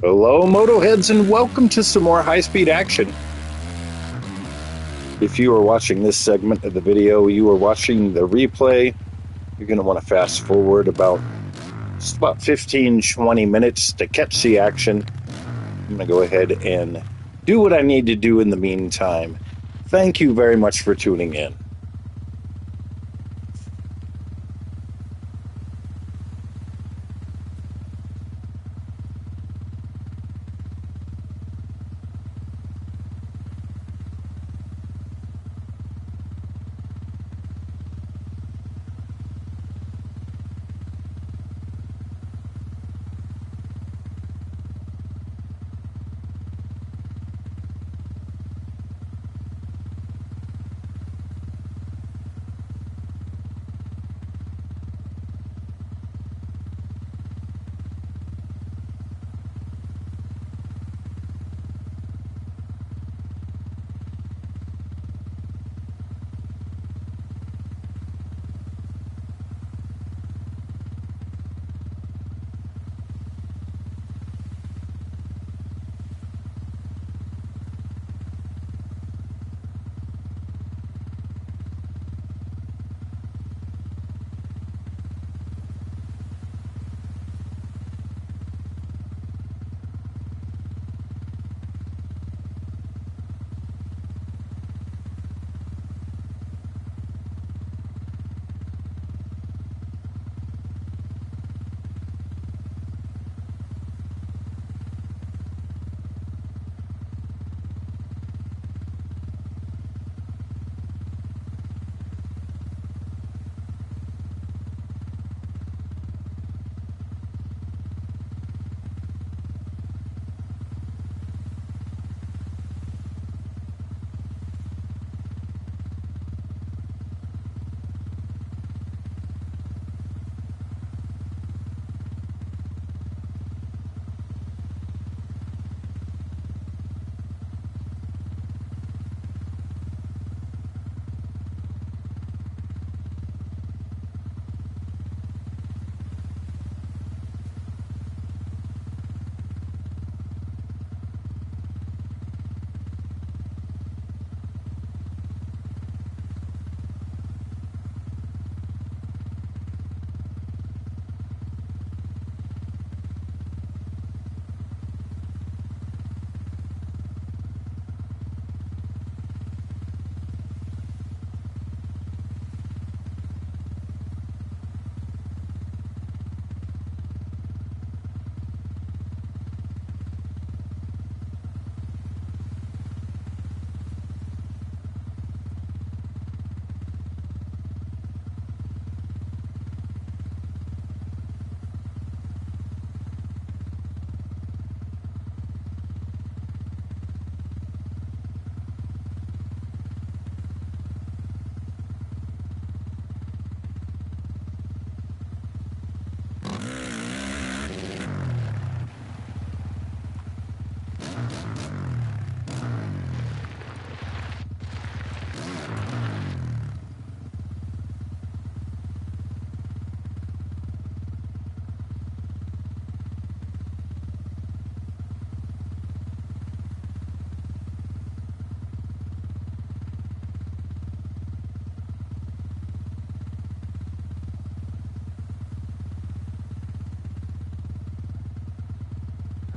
Hello, Moto Heads, and welcome to some more high-speed action. If you are watching this segment of the video, you are watching the replay. You're going to want to fast forward just about 15-20 minutes to catch the action. I'm going to go ahead and do what I need to do in the meantime. Thank you very much for tuning in.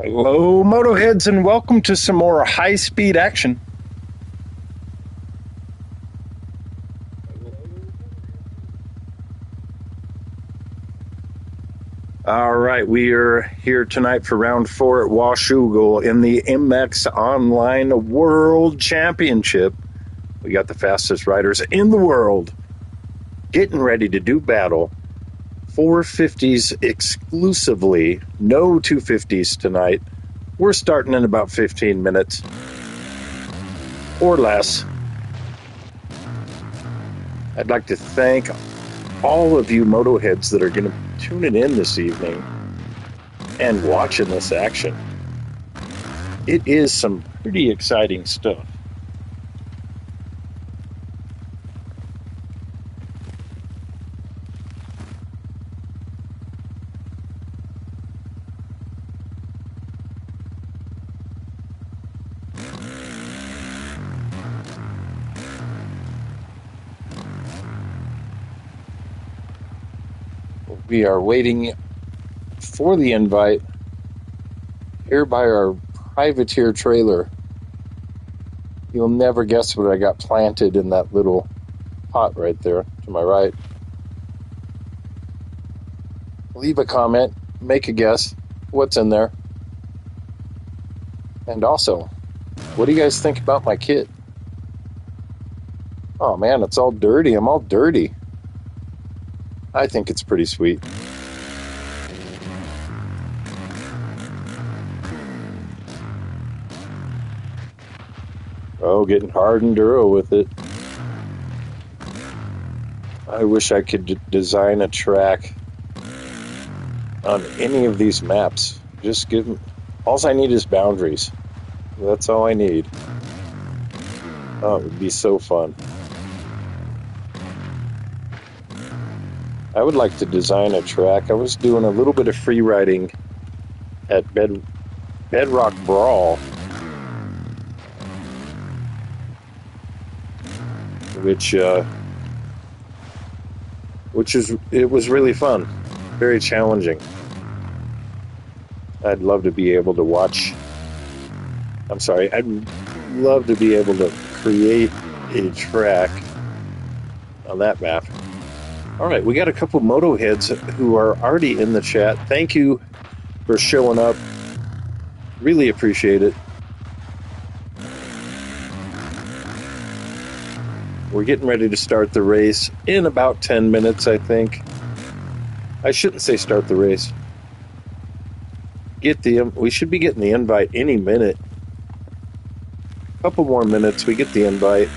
Hello, Moto Heads, and welcome to some more high-speed action. All right, we are here tonight for round 4 at Washougal in the MX Online World Championship. We got the fastest riders in the world getting ready to do battle. 450s exclusively, no 250s tonight. We're starting in about 15 minutes or less. I'd like to thank all of you Moto Heads that are going to be tuning in this evening and watching this action. It is some pretty exciting stuff. We are waiting for the invite here by our privateer trailer. You'll never guess what I got planted in that little pot right there to my right. Leave a comment, make a guess what's in there. And also, what do you guys think about my kit? Oh man, it's all dirty. I'm all dirty. I think it's pretty sweet. Oh, getting hard enduro with it. I wish I could design a track on any of these maps. Just give them... All I need is boundaries. That's all I need. Oh, it would be so fun. I would like to design a track. I was doing a little bit of free riding at Bedrock Brawl, which was really fun, very challenging. I'd love to be able to watch. I'm sorry. I'd love to be able to create a track on that map. All right, we got a couple moto heads who are already in the chat. Thank you for showing up. Really appreciate it. We're getting ready to start the race in about 10 minutes, I think. I shouldn't say start the race. We should be getting the invite any minute. A couple more minutes, we get the invite.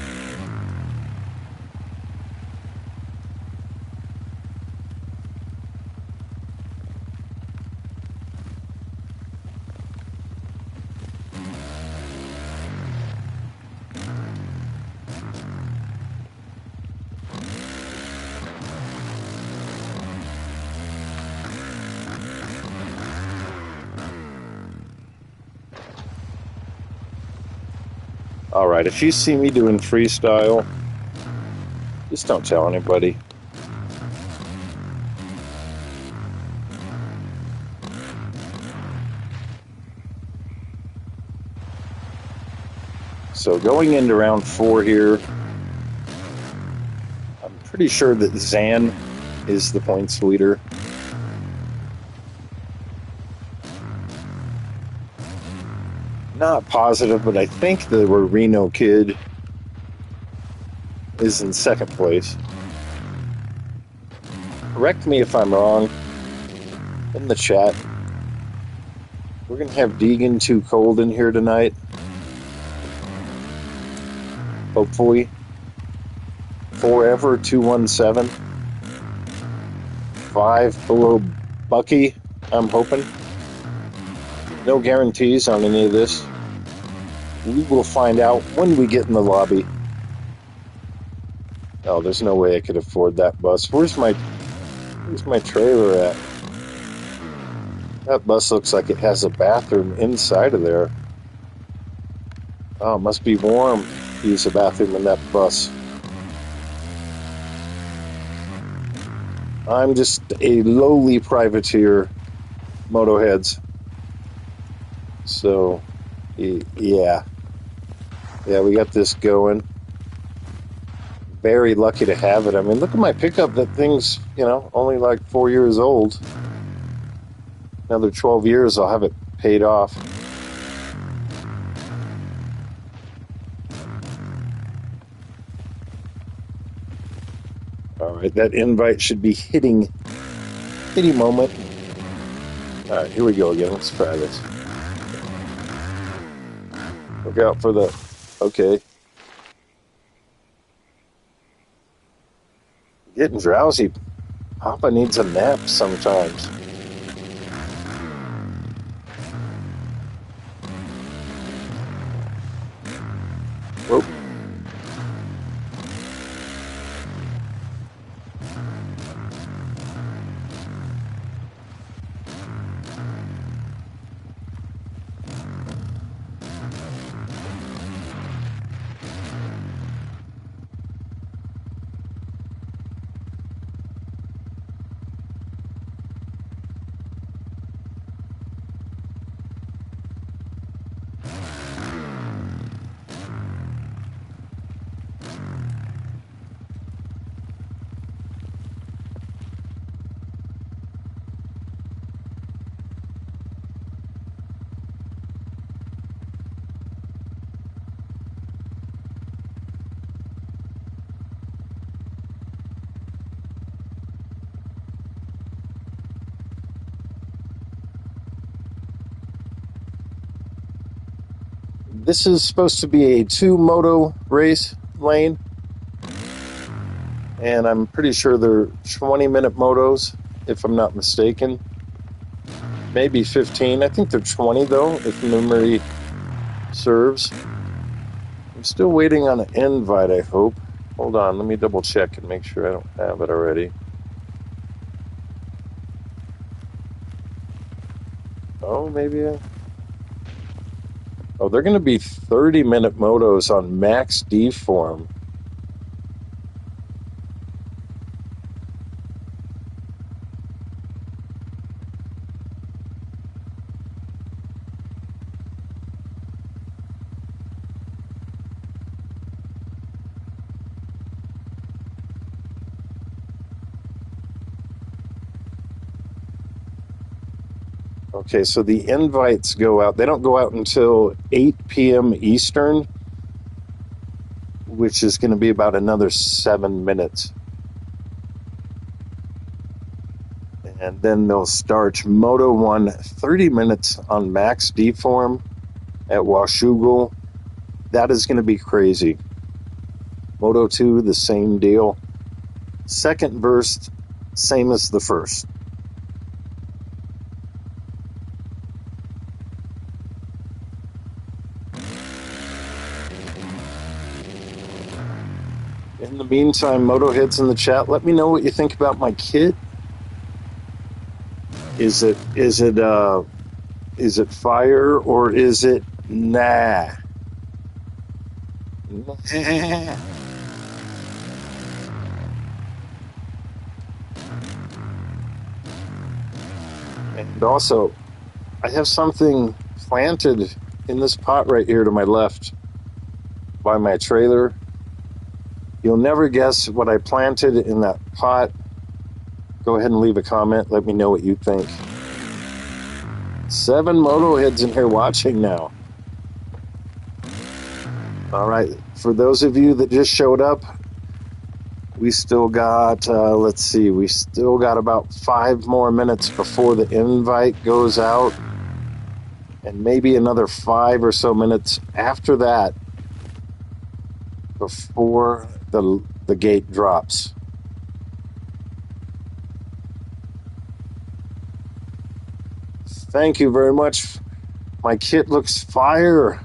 All right, if you see me doing freestyle, just don't tell anybody. So going into round 4 here, I'm pretty sure that Zan is the points leader. Not positive, but I think the Reno kid is in second place. Correct me if I'm wrong in the chat. We're going to have Deegan Too Cold in here tonight. Hopefully. Forever 217. 5 below Bucky, I'm hoping. No guarantees on any of this. We will find out when we get in the lobby. Oh, there's no way I could afford that bus. Where's my trailer at? That bus looks like it has a bathroom inside of there. Oh, it must be warm to use a bathroom in that bus. I'm just a lowly privateer, motoheads. So, yeah, we got this going. Very lucky to have it. I mean, look at my pickup. That thing's, only like 4 years old. Another 12 years, I'll have it paid off. All right, that invite should be hitting any moment. All right, here we go again. Let's try this. Look out for the... Okay. Getting drowsy. Papa needs a nap sometimes. Whoa. This is supposed to be a 2-moto race lane, and I'm pretty sure they're 20-minute motos, if I'm not mistaken. Maybe 15. I think they're 20, though, if memory serves. I'm still waiting on an invite, I hope. Hold on, let me double check and make sure I don't have it already. Oh, maybe Oh, they're going to be 30-minute motos on Max D form. Okay, so the invites go out. They don't go out until 8 p.m. Eastern, which is going to be about another 7 minutes. And then they'll start Moto 1 30 minutes on Max D form at Washougal. That is going to be crazy. Moto 2, the same deal. Second burst, same as the first. In the meantime, Moto Heads in the chat, let me know what you think about my kit. Is it fire or is it nah? And also, I have something planted in this pot right here to my left by my trailer. You'll never guess what I planted in that pot. Go ahead and leave a comment. Let me know what you think. 7 Moto Heads in here watching now. All right. For those of you that just showed up, we still got, let's see, we still got about 5 more minutes before the invite goes out. And maybe another 5 or so minutes after that before the gate drops. Thank you very much. My kit looks fire.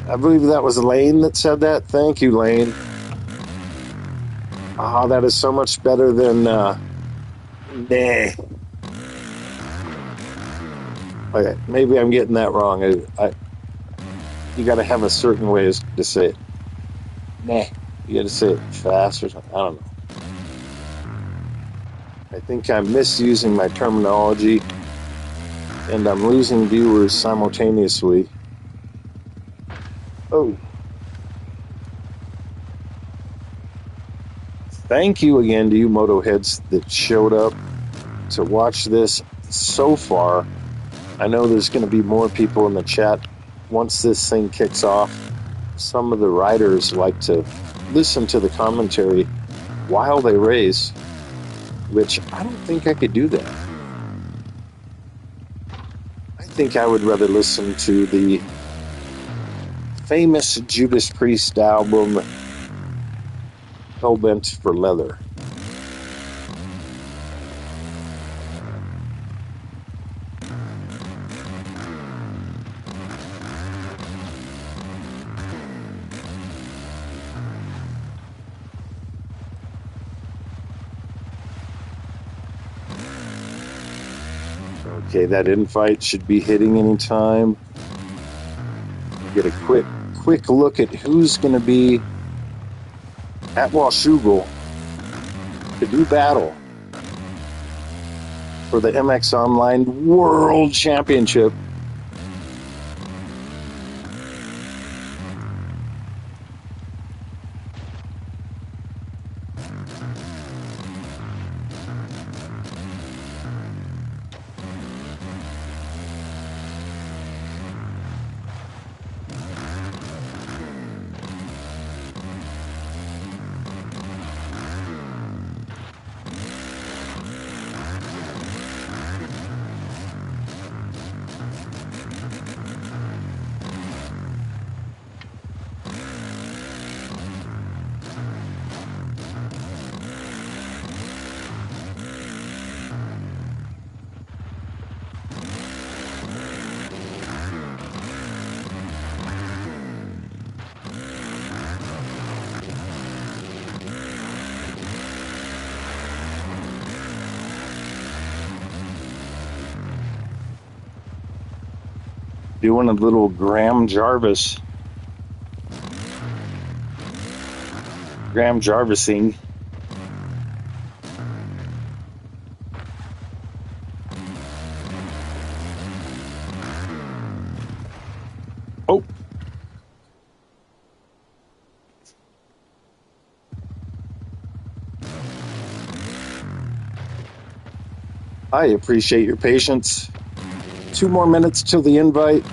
I believe that was Lane that said that. Thank you, Lane. Ah, that is so much better than nah. Okay, maybe I'm getting that wrong. You got to have a certain way to say it. Nah. You got to say it fast or something. I don't know. I think I'm misusing my terminology, and I'm losing viewers simultaneously. Oh. Thank you again to you Moto Heads that showed up to watch this so far. I know there's going to be more people in the chat once this thing kicks off. Some of the riders like to listen to the commentary while they race, which I don't think I could do that. I think I would rather listen to the famous Judas Priest album, Hellbent for Leather. Okay, that invite should be hitting any time. Get a quick look at who's going to be at Washougal to do battle for the MX Online World Championship. Doing a little Graham Jarvising. Oh. I appreciate your patience. 2 more minutes till the invite.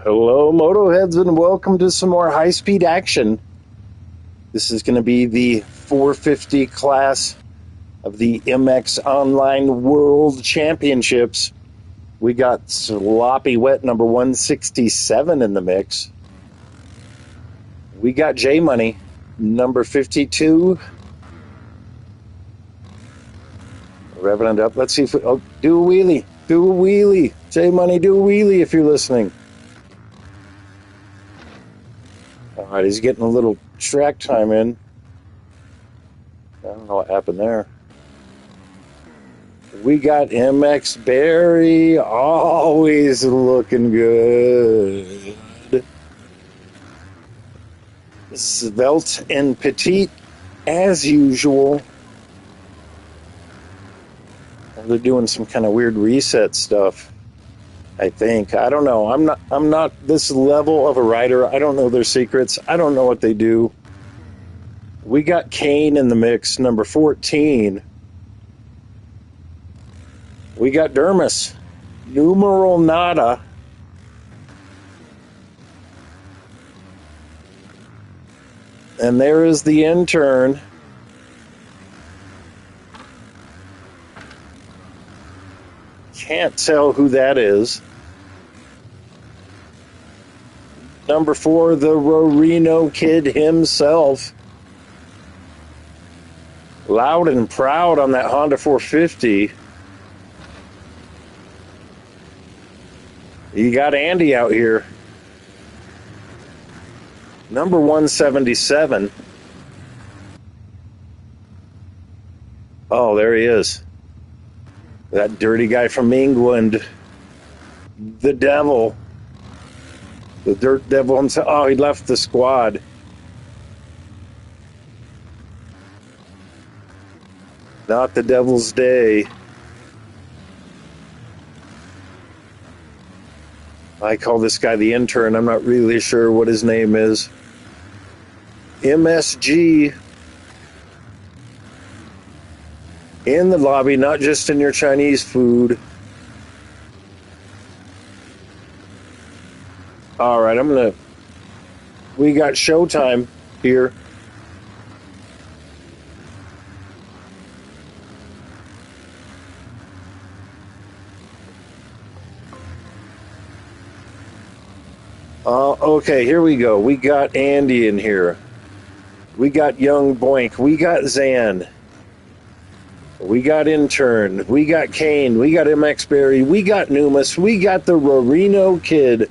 Hello, Motoheads, and welcome to some more high-speed action. This is going to be the 450 class of the MX Online World Championships. We got Sloppy Wet number 167 in the mix. We got J Money number 52. Revving it up. Let's see if we, do a wheelie. Do a wheelie. J Money, do a wheelie if you're listening. All right, he's getting a little track time in. I don't know what happened there. We got MX Barry, always looking good. Svelte and petite, as usual. They're doing some kind of weird reset stuff, I think. I don't know. I'm not this level of a rider. I don't know their secrets. I don't know what they do. We got Kane in the mix, number 14. We got Dermis, numeral nada. And there is the intern. Can't tell who that is. Number 4, the Rorino Kid himself. Loud and proud on that Honda 450. You got Andy out here. Number 177. Oh, there he is. That dirty guy from England. The devil. The dirt devil himself. Oh, he left the squad. Not the devil's day. I call this guy the intern. I'm not really sure what his name is. MSG. In the lobby, not just in your Chinese food. All right, we got showtime here. Okay, here we go. We got Andy in here. We got Young Boink. We got Zan. We got Intern. We got Kane. We got MX Berry. We got Numas. We got the Rorino Kid.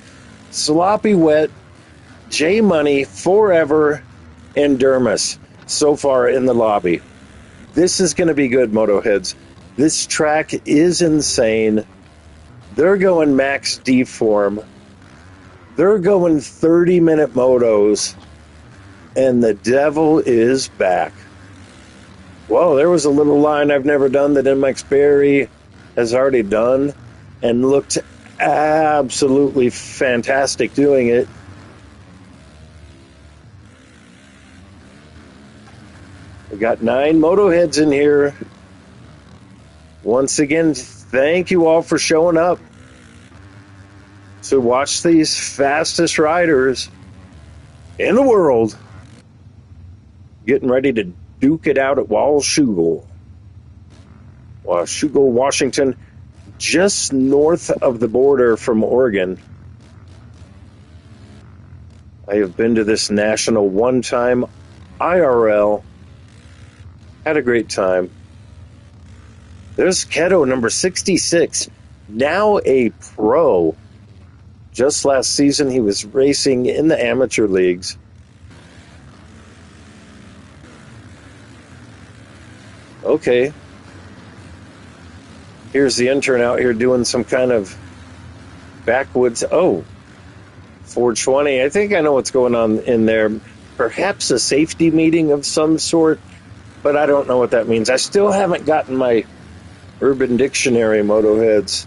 Sloppy Wet. J Money. Forever. And Dermis. So far in the lobby. This is going to be good, Motoheads. This track is insane. They're going max deform. They're going 30-minute motos. And the devil is back. Whoa, there was a little line I've never done that MX Berry has already done and looked absolutely fantastic doing it. We got 9 Motoheads in here. Once again, thank you all for showing up to watch these fastest riders in the world getting ready to duke it out at Washougal, Washington, just north of the border from Oregon. I have been to this national one time, IRL. Had a great time. There's Keto, number 66, now a pro. Just last season, he was racing in the amateur leagues. Okay. Here's the intern out here doing some kind of backwoods. Oh, 420. I think I know what's going on in there. Perhaps a safety meeting of some sort, but I don't know what that means. I still haven't gotten my Urban Dictionary, Motoheads.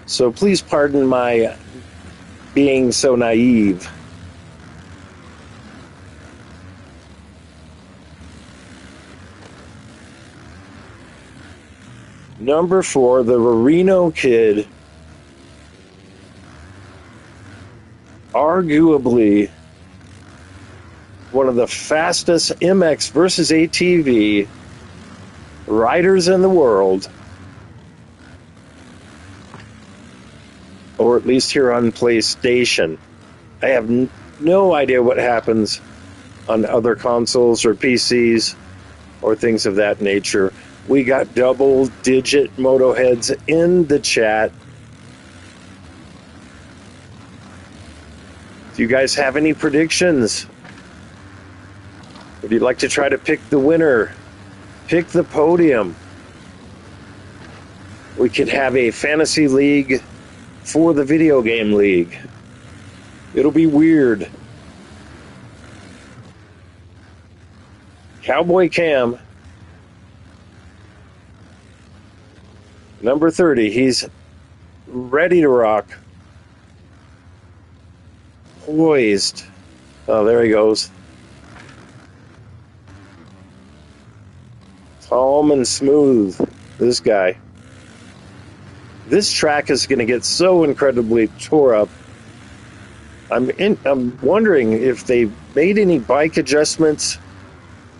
So please pardon my being so naive. Number 4, the Rorino Kid. Arguably one of the fastest MX versus ATV riders in the world. Or at least here on PlayStation. I have no idea what happens on other consoles or PCs or things of that nature. We got double-digit Motoheads in the chat. Do you guys have any predictions? Would you like to try to pick the winner? Pick the podium? We could have a fantasy league for the video game league. It'll be weird. Cowboy Cam. Number 30, he's ready to rock. Poised. Oh, there he goes. Calm and smooth, this guy. This track is going to get so incredibly tore up. I'm wondering if they made any bike adjustments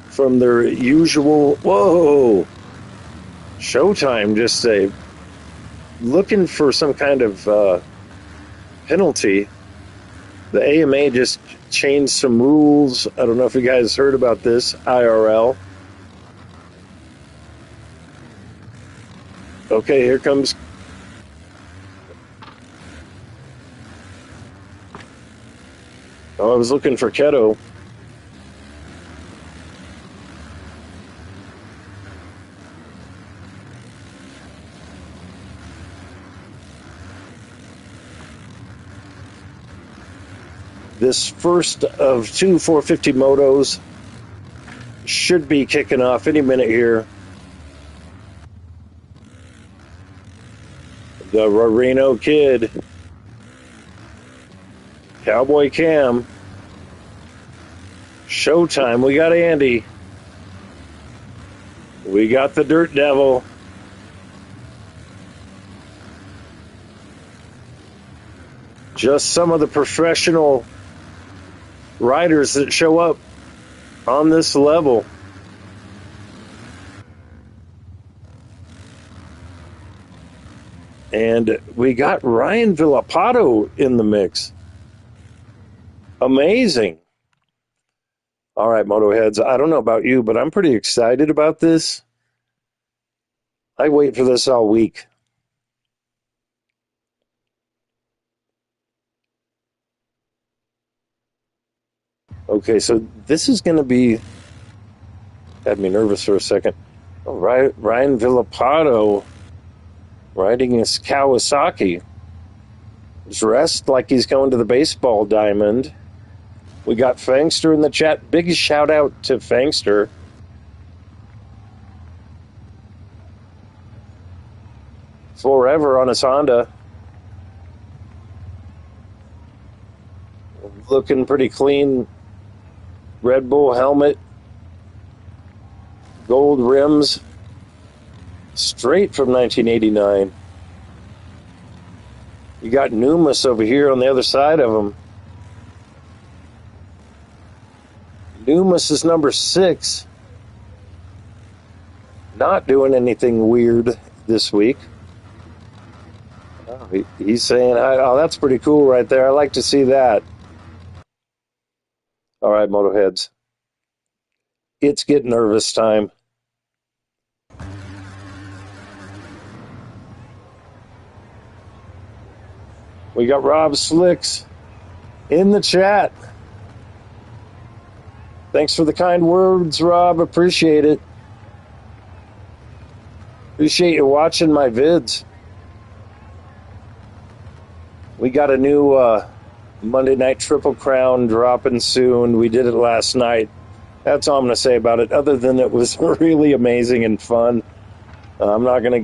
from their usual. Whoa! Showtime just say looking for some kind of penalty. The AMA just changed some rules. I don't know if you guys heard about this, IRL. Okay, here comes. Oh, I was looking for Keto. This first of two 450 motos should be kicking off any minute here. The Reno Kid, Cowboy Cam, Showtime. We got Andy. We got the Dirt Devil. Just some of the professional riders that show up on this level. And we got Ryan Villapato in the mix. Amazing. All right, Motoheads, I don't know about you, but I'm pretty excited about this. I wait for this all week. Okay, so this is going to be... Had me nervous for a second. Oh, Ryan Villapato riding his Kawasaki, dressed like he's going to the baseball diamond. We got Fangster in the chat. Big shout out to Fangster. Forever on his Honda. Looking pretty clean. Red Bull helmet. Gold rims. Straight from 1989. You got Numas over here on the other side of him. Numas is number 6. Not doing anything weird this week. Oh, he's saying, oh, that's pretty cool right there. I like to see that. All right, Motoheads. It's get nervous time. We got Rob Slicks in the chat. Thanks for the kind words, Rob. Appreciate it. Appreciate you watching my vids. We got a new Monday Night Triple Crown dropping soon. We did it last night. That's all I'm going to say about it. Other than it was really amazing and fun. I'm not gonna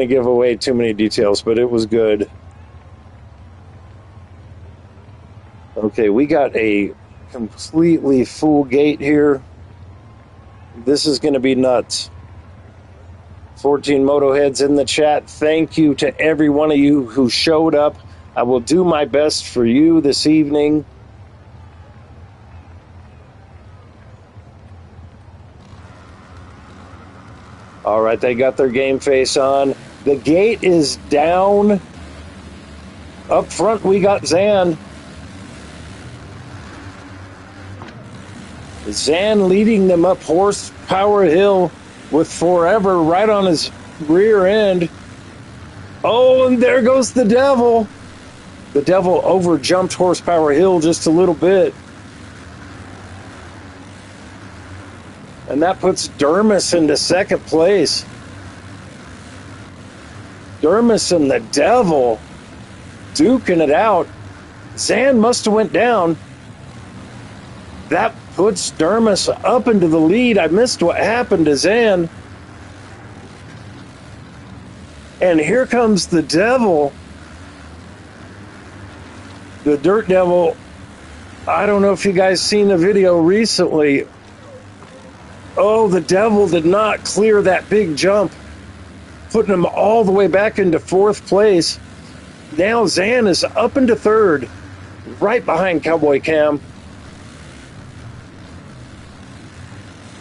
give away too many details, but it was good. Okay, we got a completely full gate here. This is going to be nuts. 14 Motoheads in the chat. Thank you to every one of you who showed up. I will do my best for you this evening. All right, they got their game face on. The gate is down. Up front, we got Zan. Zan leading them up Horsepower Hill with Forever right on his rear end. Oh, and there goes the Devil. The Devil over-jumped Horsepower Hill just a little bit. And that puts Dermis into second place. Dermis and the Devil duking it out. Zan must have went down. That puts Dermis up into the lead. I missed what happened to Zan. And here comes the devil. The Dirt Devil. I don't know if you guys seen the video recently. Oh, the devil did not clear that big jump, putting him all the way back into 4th place. Now Zan is up into 3rd, right behind Cowboy Cam.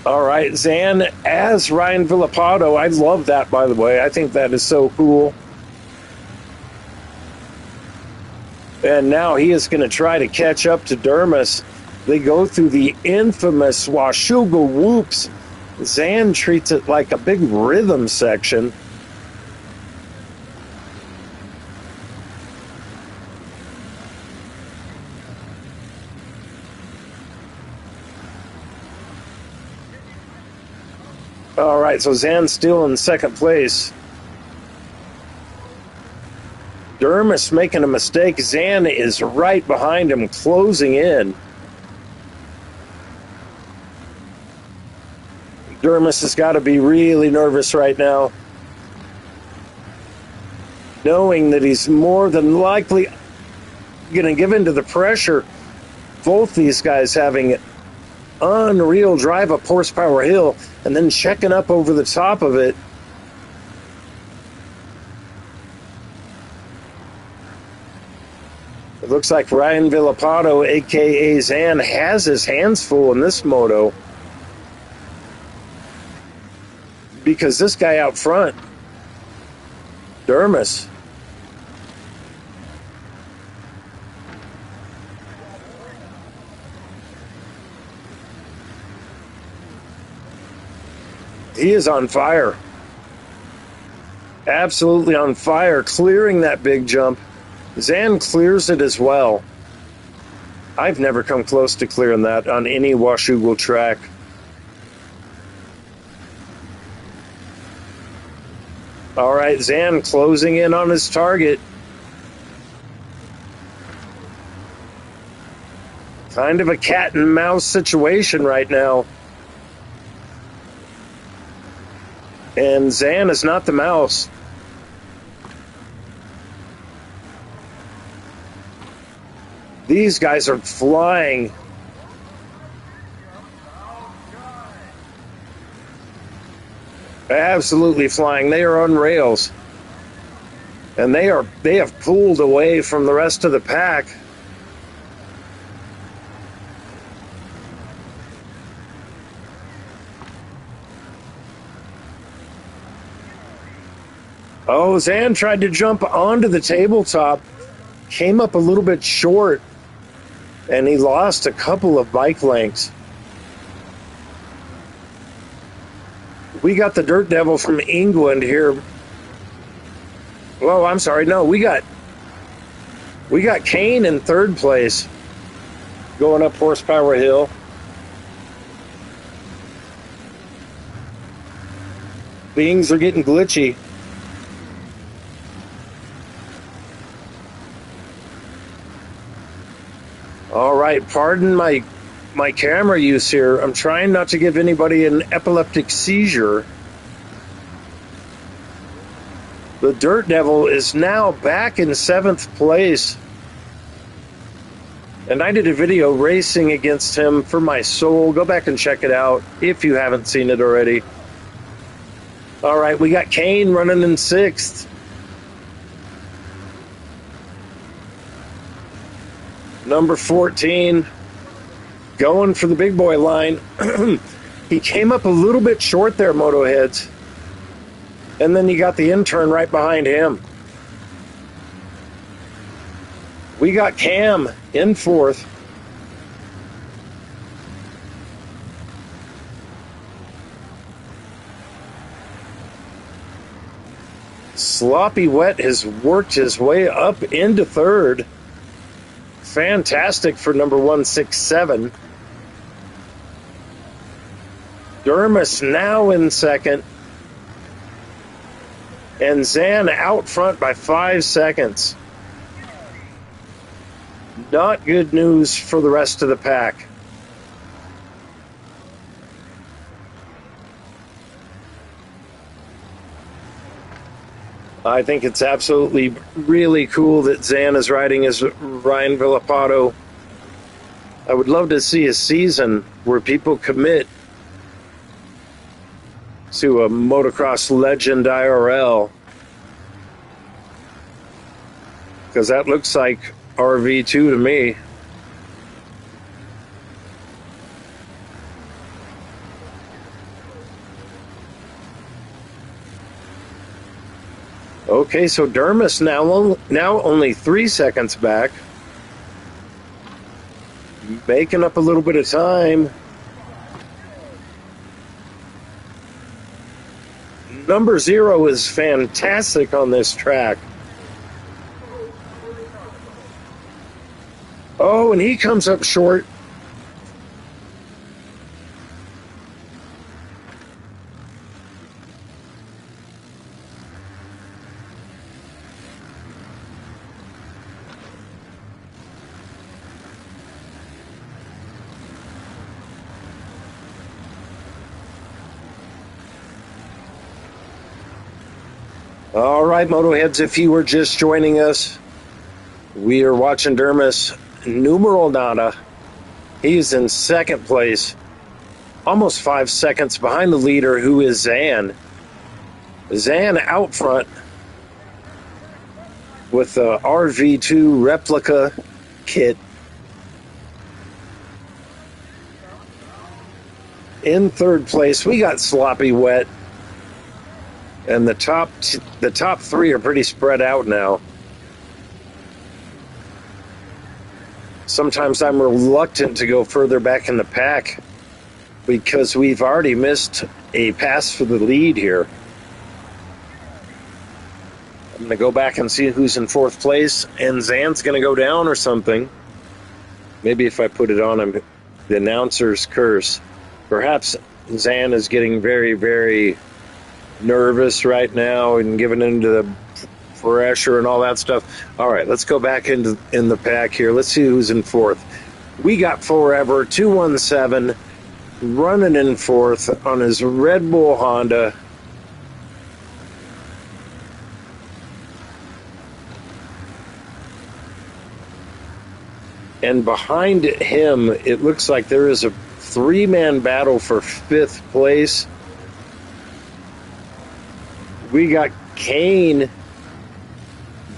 All right, Zan as Ryan Villapato. I love that, by the way. I think that is so cool. And now he is going to try to catch up to Dermis. They go through the infamous Washougal whoops. Zan treats it like a big rhythm section. All right, so Zan's still in 2nd place. Dermis making a mistake. Zan is right behind him, closing in. Dermis has got to be really nervous right now, knowing that he's more than likely going to give into the pressure. Both these guys having unreal drive up Horsepower Hill and then checking up over the top of it. It looks like Ryan Villapato, a.k.a. Zan, has his hands full in this moto, because this guy out front, Dermis, he is on fire. Absolutely on fire, clearing that big jump. Zan clears it as well. I've never come close to clearing that on any Washougal track. All right, Zan closing in on his target. Kind of a cat and mouse situation right now. And Zan is not the mouse. These guys are flying. Absolutely flying. They are on rails. And they have pulled away from the rest of the pack. Oh, Zan tried to jump onto the tabletop, came up a little bit short, and he lost a couple of bike lengths. We got the Dirt Devil from England here. Well, I'm sorry, no, we got Kane in 3rd place, going up Horsepower Hill. Things are getting glitchy. All right, pardon my camera use here. I'm trying not to give anybody an epileptic seizure. The Dirt Devil is now back in 7th place. And I did a video racing against him for my soul. Go back and check it out if you haven't seen it already. All right, we got Kane running in 6th. Number 14, going for the big boy line. He came up a little bit short there, Moto Heads. And then you got the intern right behind him. We got Cam in 4th. Sloppy Wet has worked his way up into 3rd. Fantastic for number 167. Dermis now in 2nd. And Zan out front by 5 seconds. Not good news for the rest of the pack. I think it's absolutely really cool that Zan is riding as Ryan Villapato. I would love to see a season where people commit to a motocross legend IRL, because that looks like RV2 to me. Okay, so Dermis now only 3 seconds back, making up a little bit of time. Number 0 is fantastic on this track. Oh, and he comes up short. All right, Motoheads, if you were just joining us, we are watching Dermis Numeral Nada. He's in second place, almost 5 seconds behind the leader, who is Zan. Zan out front with the RV2 replica kit. In third place, we got Sloppy Wet. And the top 3 are pretty spread out now. Sometimes I'm reluctant to go further back in the pack because we've already missed a pass for the lead here. I'm going to go back and see who's in fourth place, and Zan's going to go down or something. Maybe if I put it on him, the announcer's curse. Perhaps Zan is getting very, very nervous right now and giving into the pressure and all that stuff. All right, let's go back in the pack here. Let's see who's in fourth. We got Forever 217 running in fourth on his Red Bull Honda. And behind him, it looks like there is a 3-man battle for fifth place. We got Kane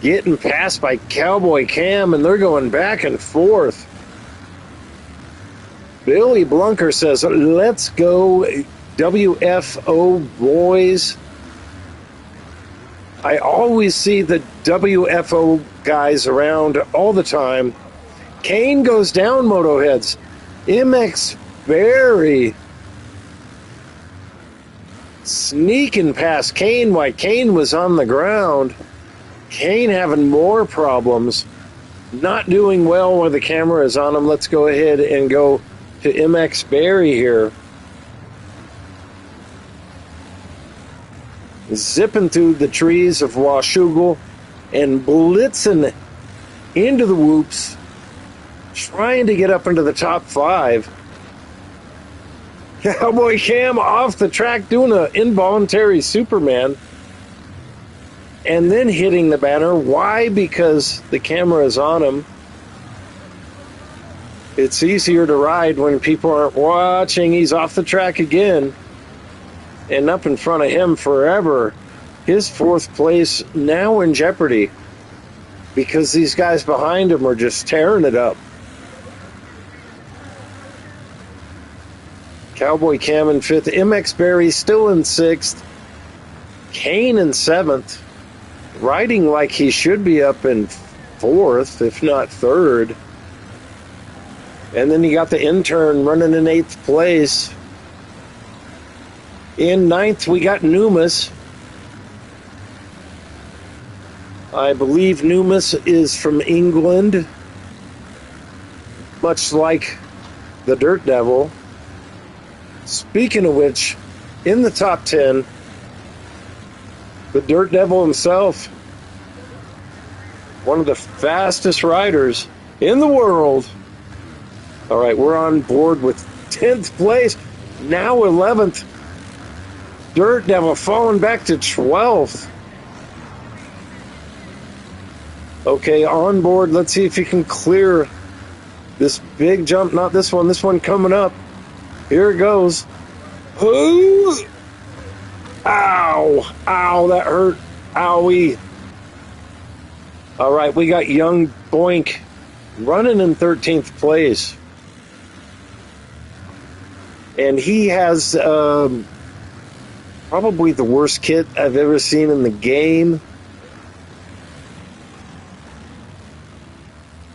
getting passed by Cowboy Cam, and they're going back and forth. Billy Blunker says, let's go WFO boys. I always see the WFO guys around all the time. Kane goes down, Motoheads. MX Barry sneaking past Kane while Kane was on the ground. Kane having more problems, not doing well where the camera is on him. Let's go ahead and go to MX Barry here. Zipping through the trees of Washougal and blitzing into the whoops, trying to get up into the top 5. Cowboy Cam off the track doing an involuntary Superman and then hitting the banner. Why? Because the camera is on him. It's easier to ride when people aren't watching. He's off the track again and up in front of him forever. His fourth place now in jeopardy because these guys behind him are just tearing it up. Cowboy Cam in fifth. MX Barry still in sixth. Kane in seventh. Riding like he should be up in fourth, if not third. And then you got the intern running in eighth place. In ninth, we got Numas. I believe Numas is from England, much like the Dirt Devil. Speaking of which, in the top 10, the Dirt Devil himself, one of the fastest riders in the world. All right, we're on board with 10th place, now 11th. Dirt Devil falling back to 12th. Okay, on board. Let's see if he can clear this big jump. Not this one coming up. Here it goes. Ooh. Ow. Ow, that hurt. Owie. All right, we got young Boink running in 13th place. And he has probably the worst kit I've ever seen in the game.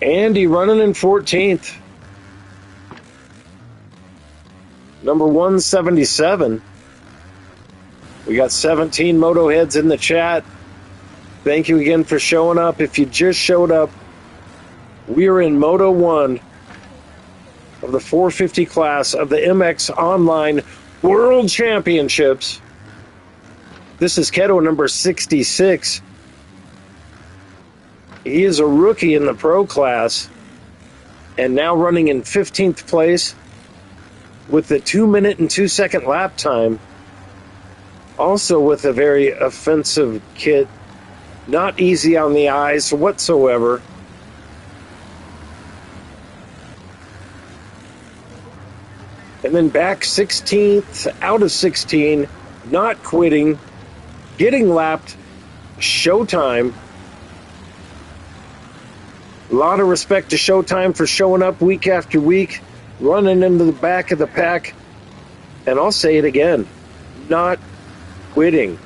Andy running in 14th. Number 177. We got 17 Moto heads in the chat. Thank you again for showing up. If you just showed up, we are in Moto 1 of the 450 class of the MX Online World Championships. This is Keto number 66. He is a rookie in the pro class and now running in 15th place with the 2-minute and 2-second lap time. Also with a very offensive kit. Not easy on the eyes whatsoever. And then back 16th, out of 16, not quitting, getting lapped, Showtime. A lot of respect to Showtime for showing up week after week, running into the back of the pack. And I'll say it again, not quitting.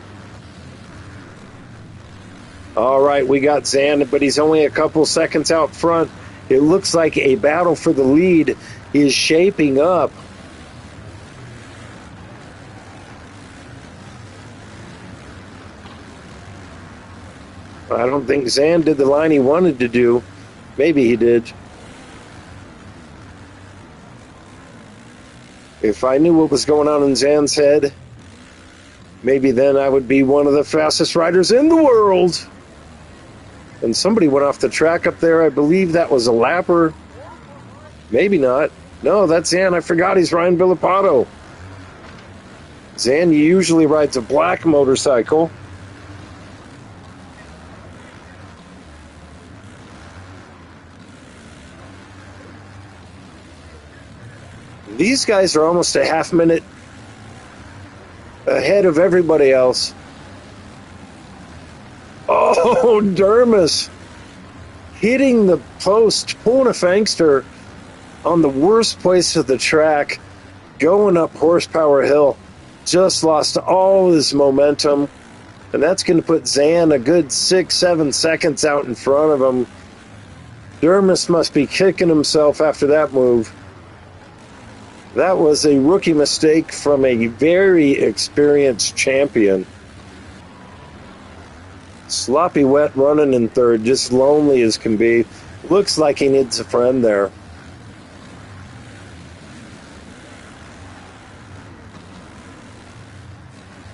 All right, we got Zan, but he's only a couple seconds out front. It looks like a battle for the lead is shaping up. I don't think Zan did the line he wanted to do. Maybe he did. If I knew what was going on in Zan's head, maybe then I would be one of the fastest riders in the world. And somebody went off the track up there. I believe that was a lapper. Maybe not. No, that's Zan. I forgot he's Ryan Villapato. Zan usually rides a black motorcycle. These guys are almost a half minute ahead of everybody else. Oh, Dermis hitting the post, pulling a Fangster on the worst place of the track, going up Horsepower Hill. Just lost all his momentum, and that's going to put Zan a good 6-7 seconds out in front of him. Dermis must be kicking himself after that move. That was a rookie mistake from a very experienced champion. Sloppy Wet running in third, just lonely as can be. Looks like he needs a friend there.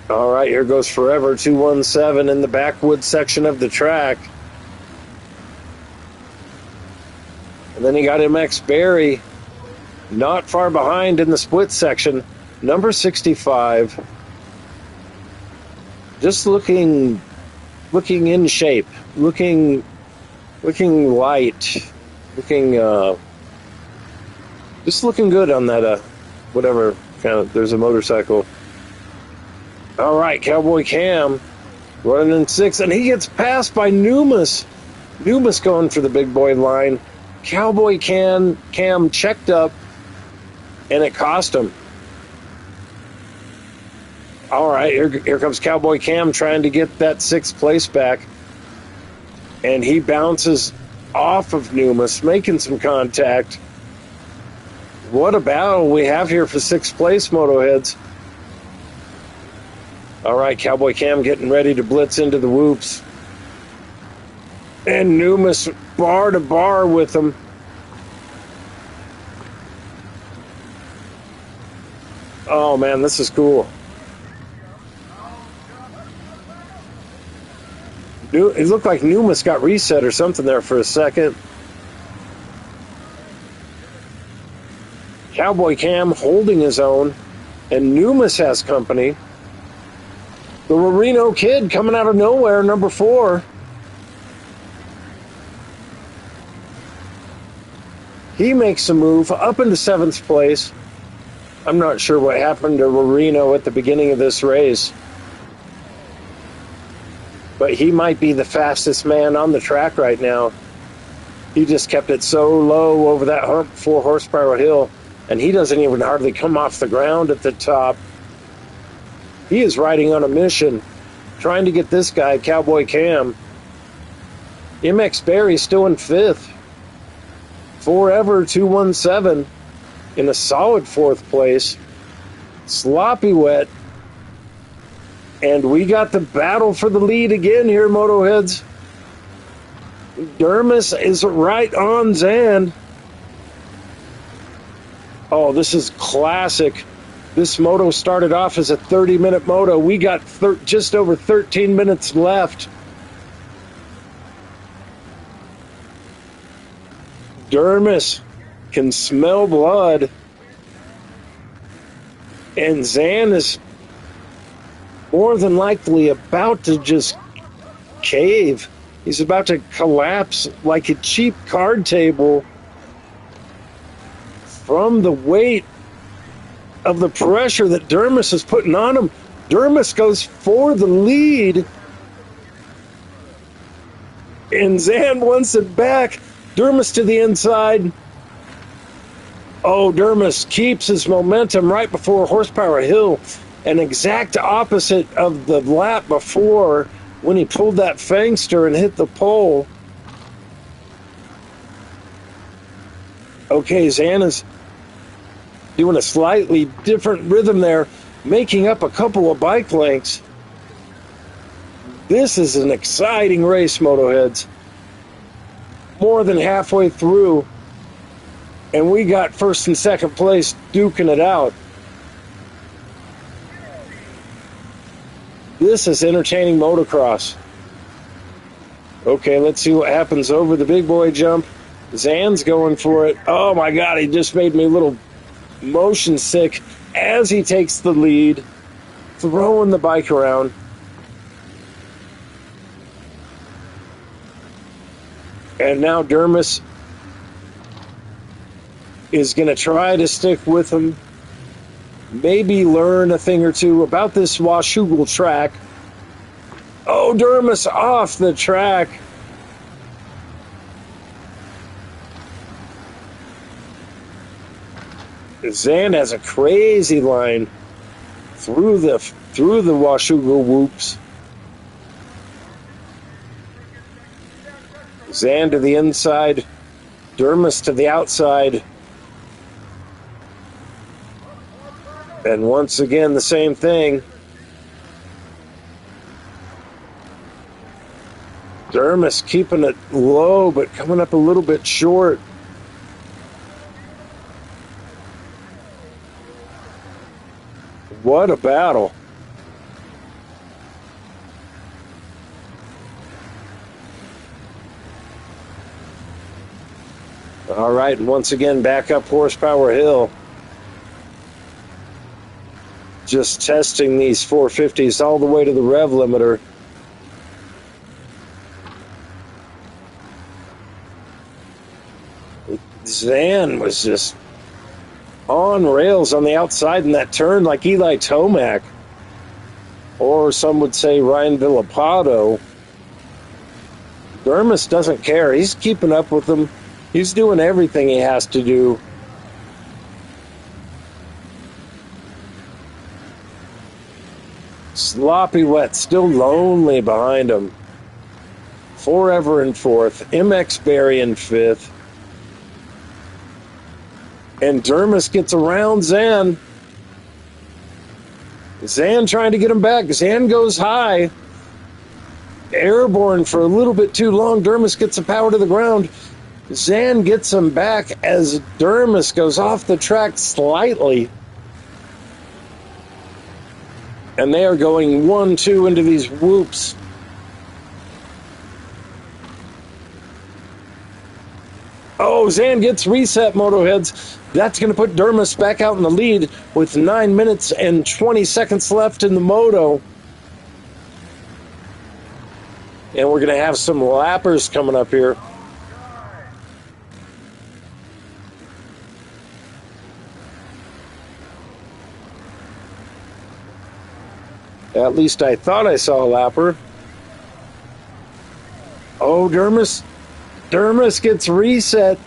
All right, here goes Forever 217 in the backwoods section of the track. And then you got MX Barry. Not far behind in the split section, number 65. Just looking in shape, looking light, just looking good on that whatever kind of. There's a motorcycle. All right, Cowboy Cam running in 6th, and he gets passed by Numas. Numas going for the big boy line. Cowboy Cam checked up. And it cost him. All right, here comes Cowboy Cam trying to get that 6th place back. And he bounces off of Numas, making some contact. What a battle we have here for 6th place, Moto heads. All right, Cowboy Cam getting ready to blitz into the whoops. And Numas bar to bar with him. Oh, man, this is cool. It looked like Numas got reset or something there for a second. Cowboy Cam holding his own, and Numas has company. The Reno Kid coming out of nowhere, number 4. He makes a move up into 7th place. I'm not sure what happened to Reno at the beginning of this race, but he might be the fastest man on the track right now. He just kept it so low over that hump 4 horsepower hill, and he doesn't even hardly come off the ground at the top. He is riding on a mission, trying to get this guy, Cowboy Cam. MX Barry still in 5th. Forever 217 in a solid 4th place. Sloppy Wet. And we got the battle for the lead again here, Moto Heads. Dermis is right on Zan. Oh, this is classic. This moto started off as a 30-minute moto. We got just over 13 minutes left. Dermis can smell blood. And Zan is more than likely about to just cave. He's about to collapse like a cheap card table from the weight of the pressure that Dermis is putting on him. Dermis goes for the lead, and Zan wants it back. Dermis to the inside. Oh, Dermis keeps his momentum right before Horsepower Hill, an exact opposite of the lap before when he pulled that fangster and hit the pole. Okay, Zan is doing a slightly different rhythm there, making up a couple of bike lengths. This is an exciting race, Moto Heads. More than halfway through, and we got 1st and 2nd place duking it out. This is entertaining motocross. Okay, let's see what happens over the big boy jump. Zan's going for it. Oh my God, he just made me a little motion sick as he takes the lead, throwing the bike around. And now Dermis is going to try to stick with him, maybe learn a thing or two about this Washougal track. Oh, Dermis off the track. Zan has a crazy line through the Washougal whoops. Zan to the inside, Dermis to the outside. And once again, the same thing. Dermis keeping it low, but coming up a little bit short. What a battle. All right, and once again, back up Horsepower Hill. Just testing these 450s all the way to the rev limiter. Zan was just on rails on the outside in that turn like Eli Tomac. Or some would say Ryan Villapato. Dermis doesn't care. He's keeping up with them. He's doing everything he has to do. Sloppy Wet still lonely behind him. Forever in 4th. MX Barry in 5th. And Dermis gets around Zan. Zan trying to get him back. Zan goes high. Airborne for a little bit too long. Dermis gets the power to the ground. Zan gets him back as Dermis goes off the track slightly. And they are going 1-2 into these whoops. Oh, Zan gets reset, Moto Heads. That's going to put Dermis back out in the lead with 9 minutes and 20 seconds left in the moto. And we're going to have some lappers coming up here. At least I thought I saw a lapper. Oh, Dermis gets reset,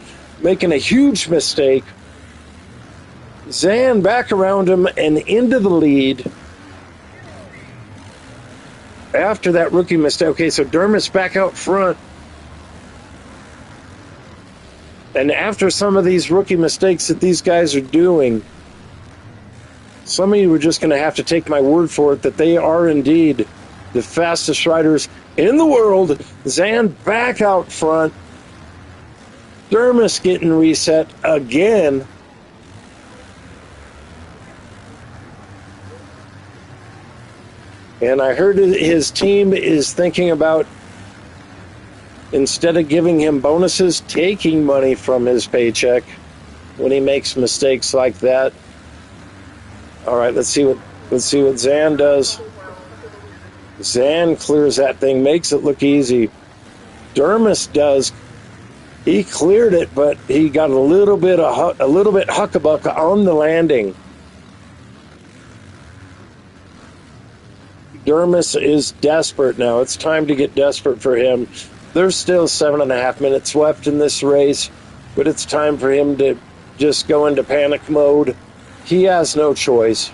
making a huge mistake. Zan back around him and into the lead. After that rookie mistake. Okay, so Dermis back out front. And after some of these rookie mistakes that these guys are doing, some of you are just going to have to take my word for it that they are indeed the fastest riders in the world. Zan back out front. Dermis getting reset again. And I heard his team is thinking about, instead of giving him bonuses, taking money from his paycheck when he makes mistakes like that. All right, let's see what Zan does. Zan clears that thing, makes it look easy. Dermis does. He cleared it, but he got a little bit huckabuck on the landing. Dermis is desperate now. It's time to get desperate for him. There's still 7.5 minutes left in this race, but it's time for him to just go into panic mode. He has no choice.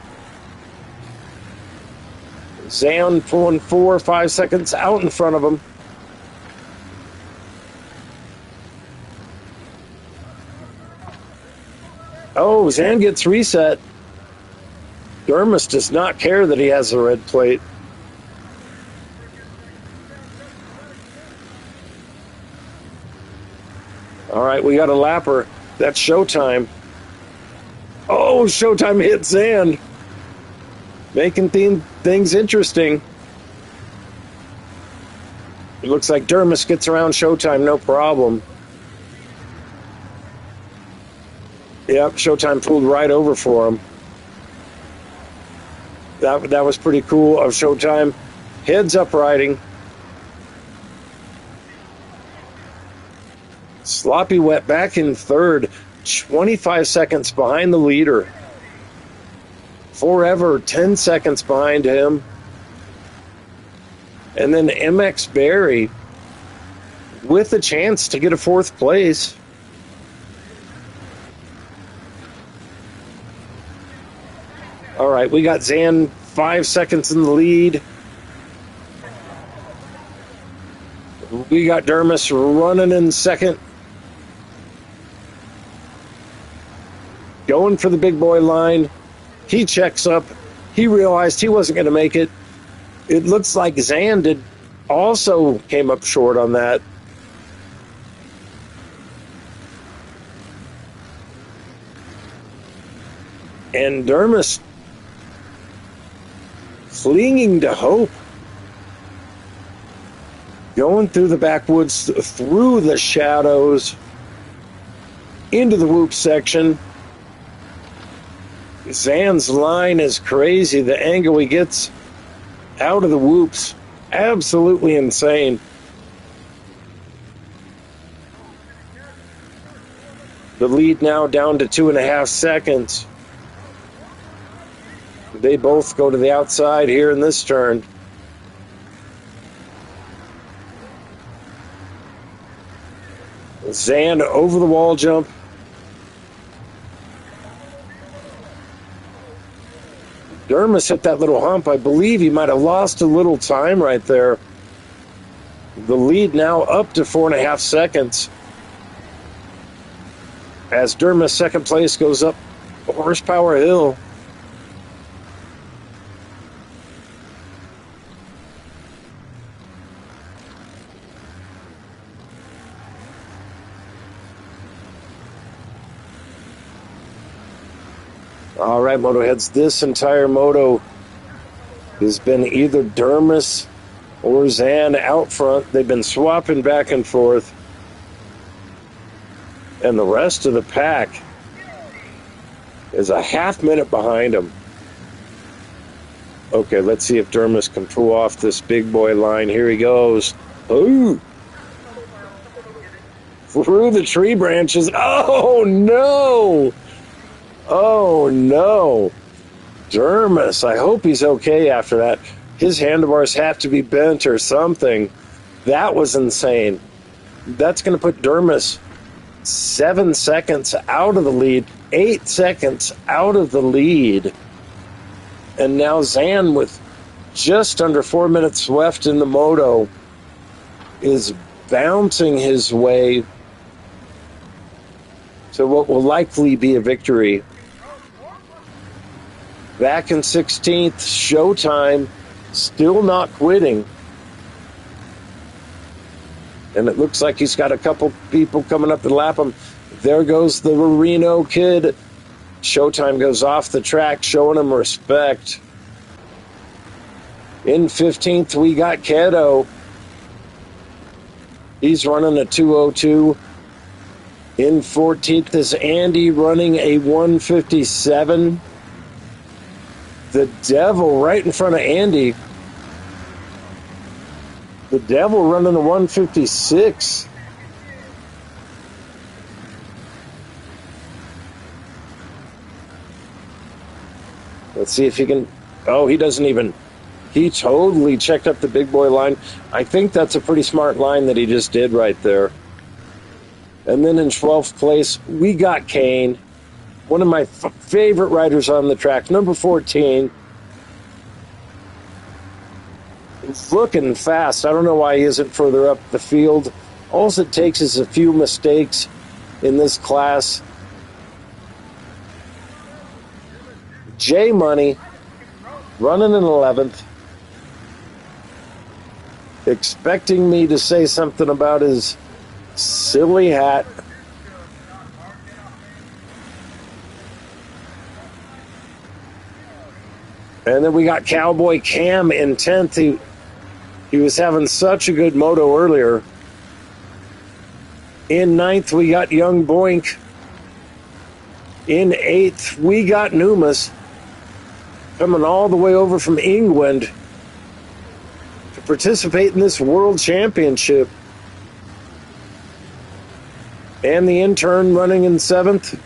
Zan pulling 4 or 5 seconds out in front of him. Oh, Zan gets reset. Dermis does not care that he has a red plate. All right, we got a lapper. That's Showtime. Oh, Showtime hit Zan. Making things interesting. It looks like Dermis gets around Showtime, no problem. Yep, Showtime pulled right over for him. That was pretty cool of Showtime. Heads up riding. Sloppy Wet back in third, 25 seconds behind the leader. Forever 10 seconds behind him. And then MX Barry with a chance to get a 4th place. All right, we got Zan 5 seconds in the lead. We got Dermis running in second. Going for the big boy line. He checks up. He realized he wasn't going to make it. It looks like Zan also came up short on that. And Dermis clinging to hope. Going through the backwoods, through the shadows, into the whoop section. Zan's line is crazy. The angle he gets out of the whoops, absolutely insane. The lead now down to 2.5 seconds. They both go to the outside here in this turn. Zan over the wall jump. Dermis hit that little hump. I believe he might have lost a little time right there. The lead now up to 4.5 seconds. As Dermis' second place goes up Horsepower Hill. All right, Motoheads, this entire moto has been either Dermis or Zan out front. They've been swapping back and forth. And the rest of the pack is a half minute behind them. Okay, let's see if Dermis can pull off this big boy line. Here he goes. Ooh! Through the tree branches. Oh, no! Oh, no. Dermis, I hope he's okay after that. His handlebars have to be bent or something. That was insane. That's going to put Dermis 7 seconds out of the lead, 8 seconds out of the lead. And now Zan, with just under 4 minutes left in the moto, is bouncing his way to what will likely be a victory. Back in 16th, Showtime, still not quitting. And it looks like he's got a couple people coming up to lap him. There goes the Reno kid. Showtime goes off the track, showing him respect. In 15th, we got Kedo. He's running a 2:02. In 14th is Andy running a 1:57. The Devil right in front of Andy. The Devil running a 1:56. Let's see if he can... Oh, he doesn't even... He totally checked up the big boy line. I think that's a pretty smart line that he just did right there. And then in 12th place, we got Kane, one of my favorite riders on the track, number 14. He's looking fast. I don't know why he isn't further up the field. All it takes is a few mistakes in this class. J Money running in 11th. Expecting me to say something about his silly hat. And then we got Cowboy Cam in 10th. He was having such a good moto earlier. In 9th, we got Young Boink. In 8th, we got Numas coming all the way over from England to participate in this World Championship. And the intern running in 7th.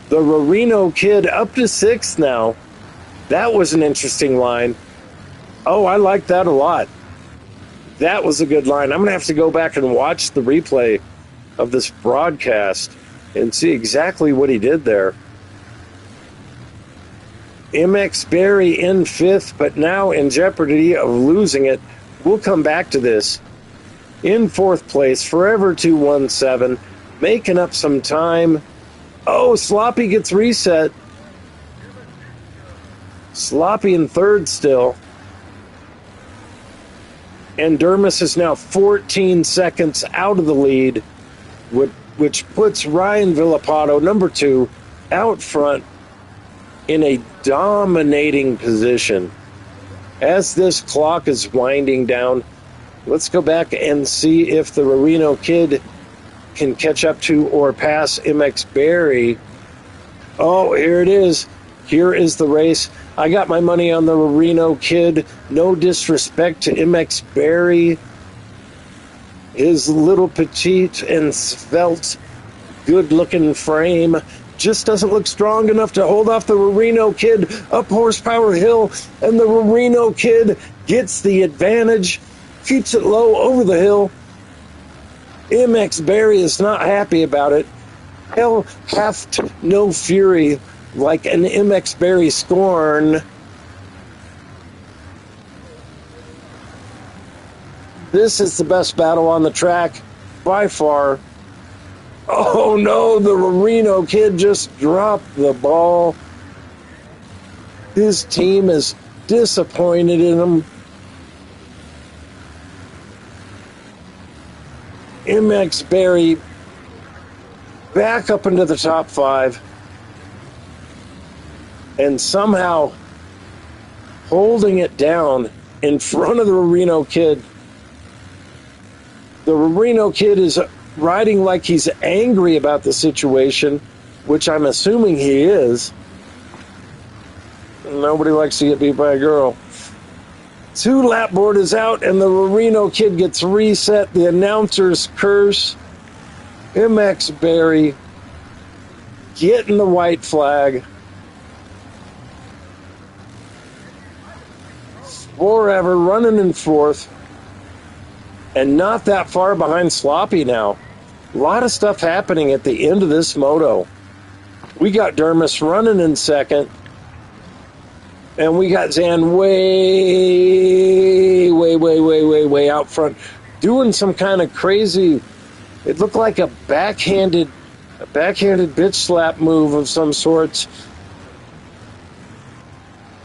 The Reno kid up to 6th now. That was an interesting line. Oh, I like that a lot. That was a good line. I'm going to have to go back and watch the replay of this broadcast and see exactly what he did there. MX Berry in 5th, but now in jeopardy of losing it. We'll come back to this. In 4th place, Forever 217, making up some time. Oh, Sloppy gets reset. Sloppy in 3rd still. And Dermis is now 14 seconds out of the lead, which puts Ryan Villapato, number 2, out front in a dominating position. As this clock is winding down, let's go back and see if the Reno kid can catch up to or pass MX Berry. Oh, here it is. Here is the race. I got my money on the Reno kid. No disrespect to MX Berry. His little petite and svelte, good-looking frame just doesn't look strong enough to hold off the Reno kid up Horsepower Hill, and the Reno kid gets the advantage, keeps it low over the hill. MX Berry is not happy about it. Hell hath no fury like an MX Berry scorn. This is the best battle on the track by far. Oh no, the Reno kid just dropped the ball. His team is disappointed in him. MX Berry back up into the top 5 and somehow holding it down in front of the Reno kid. The Reno kid is riding like he's angry about the situation, which I'm assuming he is. Nobody likes to get beat by a girl. 2 lap board is out, and the Reno kid gets reset. The announcer's curse. MX Berry getting the white flag. forever, running in fourth, and not that far behind Sloppy now. A lot of stuff happening at the end of this moto. We got Dermis running in second, and we got Zan way out front, doing some kind of crazy. It looked like a backhanded bitch slap move of some sorts.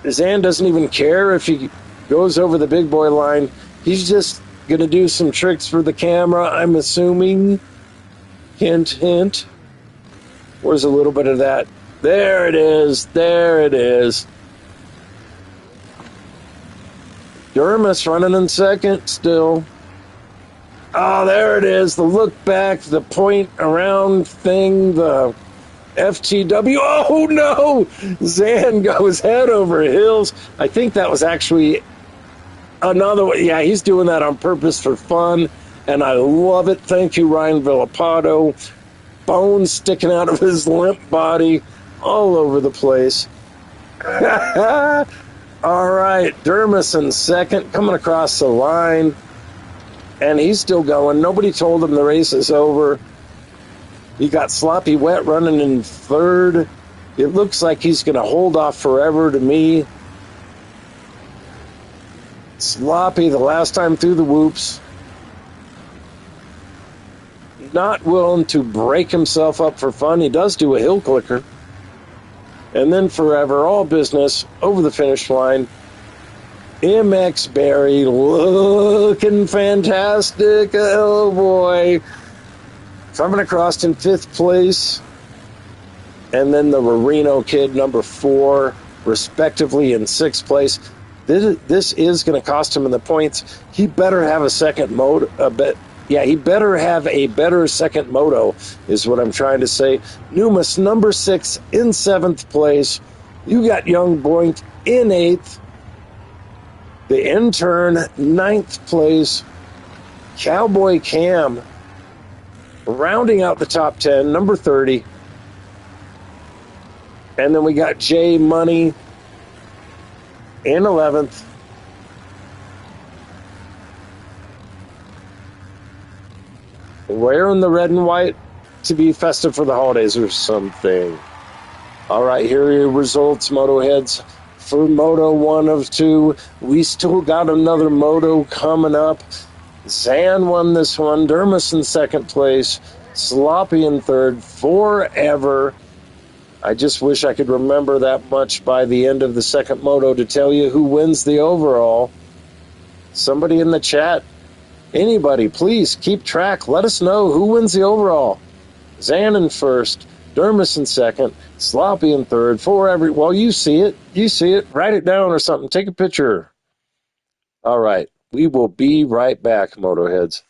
Zan doesn't even care if he goes over the big boy line. He's just going to do some tricks for the camera, I'm assuming. Hint, hint. Where's a little bit of that? There it is. There it is. Dermis running in second still. Oh, there it is. The look back, the point around thing, the FTW. Oh, no! Zan goes head over heels. I think that was actually another one. Yeah, he's doing that on purpose for fun, and I love it. Thank you, Ryan Villapato. Bones sticking out of his limp body all over the place. All right, Dermis in second, coming across the line, and he's still going. Nobody told him the race is over. You got Sloppy Wet running in third. It looks like he's going to hold off forever to me. Sloppy, the last time through the whoops, not willing to break himself up for fun. He does do a hill clicker. And then forever, all business, over the finish line. MX Barry looking fantastic. Oh, boy. Coming across in fifth place. And then the Reno kid, number 4, respectively, in sixth place. This is going to cost him in the points. He better have a second moto. He better have a better second moto, is what I'm trying to say. Numas, number 6, in 7th place. You got Young Boink in 8th. The intern, 9th place. Cowboy Cam, rounding out the top 10, number 30. And then we got Jay Money in 11th. Wearing the red and white to be festive for the holidays or something. All right, here are your results, Moto heads. For Moto 1 of 2, we still got another Moto coming up. Zan won this one. Dermis in second place. Sloppy in third. Forever. I just wish I could remember that much by the end of the second Moto to tell you who wins the overall. Somebody in the chat, anybody, please keep track. Let us know who wins the overall. Zan in first, Dermis in second, Sloppy in third. Well, you see it. You see it. Write it down or something. Take a picture. All right. We will be right back, Motoheads.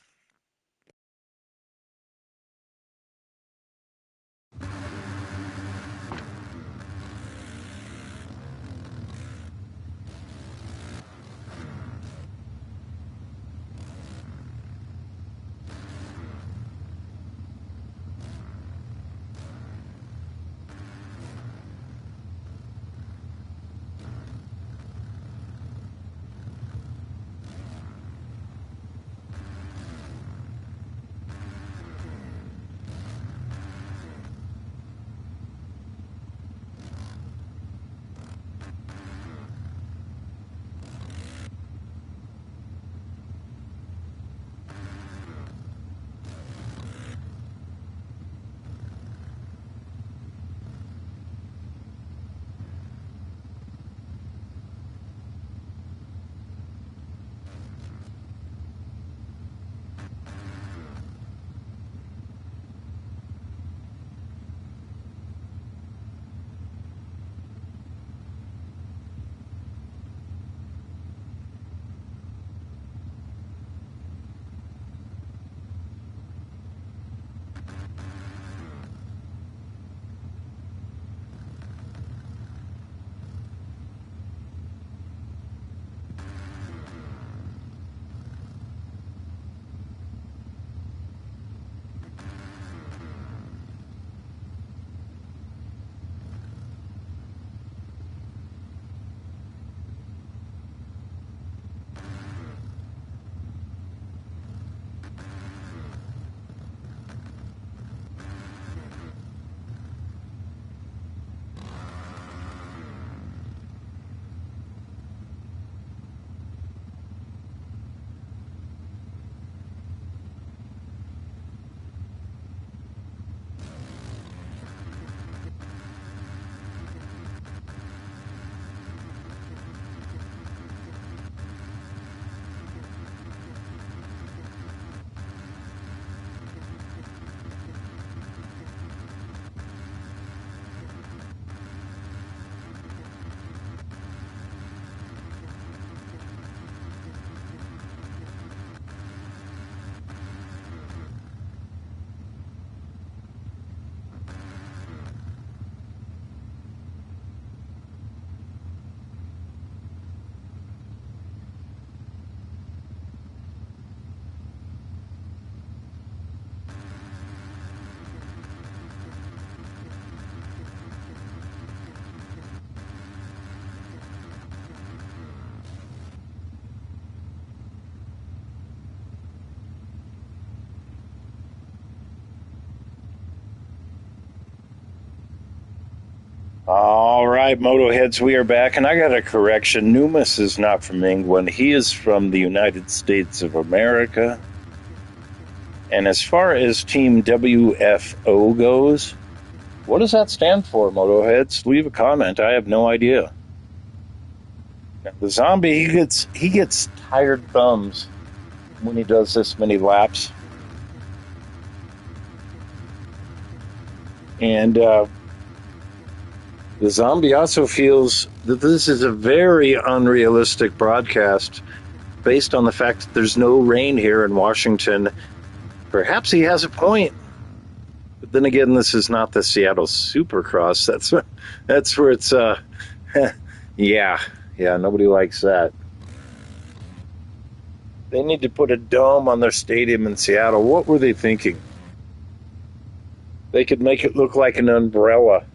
right, Moto Heads, we are back, and I got a correction. Numas is not from England. He is from the United States of America. And as far as Team WFO goes, what does that stand for, Moto Heads? Leave a comment. I have no idea. Now, the zombie, he gets tired thumbs when he does this many laps. And the zombie also feels that this is a very unrealistic broadcast based on the fact that there's no rain here in Washington. Perhaps he has a point. But then again, this is not the Seattle Supercross. That's where it's, yeah, nobody likes that. They need to put a dome on their stadium in Seattle. What were they thinking? They could make it look like an umbrella.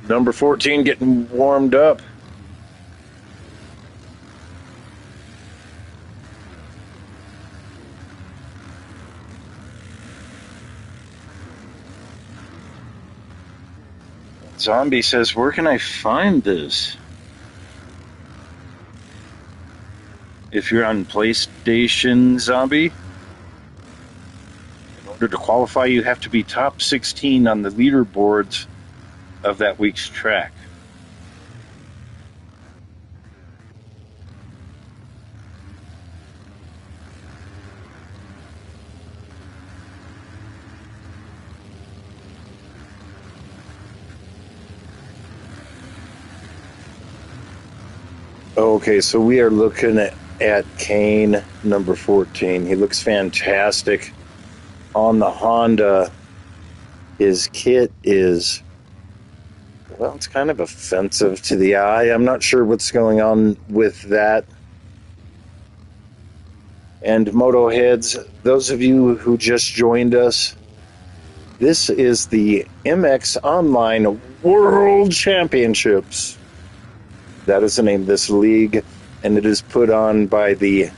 Number 14 getting warmed up. Zombie says, where can I find this? If you're on PlayStation, Zombie, in order to qualify, you have to be top 16 on the leaderboards of that week's track. Okay, so we are looking at Kane, number 14. He looks fantastic on the Honda. His kit is, well, it's kind of offensive to the eye. I'm not sure what's going on with that. And Moto Heads, those of you who just joined us, this is the MX Online World Championships. That is the name of this league, and it is put on by the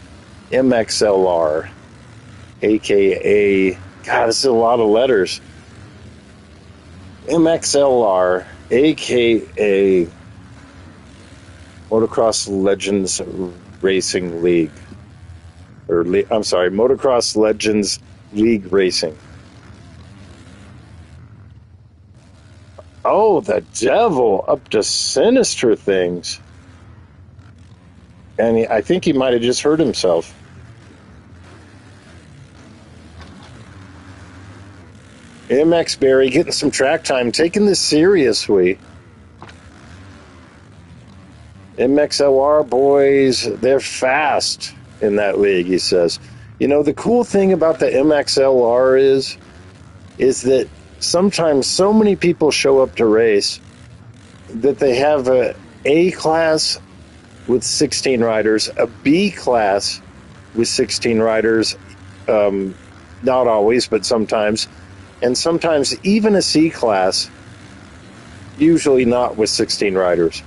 MXLR, a.k.a., God, this is a lot of letters. MXLR, a.k.a. Motocross Legends Racing League. I'm sorry, Motocross Legends League Racing. Oh, the devil, up to sinister things. And I think he might have just hurt himself. MX Barry getting some track time, taking this seriously. MXLR boys, they're fast in that league, he says. You know, the cool thing about the MXLR is that sometimes so many people show up to race that they have a A class with 16 riders, a B class with 16 riders, not always, but sometimes, and sometimes even a C class, usually not with 16 riders.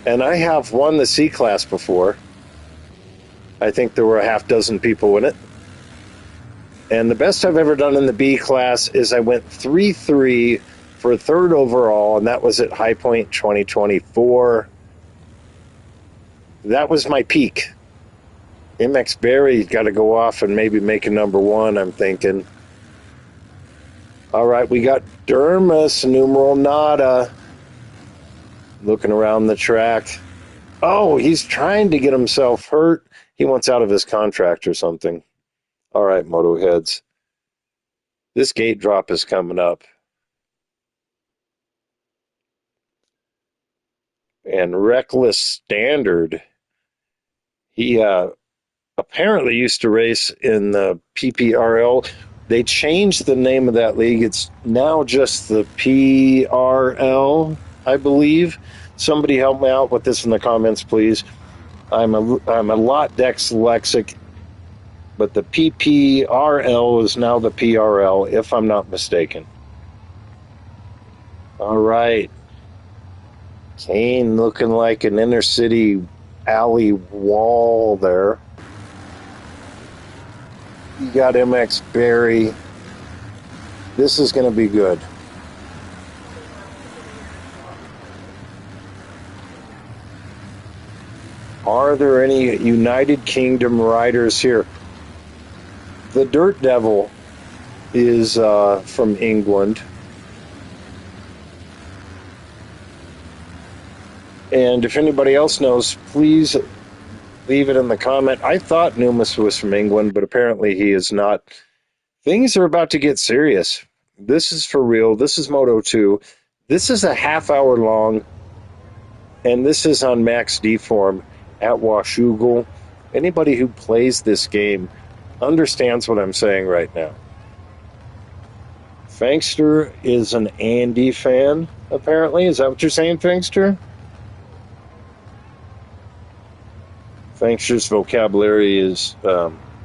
And I have won the C class before. I think there were a half dozen people in it. And the best I've ever done in the B class is I went 3-3 for third overall, and that was at High Point 2024. That was my peak. MX Barry's got to go off and maybe make a number one, I'm thinking. All right, we got Dermis, numeral nada, looking around the track. Oh, he's trying to get himself hurt. He wants out of his contract or something. All right, Moto Heads. This gate drop is coming up. And Reckless Standard, he apparently used to race in the PPRL. They changed the name of that league. It's now just the PRL, I believe. Somebody help me out with this in the comments, please. I'm a lot dyslexic, but the PPRL is now the PRL, if I'm not mistaken. All right. Kane looking like an inner city alley wall there. You got MX Barry. This is going to be good. Are there any United Kingdom riders here? The Dirt Devil is from England. And if anybody else knows, please leave it in the comment. I thought Numis was from England, but apparently he is not. Things are about to get serious. This is for real. This is Moto 2. This is a half hour long, and this is on Max D form at Washougal. Anybody who plays this game understands what I'm saying right now. Fangster is an Andy fan, apparently. Is that what you're saying, Fangster? Fangster's vocabulary is,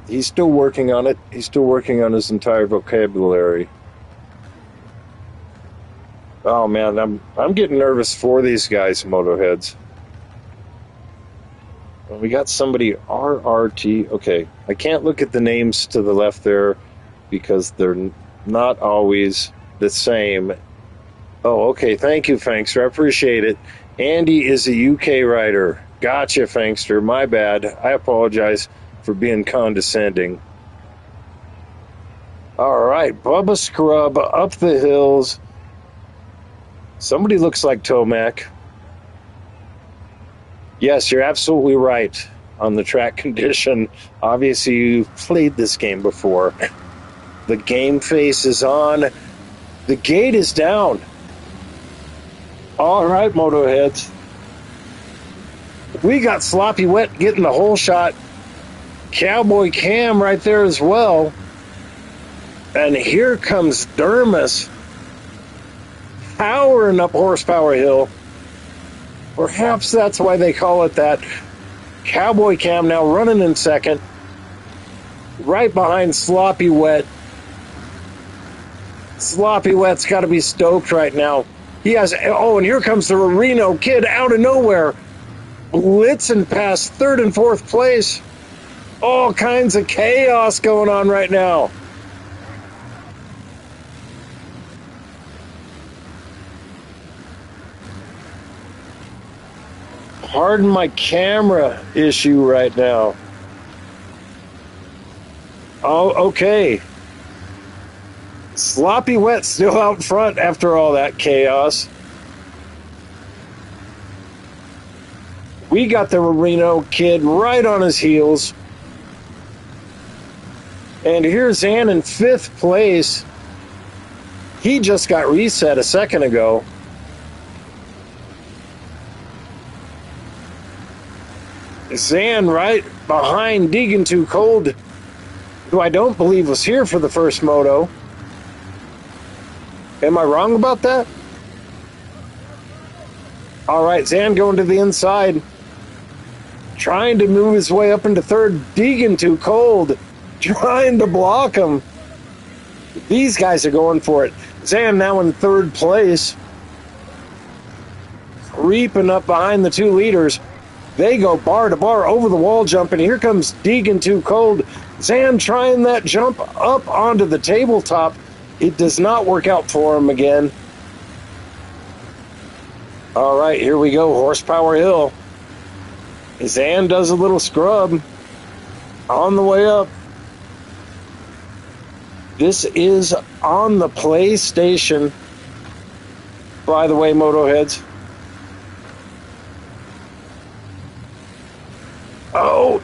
he's still working on it. He's still working on his entire vocabulary. Oh man, I'm getting nervous for these guys, Motoheads. Well, we got somebody, RRT. Okay, I can't look at the names to the left there because they're not always the same. Oh, okay, thank you, Fangster. I appreciate it. Andy is a UK rider. Gotcha, Fangster. My bad. I apologize for being condescending. All right, Bubba Scrub up the hills. Somebody looks like Tomac. Yes, you're absolutely right on the track condition. Obviously, you've played this game before. The game face is on. The gate is down. All right, Motoheads. We got Sloppy Wet getting the whole shot. Cowboy Cam right there as well. And here comes Dermis powering up Horsepower Hill. Perhaps that's why they call it that. Cowboy Cam now running in second. Right behind Sloppy Wet. Sloppy Wet's got to be stoked right now. He has, oh, and here comes the Reno kid out of nowhere. Blitzing past third and fourth place. All kinds of chaos going on right now. Pardon my camera issue right now. Oh, okay. Sloppy Wet still out front after all that chaos. We got the Reno kid right on his heels. And here's Zan in fifth place. He just got reset a second ago. Zan right behind Deegan Too Cold, who I don't believe was here for the first moto. Am I wrong about that? All right, Zan going to the inside. Trying to move his way up into third. Deegan Too Cold. Trying to block him. These guys are going for it. Zan now in third place. Creeping up behind the two leaders. They go bar to bar over the wall jump, and here comes Deegan Too Cold. Zan trying that jump up onto the tabletop. It does not work out for him again. All right, here we go. Horsepower Hill. Zan does a little scrub on the way up. This is on the PlayStation, by the way, Motoheads. Oh,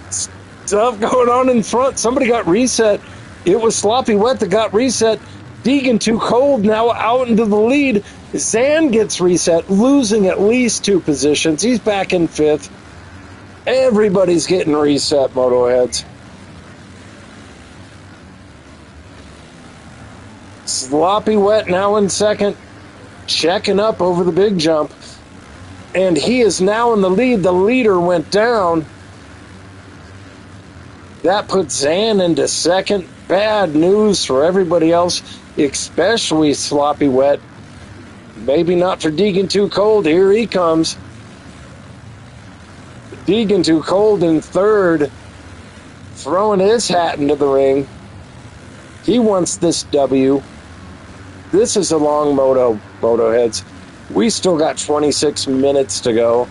stuff going on in front. Somebody got reset. It was Sloppy Wet that got reset. Deegan Too Cold now out into the lead. Zan gets reset, losing at least 2 positions. He's back in fifth. Everybody's getting reset, Motoheads. Sloppy Wet now in second, checking up over the big jump. And he is now in the lead. The leader went down. That puts Zan into second. Bad news for everybody else, especially Sloppy Wet. Maybe not for Deegan Too Cold. Here he comes. Deegan Too Cold in third. throwing his hat into the ring. He wants this W. This is a long moto heads. We still got 26 minutes to go.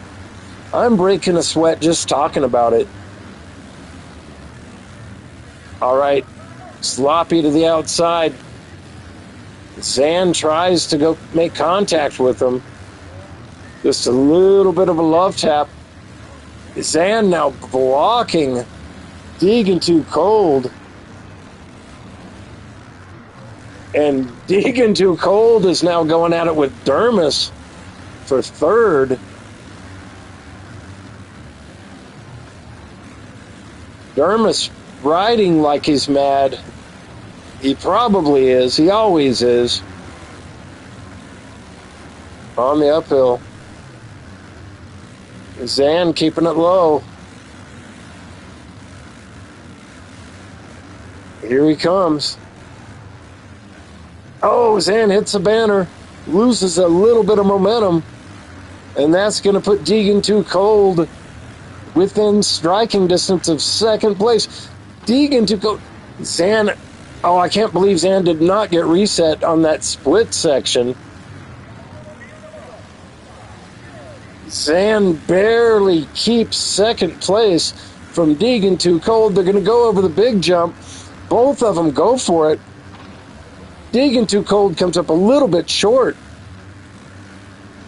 I'm breaking a sweat just talking about it. All right, Sloppy to the outside. Zan tries to go make contact with him. Just a little bit of a love tap. Zan now blocking Deegan Too Cold. And Deegan Too Cold is now going at it with Dermis for third. Dermis riding like he's mad. He probably is. He always is. On the uphill. Zan keeping it low. Here he comes. Oh, Zan hits a banner. Loses a little bit of momentum. And that's going to put Deegan Too Cold within striking distance of second place. Deegan Too Cold. Zan. Oh, I can't believe Zan did not get reset on that split section. Zan barely keeps second place from Deegan Too Cold. They're going to go over the big jump. Both of them go for it. Deegan Too Cold comes up a little bit short,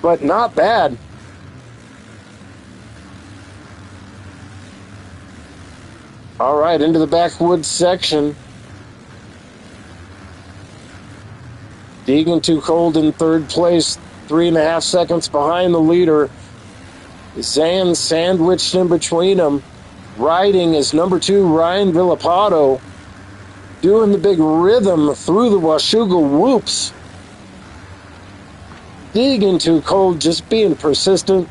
but not bad. All right, into the backwoods section. Deegan Too Cold in third place, 3.5 seconds behind the leader. Zan sandwiched in between them. Riding is number 2, Ryan Villapato, doing the big rhythm through the Washougal whoops. Deegan Too Cold just being persistent,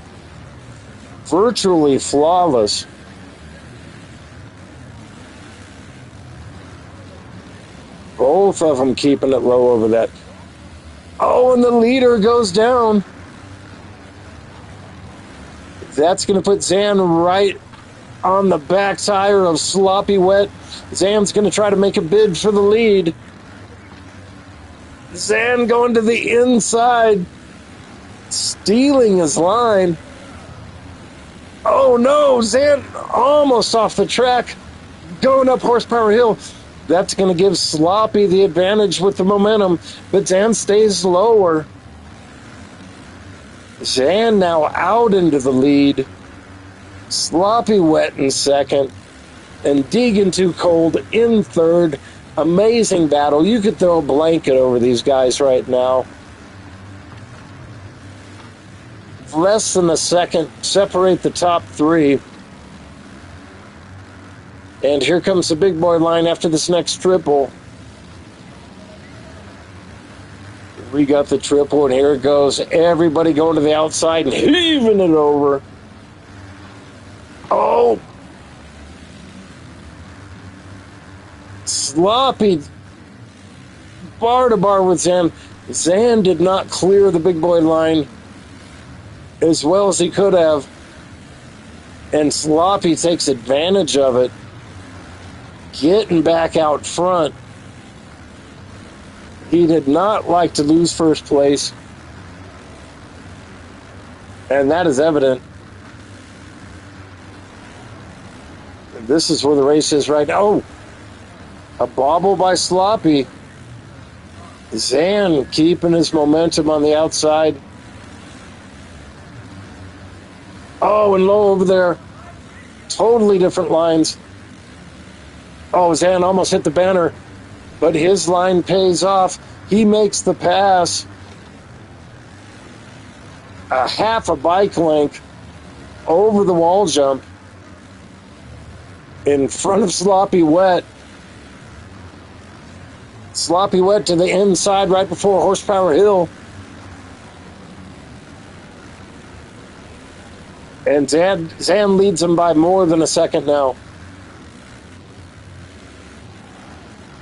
virtually flawless. Both of them keeping it low over that. Oh, and the leader goes down. That's going to put Zan right on the back tire of Sloppy Wet. Zan's going to try to make a bid for the lead. Zan going to the inside, stealing his line. Oh no, Zan almost off the track, going up Horsepower Hill. That's going to give Sloppy the advantage with the momentum, but Zan stays lower. Zan now out into the lead. Sloppy Wet in second, and Deegan Too Cold in third. Amazing battle. You could throw a blanket over these guys right now. Less than a second separate the top three. And here comes the big boy line after this next triple. We got the triple, and here it goes. Everybody going to the outside and heaving it over. Oh! Sloppy. Bar to bar with Zan. Zan did not clear the big boy line as well as he could have. And Sloppy takes advantage of it, getting back out front. He did not like to lose first place, and that is evident. This is where the race is right now. Oh, a bobble by Sloppy. Zan keeping his momentum on the outside. Oh, and low over there. Totally different lines. Oh, Zan almost hit the banner, but his line pays off. He makes the pass. A half a bike length over the wall jump in front of Sloppy Wet. Sloppy Wet to the inside right before Horsepower Hill. And Zan leads him by more than a second now.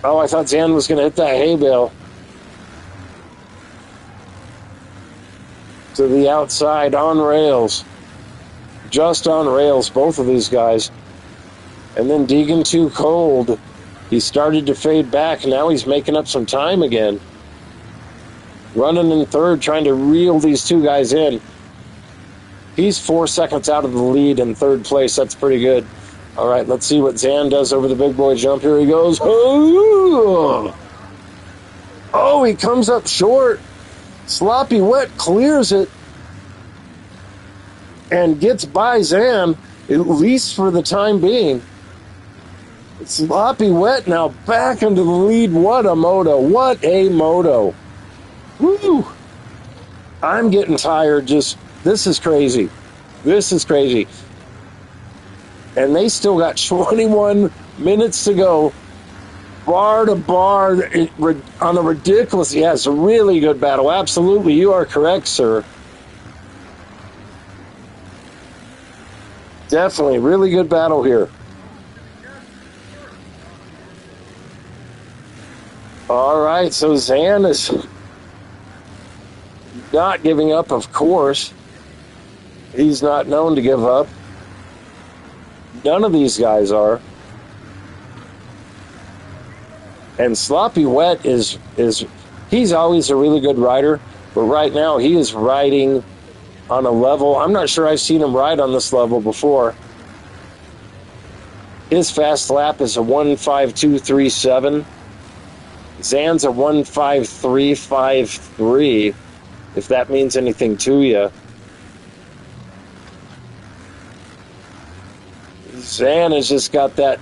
Oh, I thought Zan was going to hit that hay bale. To the outside, on rails. Just on rails, both of these guys. And then Deegan too cold. He started to fade back, and now he's making up some time again. Running in third, trying to reel these two guys in. He's 4 seconds out of the lead in third place. That's pretty good. All right, let's see what Zan does over the big boy jump. Here he goes. Oh, he comes up short. Sloppy Wet clears it and gets by Zan, at least for the time being. Sloppy Wet now back into the lead. What a moto. What a moto. Woo! I'm getting tired. This is crazy. This is crazy. And they still got 21 minutes to go. Bar to bar on a ridiculous... Yeah, it's a really good battle. Absolutely. You are correct, sir. Definitely. Really good battle here. All right, so Zan is not giving up, of course. He's not known to give up. None of these guys are. And Sloppy Wet is he's always a really good rider, but right now he is riding on a level. I'm not sure I've seen him ride on this level before. His fast lap is a 1:52.37. Zan's a 1:53.53, if that means anything to you. Zan has just got that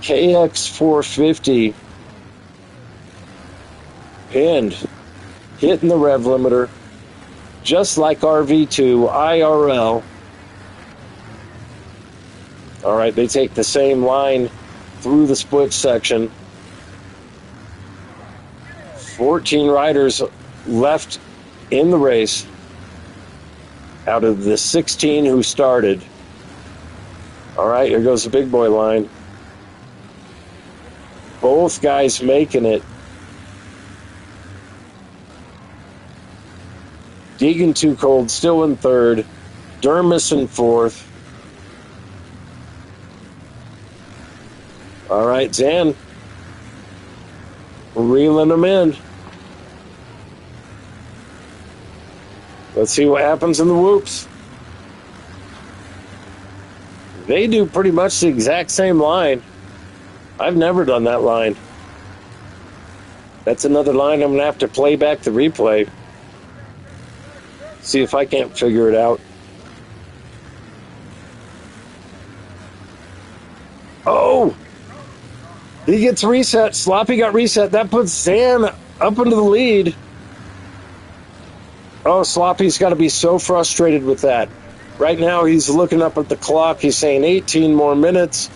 KX 450 pinned, hitting the rev limiter, just like RV2 IRL. All right, they take the same line through the split section. 14 riders left in the race out of the 16 who started. All right, here goes the big boy line. Both guys making it. Deegan too cold, still in third. Dermis in fourth. All right, Zan reeling them in. Let's see what happens in the whoops. They do pretty much the exact same line. I've never done that line. That's another line I'm going to have to play back the replay. See if I can't figure it out. Oh! He gets reset. Sloppy got reset. That puts Zan up into the lead. Oh, Sloppy's got to be so frustrated with that. Right now, he's looking up at the clock. He's saying 18 more minutes.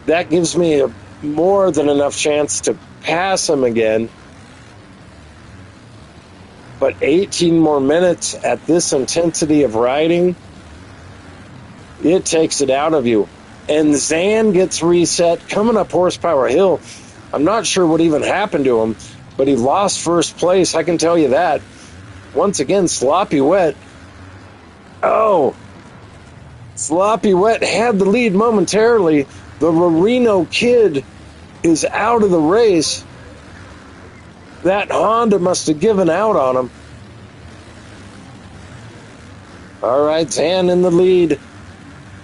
That gives me more than enough chance to pass him again. But 18 more minutes at this intensity of riding, it takes it out of you. And Zan gets reset coming up Horsepower Hill. I'm not sure what even happened to him, but he lost first place. I can tell you that. Once again, Sloppy Wet. Oh, Sloppy Wet had the lead momentarily. The Reno kid is out of the race. That Honda must have given out on him. All right, Zan in the lead,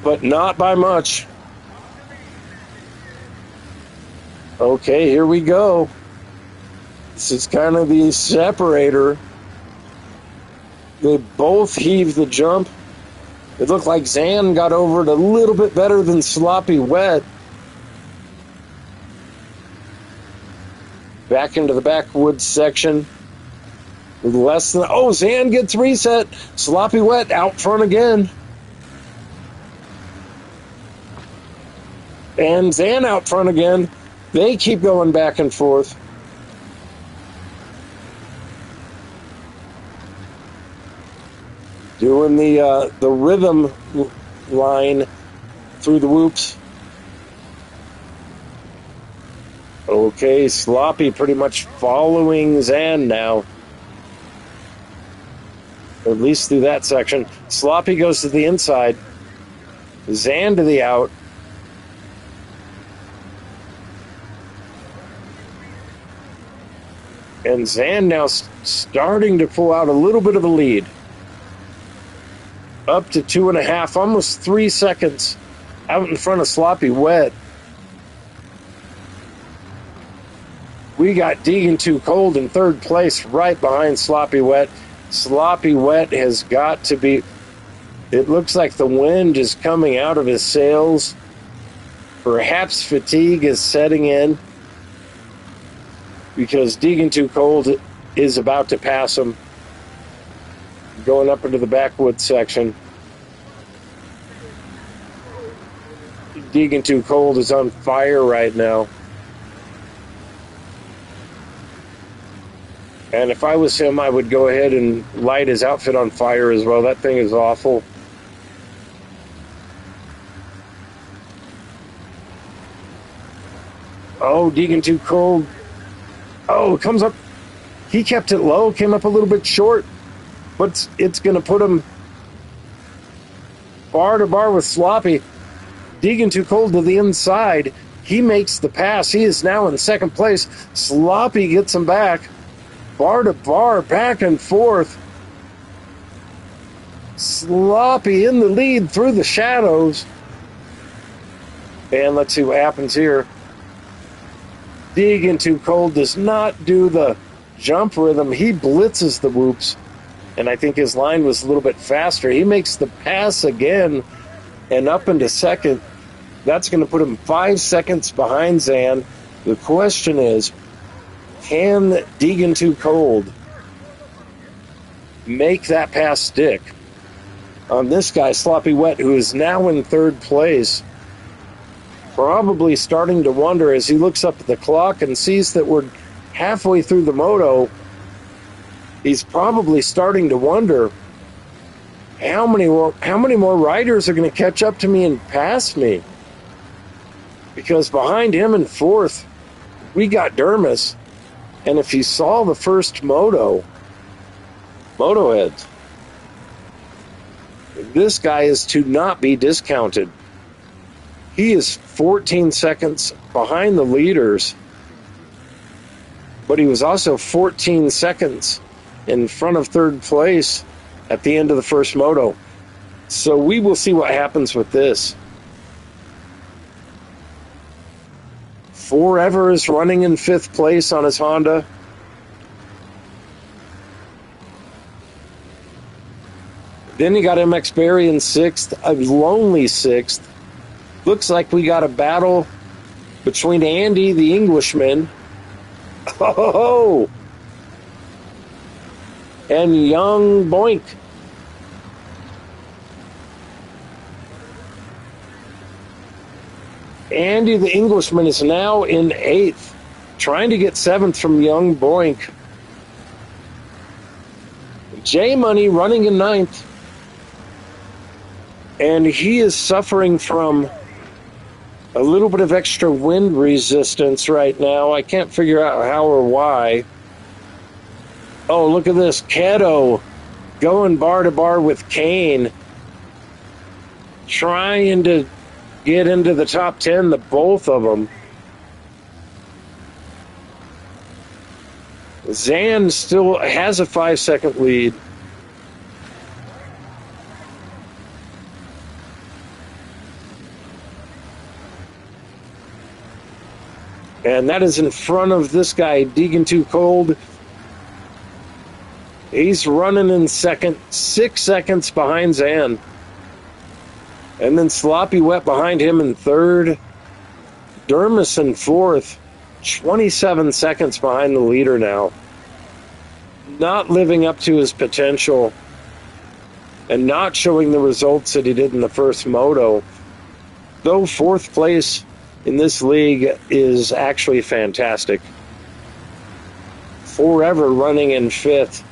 but not by much. Okay, here we go. This is kind of the separator. They both heave the jump. It looked like Zan got over it a little bit better than Sloppy Wet. Back into the backwoods section. With less than... Oh, Zan gets reset. Sloppy Wet out front again. And Zan out front again. They keep going back and forth. Doing the rhythm line through the whoops. Okay, Sloppy pretty much following Zan now. Or at least through that section. Sloppy goes to the inside. Zan to the out. And Zan now starting to pull out a little bit of a lead. Up to 2.5, almost 3 seconds out in front of Sloppy Wet. We got Deegan Too Cold in third place right behind Sloppy Wet. Sloppy Wet has got to be... It looks like the wind is coming out of his sails. Perhaps fatigue is setting in because Deegan Too Cold is about to pass him, going up into the backwoods section. Deegan Too Cold is on fire right now. And if I was him, I would go ahead and light his outfit on fire as well. That thing is awful. Oh, Deegan Too Cold. Oh, it comes up. He kept it low, came up a little bit short. But it's going to put him bar to bar with Sloppy. Deegan Too Cold to the inside. He makes the pass. He is now in second place. Sloppy gets him back. Bar to bar, back and forth. Sloppy in the lead through the shadows. And let's see what happens here. Deegan Too Cold does not do the jump rhythm. He blitzes the whoops. And I think his line was a little bit faster. He makes the pass again and up into second. That's going to put him 5 seconds behind Zan. The question is, can Deegan Too Cold make that pass stick on this guy, Sloppy Wet, who is now in third place? Probably starting to wonder as he looks up at the clock and sees that we're halfway through the moto. He's probably starting to wonder how many more riders are going to catch up to me and pass me. Because behind him in fourth, we got Dermis. And if you saw the first moto heads, this guy is to not be discounted. He is 14 seconds behind the leaders, but he was also 14 seconds in front of third place at the end of the first moto. So we will see what happens with this. Forever is running in fifth place on his Honda. Then you got MX Barry in sixth, a lonely sixth. Looks like we got a battle between Andy, the Englishman, and Young Boink. Andy, the Englishman, is now in eighth, trying to get seventh from Young Boink. J Money running in ninth, and he is suffering from a little bit of extra wind resistance right now. I can't figure out how or why. Oh, look at this. Keto going bar to bar with Kane, trying to get into the top 10, the both of them. Zan still has a 5-second lead. And that is in front of this guy, Deegan Too Cold. He's running in second, 6 seconds behind Zan. And then Sloppy Wet behind him in third. Dermis in fourth, 27 seconds behind the leader now. Not living up to his potential and not showing the results that he did in the first moto. Though fourth place in this league is actually fantastic. Forever running in fifth.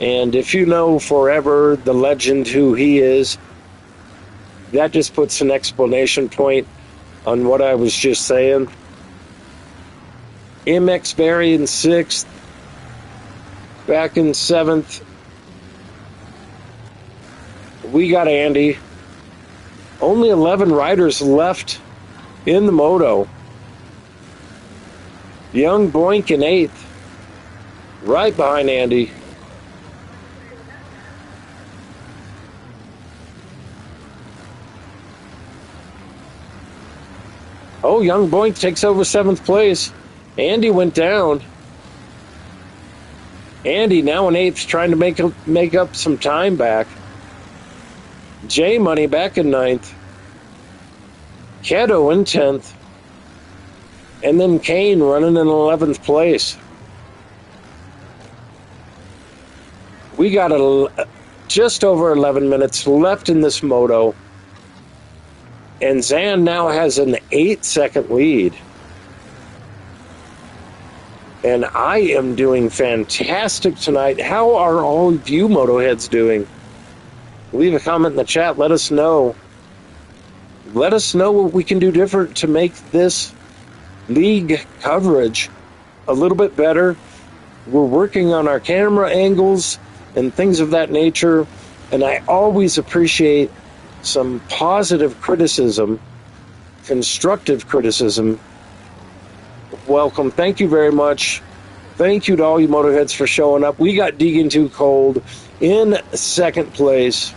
And if you know Forever, the legend who he is, that just puts an explanation point on what I was just saying. MX Barry in sixth. Back in seventh. We got Andy. Only 11 riders left in the moto. Young Boink in eighth. right behind Andy. Oh, Young Boink takes over 7th place. Andy went down. Andy now in 8th, trying to make up some time back. J Money back in 9th. Keto in 10th. And then Kane running in 11th place. We got just over 11 minutes left in this moto. And Zan now has an 8-second lead. And I am doing fantastic tonight. How are all of you moto heads doing? Leave a comment in the chat. Let us know. Let us know what we can do different to make this league coverage a little bit better. We're working on our camera angles and things of that nature. And I always appreciate some positive criticism, constructive criticism. Welcome. Thank you very much. Thank you to all you motorheads for showing up. We got Deegan Too Cold in 2nd place.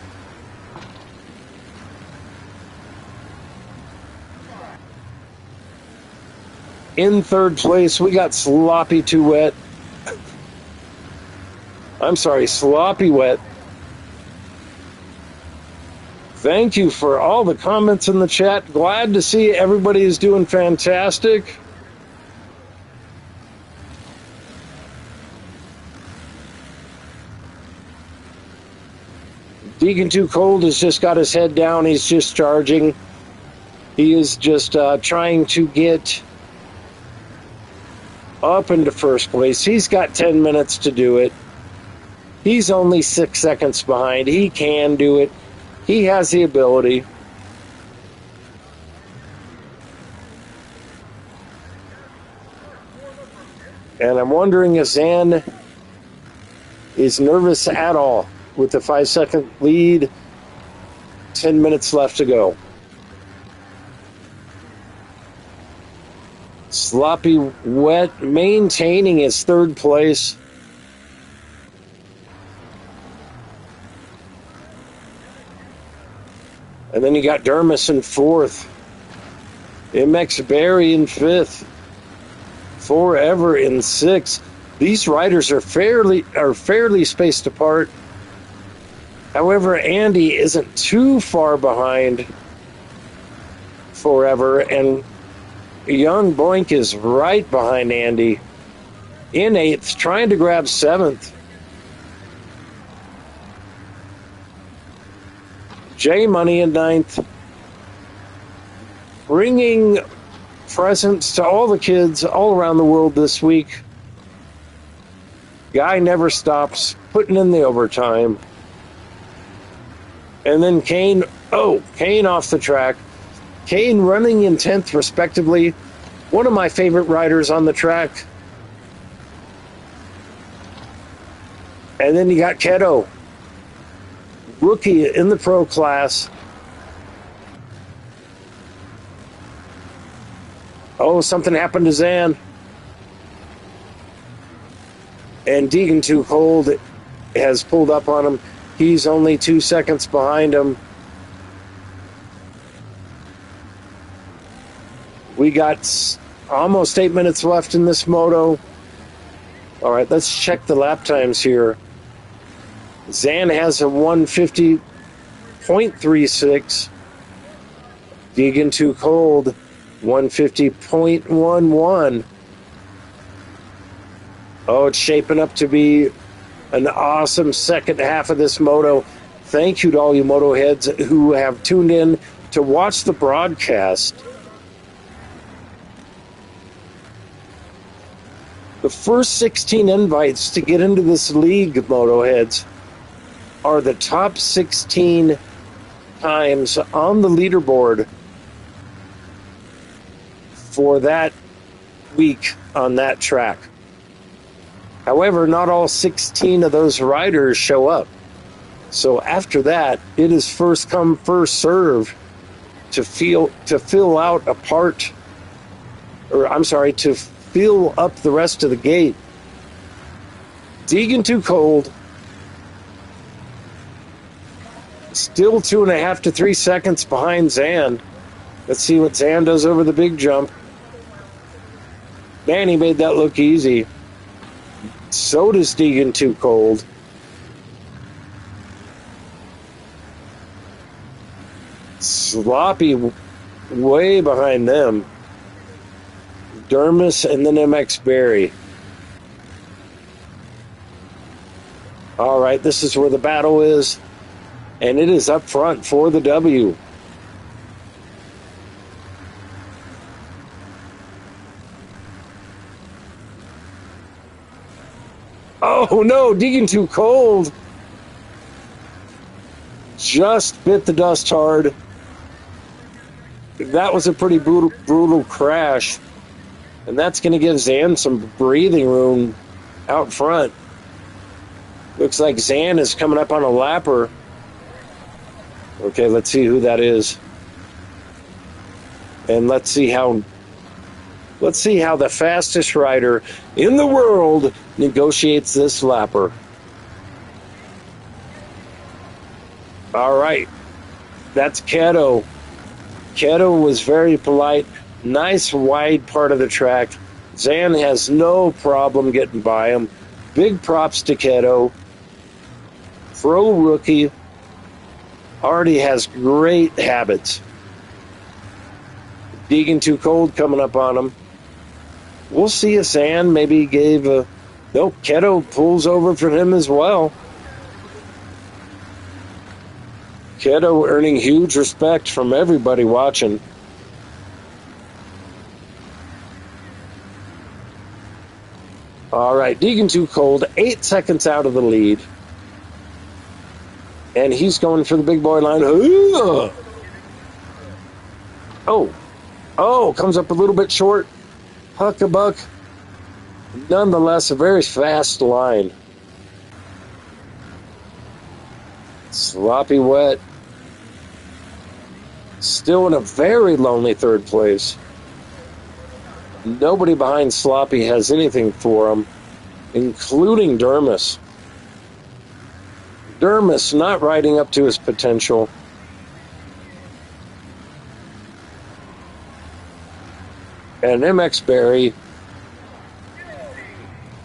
In 3rd place, we got Sloppy Too Wet. I'm sorry, Sloppy Wet. Thank you for all the comments in the chat. Glad to see everybody is doing fantastic. Deegan Too Cold has just got his head down. He's just charging. He is just trying to get up into 1st place. He's got 10 minutes to do it. He's only 6 seconds behind. He can do it. He has the ability. And I'm wondering if Zan is nervous at all with the 5-second lead. 10 minutes left to go. Sloppy Wet maintaining his 3rd place. And then you got Dermis in 4th. MX Barry in 5th. Forever in 6th. These riders are fairly spaced apart. However, Andy isn't too far behind Forever, and Young Boink is right behind Andy in 8th, trying to grab 7th. J Money in 9th, bringing presents to all the kids all around the world this week. Guy never stops, putting in the overtime. And then Kane off the track. Kane running in 10th, respectively. One of my favorite riders on the track. And then you got Keto, rookie in the pro class. Oh, something happened to Zan. And Deegan Too Cold has pulled up on him. He's only 2 seconds behind him. We got almost 8 minutes left in this moto. All right, let's check the lap times here. Zan has a 150.36. Deegan Too Cold, 150.11. Oh, it's shaping up to be an awesome second half of this moto. Thank you to all you moto heads who have tuned in to watch the broadcast. The first 16 invites to get into this league, moto heads, are the top 16 times on the leaderboard for that week on that track. However, not all 16 of those riders show up. So after that, it is first come, first serve to fill up the rest of the gate. Deegan too cold. Still 2.5 to 3 seconds behind Zan. Let's see what Zan does over the big jump. Man, he made that look easy. So does Deegan too cold. Sloppy way behind them. Dermis and then MX Berry. All right, this is where the battle is. And it is up front for the W. Oh no, Deegan too cold. Just bit the dust hard. That was a pretty brutal crash. And that's going to give Zan some breathing room out front. Looks like Zan is coming up on a lapper. Okay, let's see who that is. And let's see how the fastest rider in the world negotiates this lapper. All right. That's Keto. Keto was very polite. Nice wide part of the track. Zan has no problem getting by him. Big props to Keto. Pro rookie. Already has great habits. Deegan too cold coming up on him. We'll see if Zan maybe gave a... Nope, Keto pulls over for him as well. Keto earning huge respect from everybody watching. All right, Deegan too cold, 8 seconds out of the lead. And he's going for the big boy line. Oh, comes up a little bit short. Huckabuck. Nonetheless, a very fast line. Sloppy wet. Still in a very lonely third place. Nobody behind Sloppy has anything for him, including Dermis. Dermis not riding up to his potential. And MX Berry,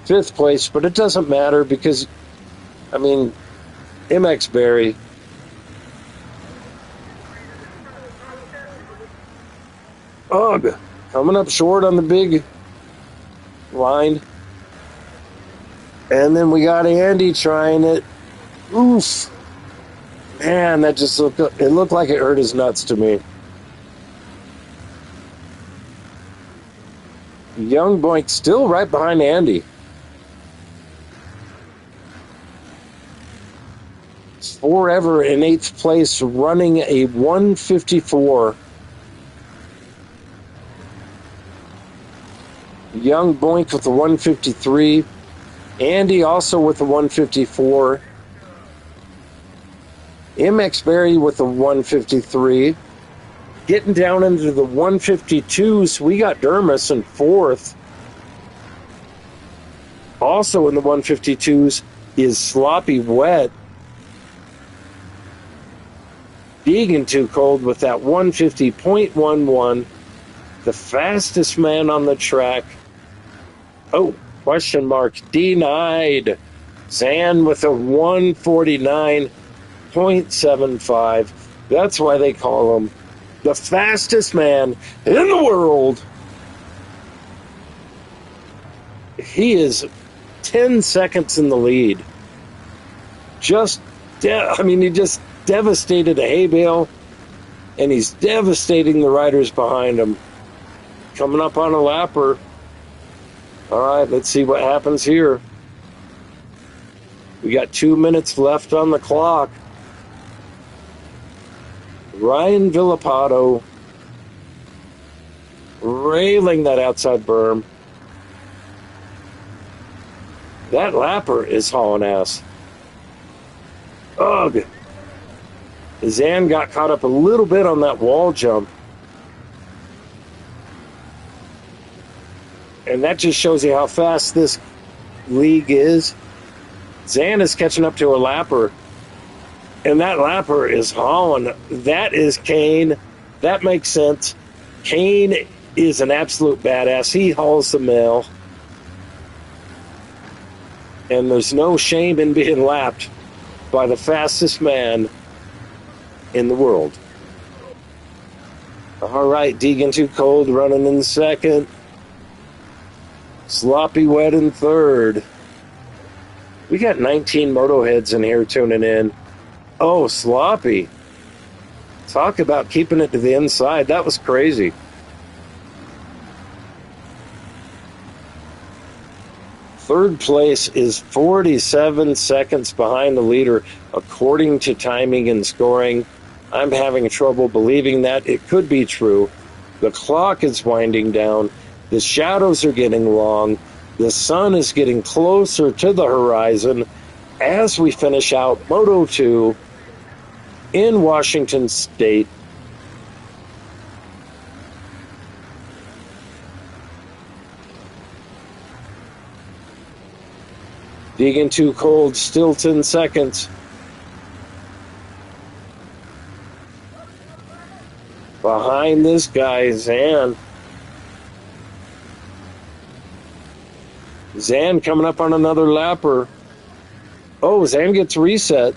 5th place, but it doesn't matter because, I mean, MX Berry. Ugh, coming up short on the big line. And then we got Andy trying it. Oof. Man, that just looked like it hurt his nuts to me. Young Boink still right behind Andy. Forever in 8th place, running a 154. Young Boink with the 153. Andy also with the 154. MX Berry with the 153. Getting down into the 152s, we got Dermis in 4th. Also in the 152s is Sloppy Wet. Deegan too cold with that 150.11. The fastest man on the track. Oh, question mark. Denied. Zan with a 149.75. That's why they call him the fastest man in the world. He is 10 seconds in the lead. He just devastated a hay bale, and he's devastating the riders behind him. Coming up on a lapper. All right, let's see what happens here. We got 2 minutes left on the clock. Ryan Villapato railing that outside berm. That lapper is hauling ass. Ugh. Zan got caught up a little bit on that wall jump. And that just shows you how fast this league is. Zan is catching up to a lapper, and that lapper is hauling. That is Kane. That makes sense. Kane is an absolute badass. He hauls the mail. And there's no shame in being lapped by the fastest man in the world. All right, Deegan Too Cold running in second. Sloppy Wet in third. We got 19 moto heads in here tuning in. Oh, Sloppy. Talk about keeping it to the inside. That was crazy. Third place is 47 seconds behind the leader, according to timing and scoring. I'm having trouble believing that. It could be true. The clock is winding down. The shadows are getting long. The sun is getting closer to the horizon as we finish out Moto 2 in Washington State. Deegan Too Cold, still 10 seconds. Behind this guy, Zan. Zan coming up on another lapper. Oh, Zan gets reset.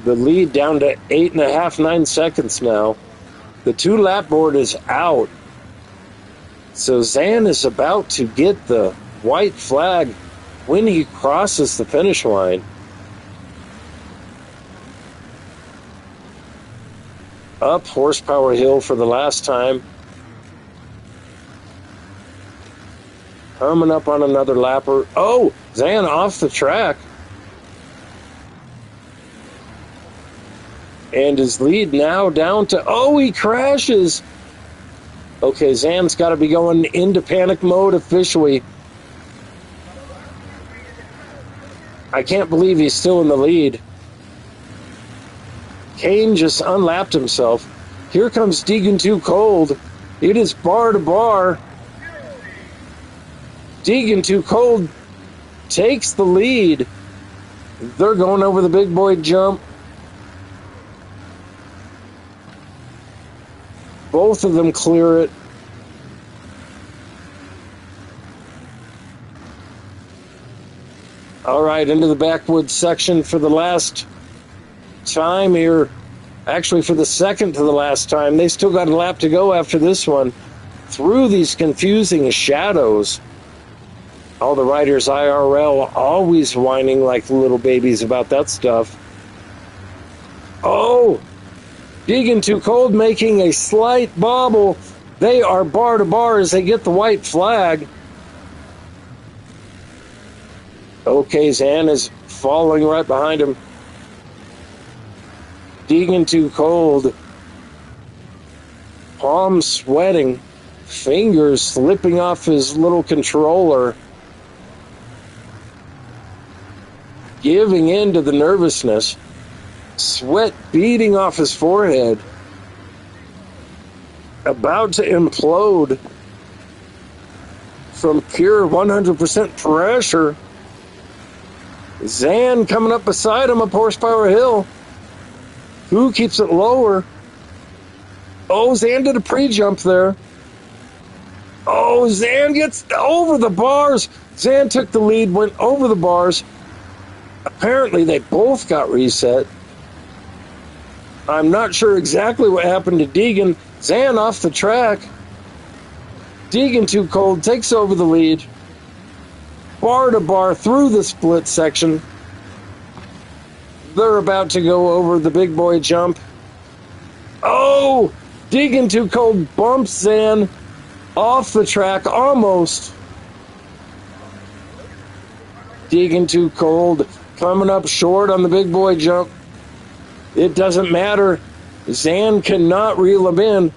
The lead down to 8.5, 9 seconds now. The 2-lap board is out. So Zan is about to get the white flag when he crosses the finish line. Up Horsepower Hill for the last time. Coming up on another lapper. Oh, Zan off the track. And his lead now down to, oh, he crashes. Okay, Zan's got to be going into panic mode officially. I can't believe he's still in the lead. Kane just unlapped himself. Here comes Deegan Too Cold. It is bar to bar. Deegan Too Cold takes the lead. They're going over the big boy jump. Both of them clear it. All right, into the backwoods section for the last time here. Actually, for the second to the last time. They still got a lap to go after this one. Through these confusing shadows. All the riders IRL always whining like little babies about that stuff. Oh! Deegan Too Cold making a slight bobble. They are bar to bar as they get the white flag. Okay, Zan is following right behind him. Deegan Too Cold. Palms sweating. Fingers slipping off his little controller. Giving in to the nervousness. Sweat beading off his forehead. About to implode from pure 100% pressure. Zan coming up beside him up Horsepower Hill. Who keeps it lower? Oh, Zan did a pre-jump there. Oh, Zan gets over the bars. Zan took the lead, went over the bars. Apparently, they both got reset. I'm not sure exactly what happened to Deegan. Zan off the track. Deegan Too Cold takes over the lead. Bar to bar through the split section. They're about to go over the big boy jump. Oh! Deegan Too Cold bumps Zan off the track almost. Deegan Too Cold coming up short on the big boy jump. It doesn't matter. Zan cannot reel him in.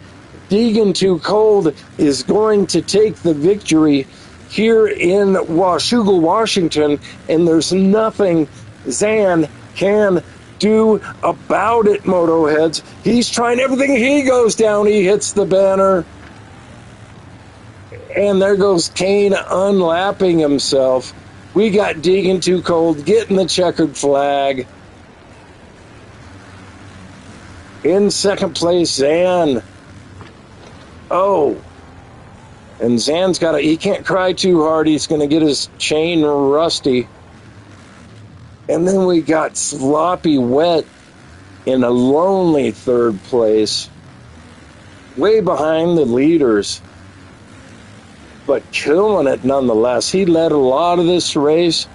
Deegan Too Cold is going to take the victory here in Washougal, Washington, and there's nothing Zan can do about it, Moto heads? He's trying everything. He goes down. He hits the banner. And there goes Kane unlapping himself. We got Deegan Too Cold getting the checkered flag. In second place, Zan. Oh. And Zan's got he can't cry too hard. He's going to get his chain rusty. And then we got Sloppy Wet in a lonely third place. Way behind the leaders. But killing it nonetheless. He led a lot of this race.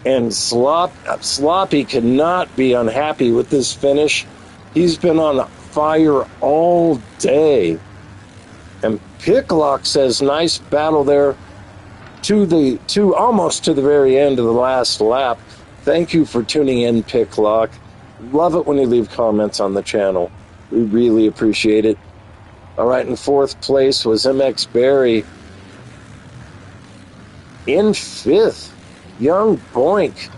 And Sloppy could not be unhappy with this finish. He's been on fire all day. And Picklock says, nice battle there to almost to the very end of the last lap. Thank you for tuning in, Picklock. Love it when you leave comments on the channel. We really appreciate it. All right, in fourth place was MX Barry. In fifth, Young Boink.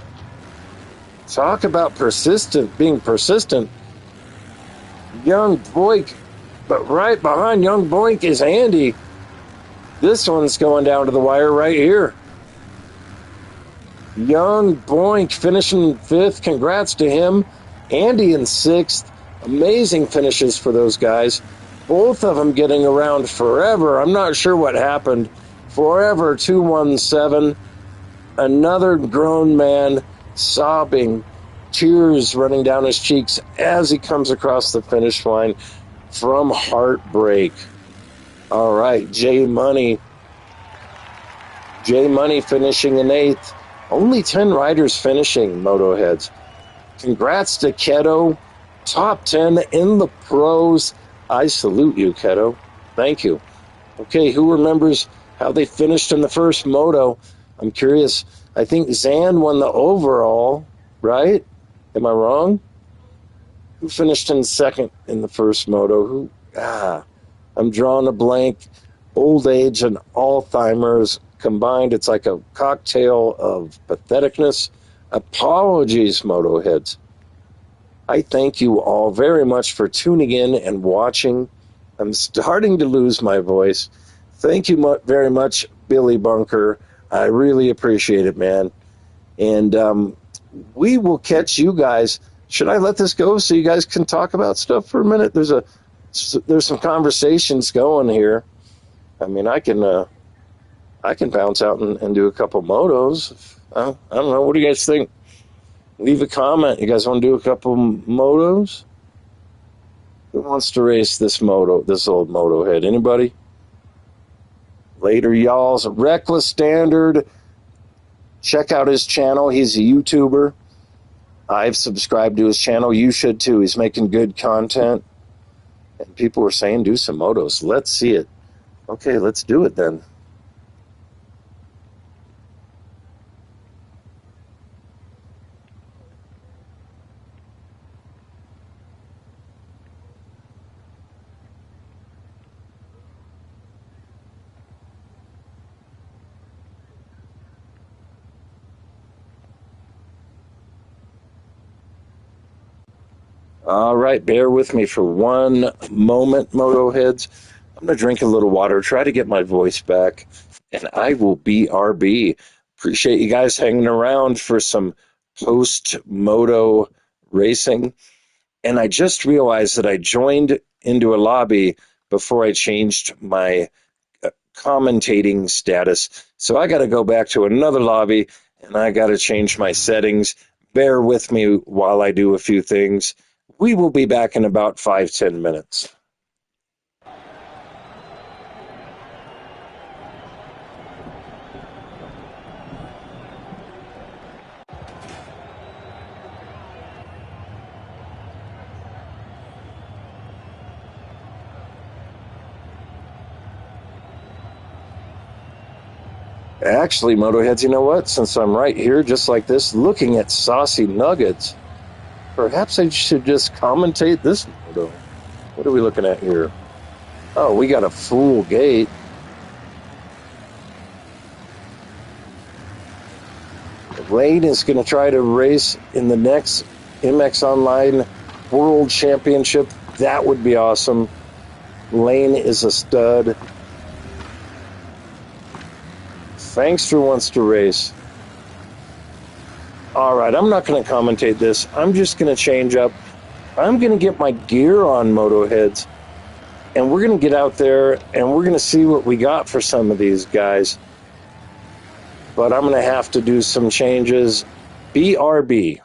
Talk about being persistent. Young Boink, but right behind Young Boink is Andy. This one's going down to the wire right here. Young Boink finishing fifth. Congrats to him. Andy in sixth. Amazing finishes for those guys. Both of them getting around forever. I'm not sure what happened. Forever 217. Another grown man sobbing. Tears running down his cheeks as he comes across the finish line from heartbreak. All right, J Money finishing in eighth. Only 10 riders finishing, Moto heads. Congrats to Keto. Top 10 in the pros. I salute you, Keto. Thank you. Okay, who remembers how they finished in the first moto? I'm curious. I think Zan won the overall, right? Am I wrong? Who finished in second in the first moto? I'm drawing a blank. Old age and Alzheimer's combined. It's like a cocktail of patheticness. Apologies, Moto heads. I thank you all very much for tuning in and watching. I'm starting to lose my voice. Thank you very much, Billy Bunker. I really appreciate it, man. And we will catch you guys. Should I let this go so you guys can talk about stuff for a minute? There's some conversations going here. I mean, I can bounce out and do a couple motos. I don't know. What do you guys think? Leave a comment. You guys want to do a couple motos? Who wants to race this old moto head? Anybody? Later, y'all's Reckless Standard. Check out his channel. He's a YouTuber. I've subscribed to his channel. You should too. He's making good content. And people were saying do some motos. Let's see it. Okay, let's do it then. All right, bear with me for one moment, Moto heads. I'm going to drink a little water, try to get my voice back, and I will be RB. Appreciate you guys hanging around for some post-moto racing. And I just realized that I joined into a lobby before I changed my commentating status. So I got to go back to another lobby, and I got to change my settings. Bear with me while I do a few things. We will be back in about 5-10 minutes. Actually, Motoheads, you know what? Since I'm right here, just like this, looking at saucy nuggets, perhaps I should just commentate this moto. What are we looking at here? Oh, we got a full gate. Lane is going to try to race in the next MX Online World Championship. That would be awesome. Lane is a stud. Fangster wants to race. All right, I'm not going to commentate this. I'm just going to change up. I'm going to get my gear on, Moto Heads, and we're going to get out there and we're going to see what we got for some of these guys. But I'm going to have to do some changes. BRB.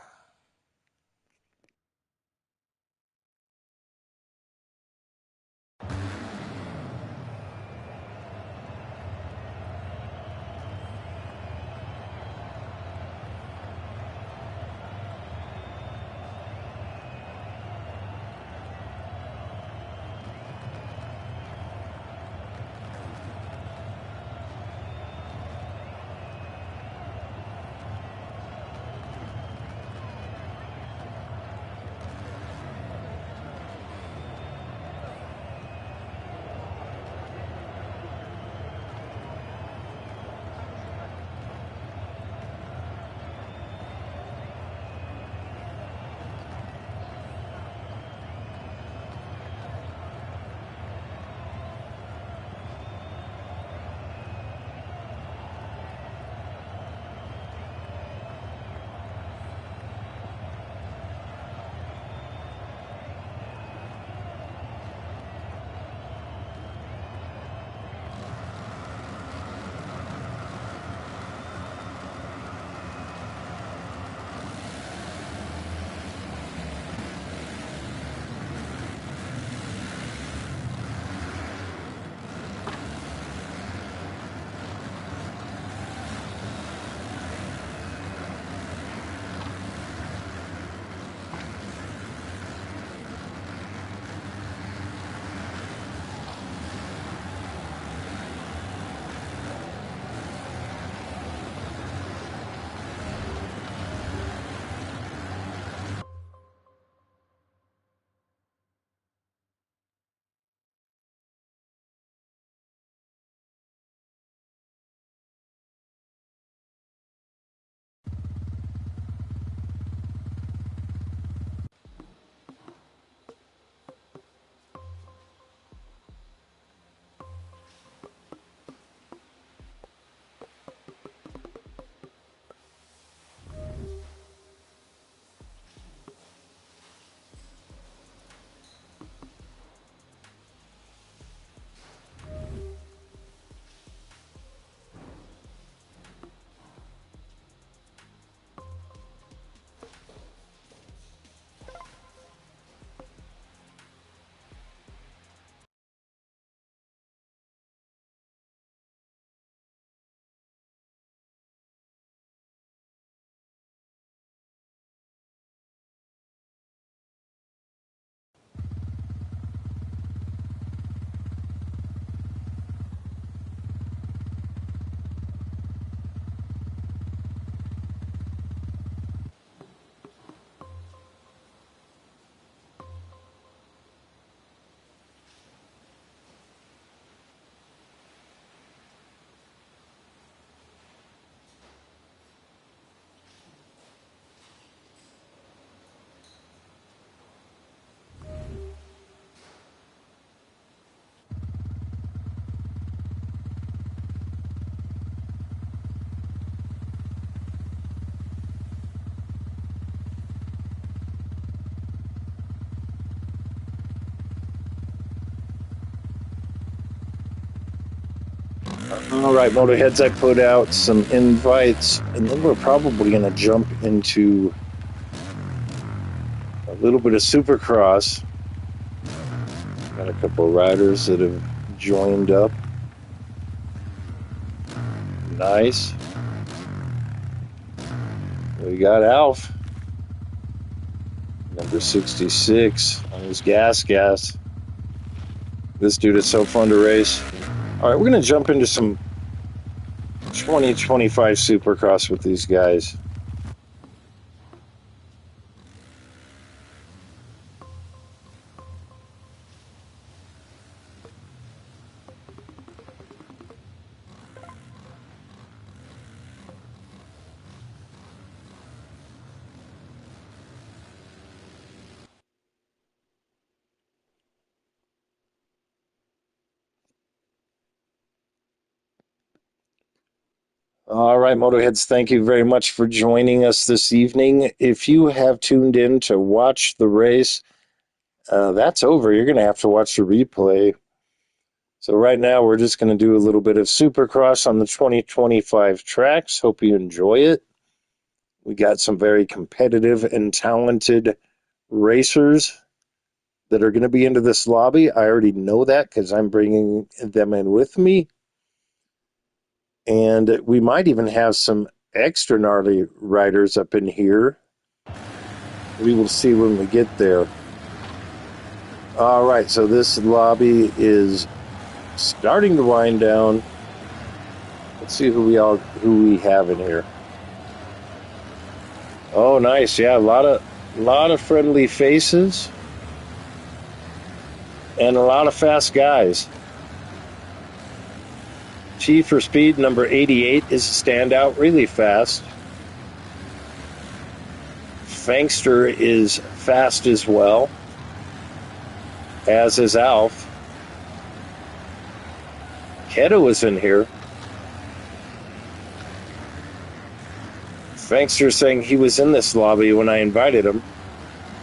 All right, Motorheads, I put out some invites, and then we're probably going to jump into a little bit of Supercross. Got a couple of riders that have joined up. Nice. We got Alf, number 66, on his gas. This dude is so fun to race. All right, we're going to jump into some 2025 Supercross with these guys. All right, Motorheads, thank you very much for joining us this evening. If you have tuned in to watch the race, that's over. You're going to have to watch the replay. So right now, we're just going to do a little bit of Supercross on the 2025 tracks. Hope you enjoy it. We got some very competitive and talented racers that are going to be into this lobby. I already know that because I'm bringing them in with me. And we might even have some extra gnarly riders up in here. We will see when we get there. All right, so this lobby is starting to wind down. Let's see who we have in here. Oh, nice. Yeah, a lot of friendly faces and a lot of fast guys. T for speed, number 88 is a standout, really fast. Fangster is fast as well, as is Alf. Keto is in here. Fangster saying he was in this lobby when I invited him.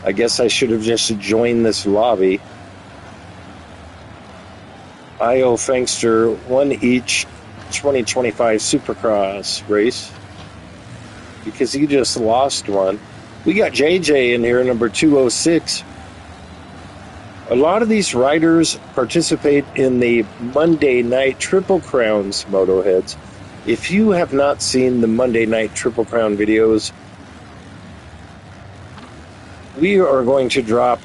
I guess I should have just joined this lobby. I owe Fangster one each 2025 Supercross race because he just lost one. We got JJ in here, number 206. A lot of these riders participate in the Monday Night Triple Crowns, Motoheads. If you have not seen the Monday Night Triple Crown videos, we are going to drop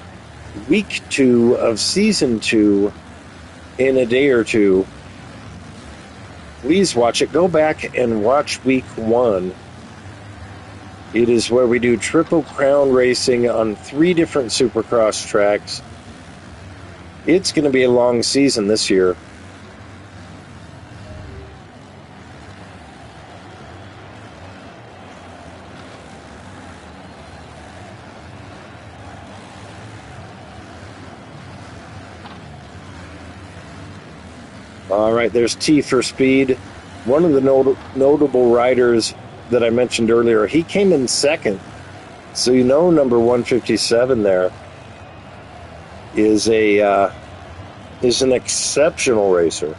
week 2 of season 2 in a day or two. Please watch it. Go back and watch week 1. It is where we do Triple Crown racing on 3 different Supercross tracks. It's going to be a long season this year. All right, there's T for speed. One of the notable riders that I mentioned earlier, he came in second. So you know number 157 there is an exceptional racer.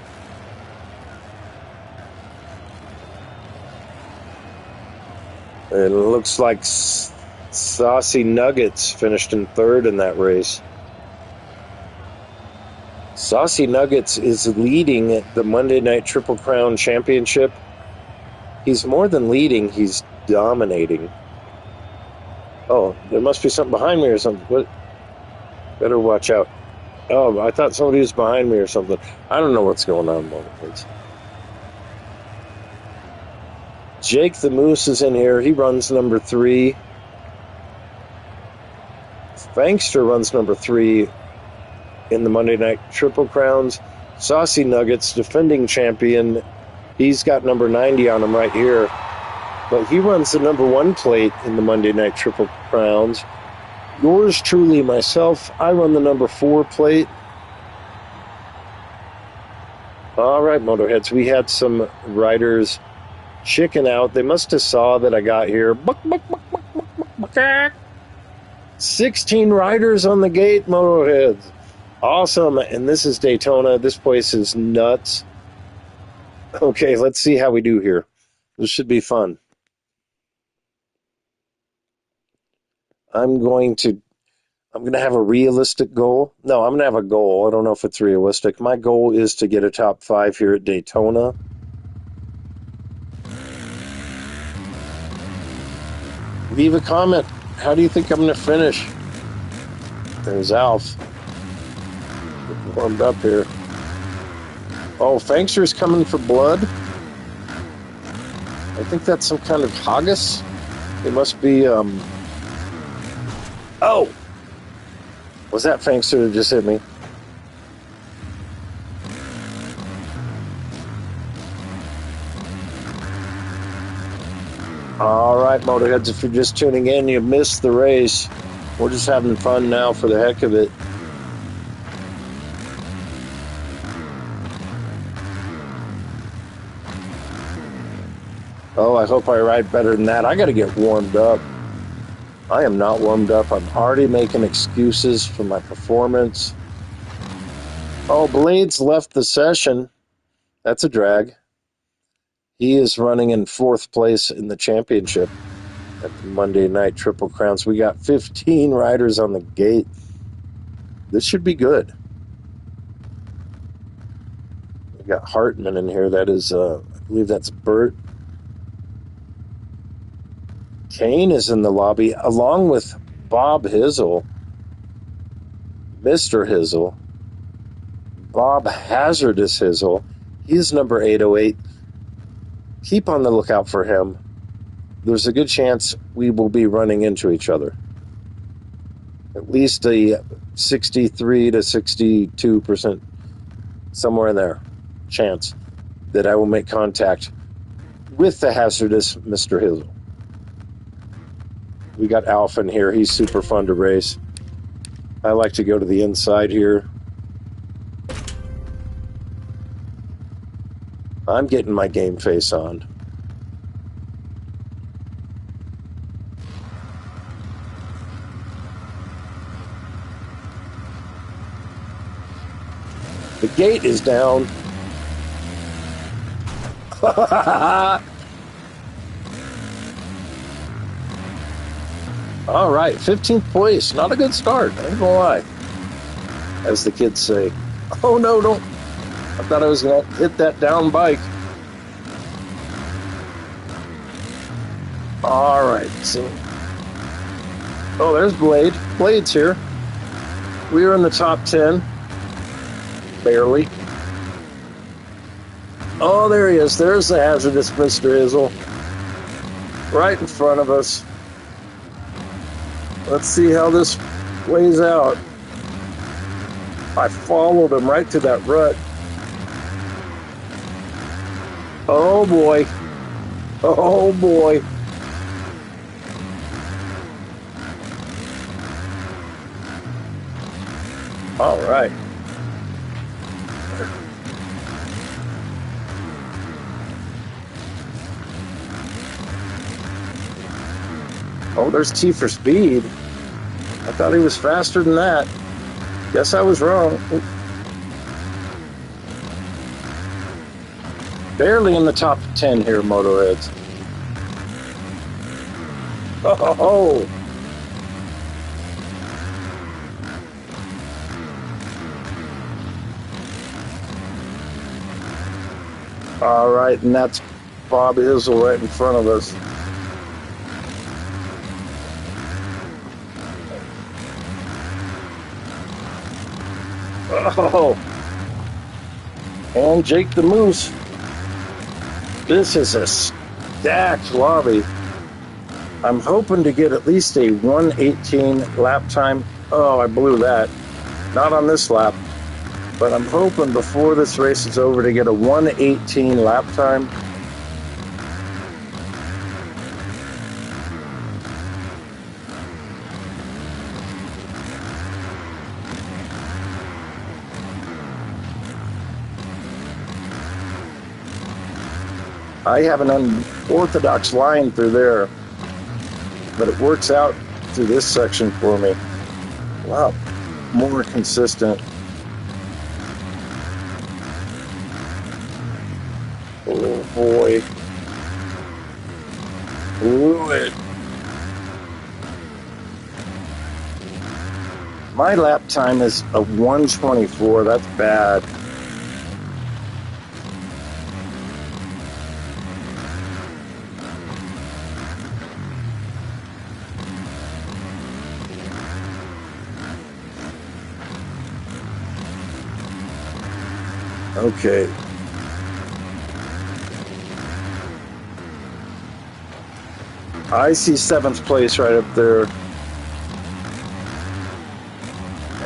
It looks like Saucy Nuggets finished in third in that race. Saucy Nuggets is leading the Monday Night Triple Crown Championship. He's more than leading, he's dominating. Oh, there must be something behind me or something. What? Better watch out. Oh, I thought somebody was behind me or something. I don't know what's going on, Motorheads. Jake the Moose is in here. He runs number 3. Fangster runs number 3 in the Monday Night Triple Crowns. Saucy Nuggets, defending champion. He's got number 90 on him right here. But he runs the number 1 plate in the Monday Night Triple Crowns. Yours truly, myself, I run the number 4 plate. All right, Motorheads, we had some riders chicken out. They must have saw that I got here. 16 riders on the gate, Motorheads. Awesome, and this is Daytona. This place is nuts. Okay, let's see how we do here. This should be fun. I'm going to have a realistic goal. No, I'm going to have a goal. I don't know if it's realistic. My goal is to get a top 5 here at Daytona. Leave a comment. How do you think I'm going to finish? There's Alf. Warmed up here. Oh, Fangster's coming for blood. I think that's some kind of haggis. It must be, Oh! Was that Fangster that just hit me? All right, Motorheads, if you're just tuning in, you missed the race. We're just having fun now for the heck of it. Oh, I hope I ride better than that. I got to get warmed up. I am not warmed up. I'm already making excuses for my performance. Oh, Blades left the session. That's a drag. He is running in 4th place in the championship at the Monday Night Triple Crowns. We got 15 riders on the gate. This should be good. We got Hartman in here. That is, I believe that's Bert. Kane is in the lobby, along with Bob Hizzle, Mr. Hizzle, Bob Hazardous Hizzle. He's number 808. Keep on the lookout for him. There's a good chance we will be running into each other. At least a 63 to 62%, somewhere in there, chance that I will make contact with the hazardous Mr. Hizzle. We got Alpha in here. He's super fun to race. I like to go to the inside here. I'm getting my game face on. The gate is down. All right, 15th place. Not a good start, I ain't gonna lie. As the kids say. Oh, no, don't. I thought I was going to hit that down bike. All right, so. Oh, there's Blade. Blade's here. We are in the top 10. Barely. Oh, there he is. There's the hazardous Mr. Hizzle. Right in front of us. Let's see how this plays out. I followed him right to that rut. Oh boy. Oh boy. All right. Oh, there's T for speed. I thought he was faster than that. Guess I was wrong. Barely in the top 10 here, Motoheads. Oh! All right, and that's Bob Hizzle right in front of us. Oh! And Jake the Moose. This is a stacked lobby. I'm hoping to get at least a 1:18 lap time. Oh, I blew that. Not on this lap. But I'm hoping before this race is over to get a 1:18 lap time. I have an unorthodox line through there, but it works out through this section for me. Wow, more consistent. Oh boy. Blew it. My lap time is a 1:24. That's bad. Okay. I see 7th place right up there.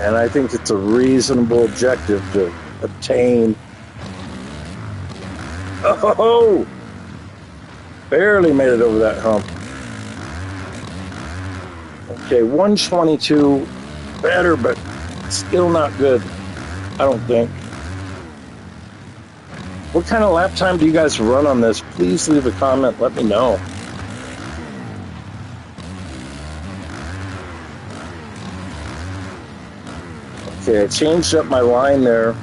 And I think it's a reasonable objective to obtain. Oh! Barely made it over that hump. Okay, 1:22. Better, but still not good. I don't think. What kind of lap time do you guys run on this? Please leave a comment. Let me know. Okay, I changed up my line there.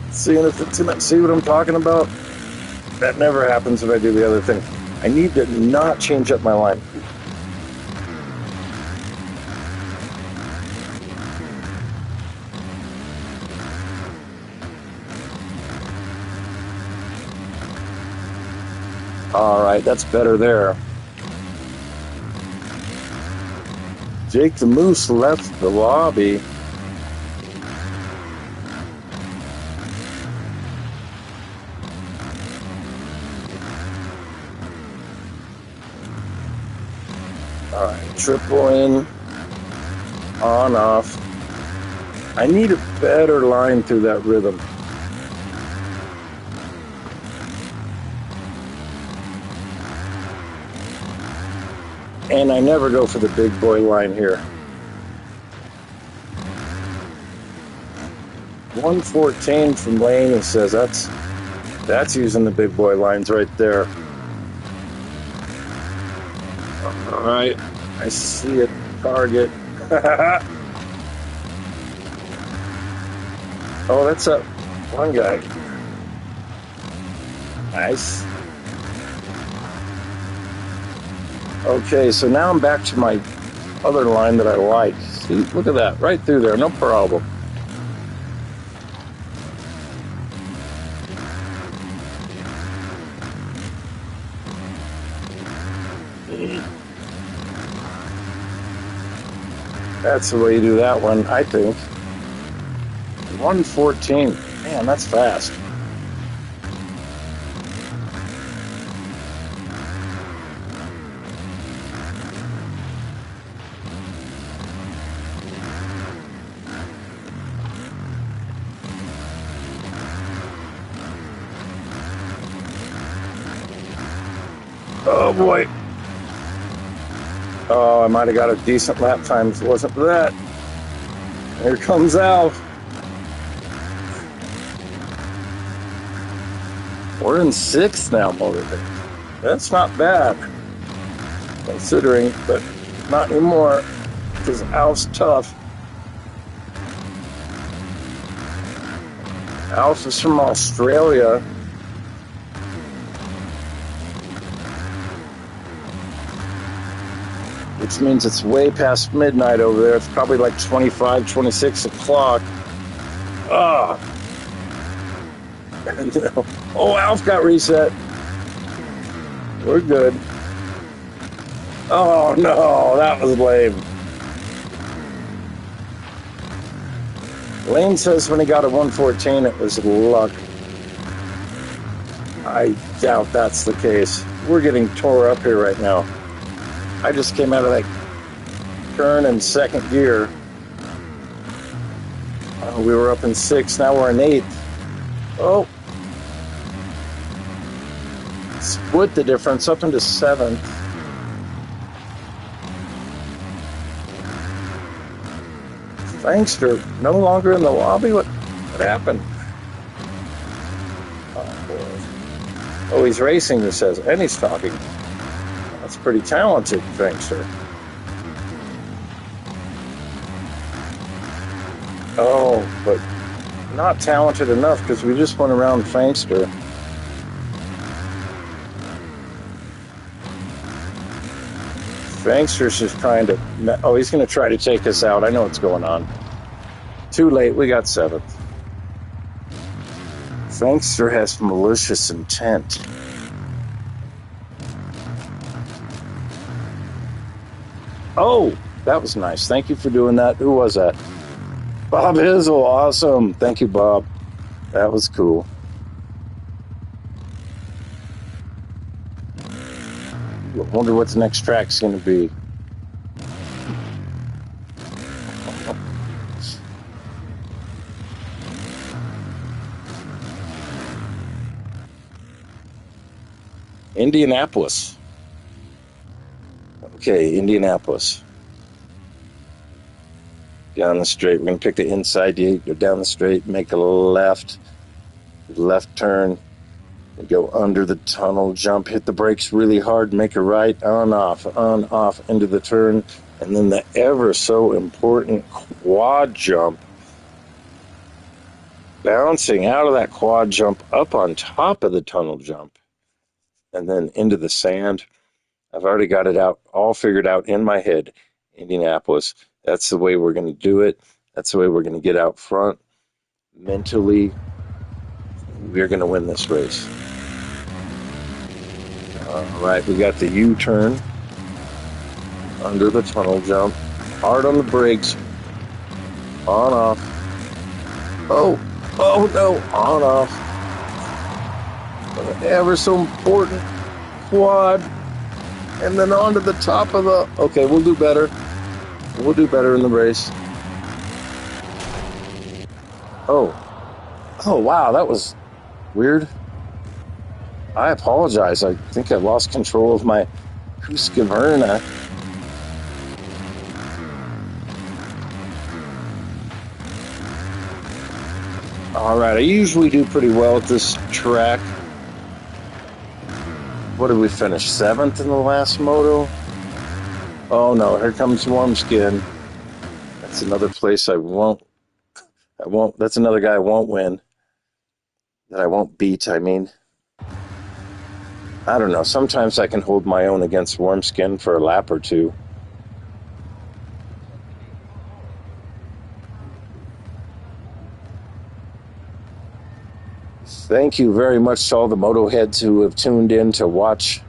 Seeing if it's gonna see what I'm talking about. That never happens if I do the other thing. I need to not change up my line. All right, that's better there. Jake the Moose left the lobby. All right, triple in, on, off. I need a better line through that rhythm. And I never go for the big boy line here. 114 from Lane, he says that's using the big boy lines right there. All right, I see it. Target. Oh, that's a one guy. Nice. Okay, so now I'm back to my other line that I like. See, look at that, right through there, no problem. That's the way you do that one, I think. 114, man, that's fast. Oh boy. Oh, I might have got a decent lap time if it wasn't for that. Here comes Alf. We're in 6th now, motivated. That's not bad, considering, but not anymore, because Alf's tough. Alf is from Australia. Which means it's way past midnight over there. It's probably like 25, 26 o'clock. Ah. Oh, Alf got reset. We're good. Oh, no, that was lame. Lane says when he got a 114, it was luck. I doubt that's the case. We're getting tore up here right now. I just came out of that turn in 2nd gear. We were up in 6th, now we're in 8th. Oh. Split the difference up into 7th. Fangster no longer in the lobby? What happened? Oh, boy. Oh, he's racing, he says, and he's talking. That's pretty talented, Fangster. Oh, but not talented enough because we just went around Fangster. Fangster's just trying to... Oh, he's going to try to take us out. I know what's going on. Too late. We got 7th. Fangster has malicious intent. Oh, that was nice. Thank you for doing that. Who was that? Bob Hizzle. Awesome. Thank you, Bob. That was cool. I wonder what the next track's going to be. Indianapolis. Okay, Indianapolis. Down the straight. We're going to pick the inside. You go down the straight, make a left. left turn, and go under the tunnel, jump, hit the brakes really hard, make a right, on, off, into the turn, and then the ever so important quad jump. Bouncing out of that quad jump up on top of the tunnel jump, and then into the sand. I've already got it out, all figured out in my head. Indianapolis, that's the way we're going to do it. That's the way we're going to get out front. Mentally, we're going to win this race. All right, we got the U-turn, under the tunnel jump, hard on the brakes, on, off. Oh no, on, off. Ever so important quad, and then onto the top of the, okay, we'll do better. We'll do better in the race. Oh wow, that was weird. I apologize. I think I lost control of my Husqvarna. All right, I usually do pretty well at this track. What did we finish? 7th in the last moto? Oh no, here comes Warm Skin. That's another place I won't, that's another guy I won't win. That I won't beat, I mean. I don't know, sometimes I can hold my own against Warm Skin for a lap or two. Thank you very much to all the moto heads who have tuned in to watch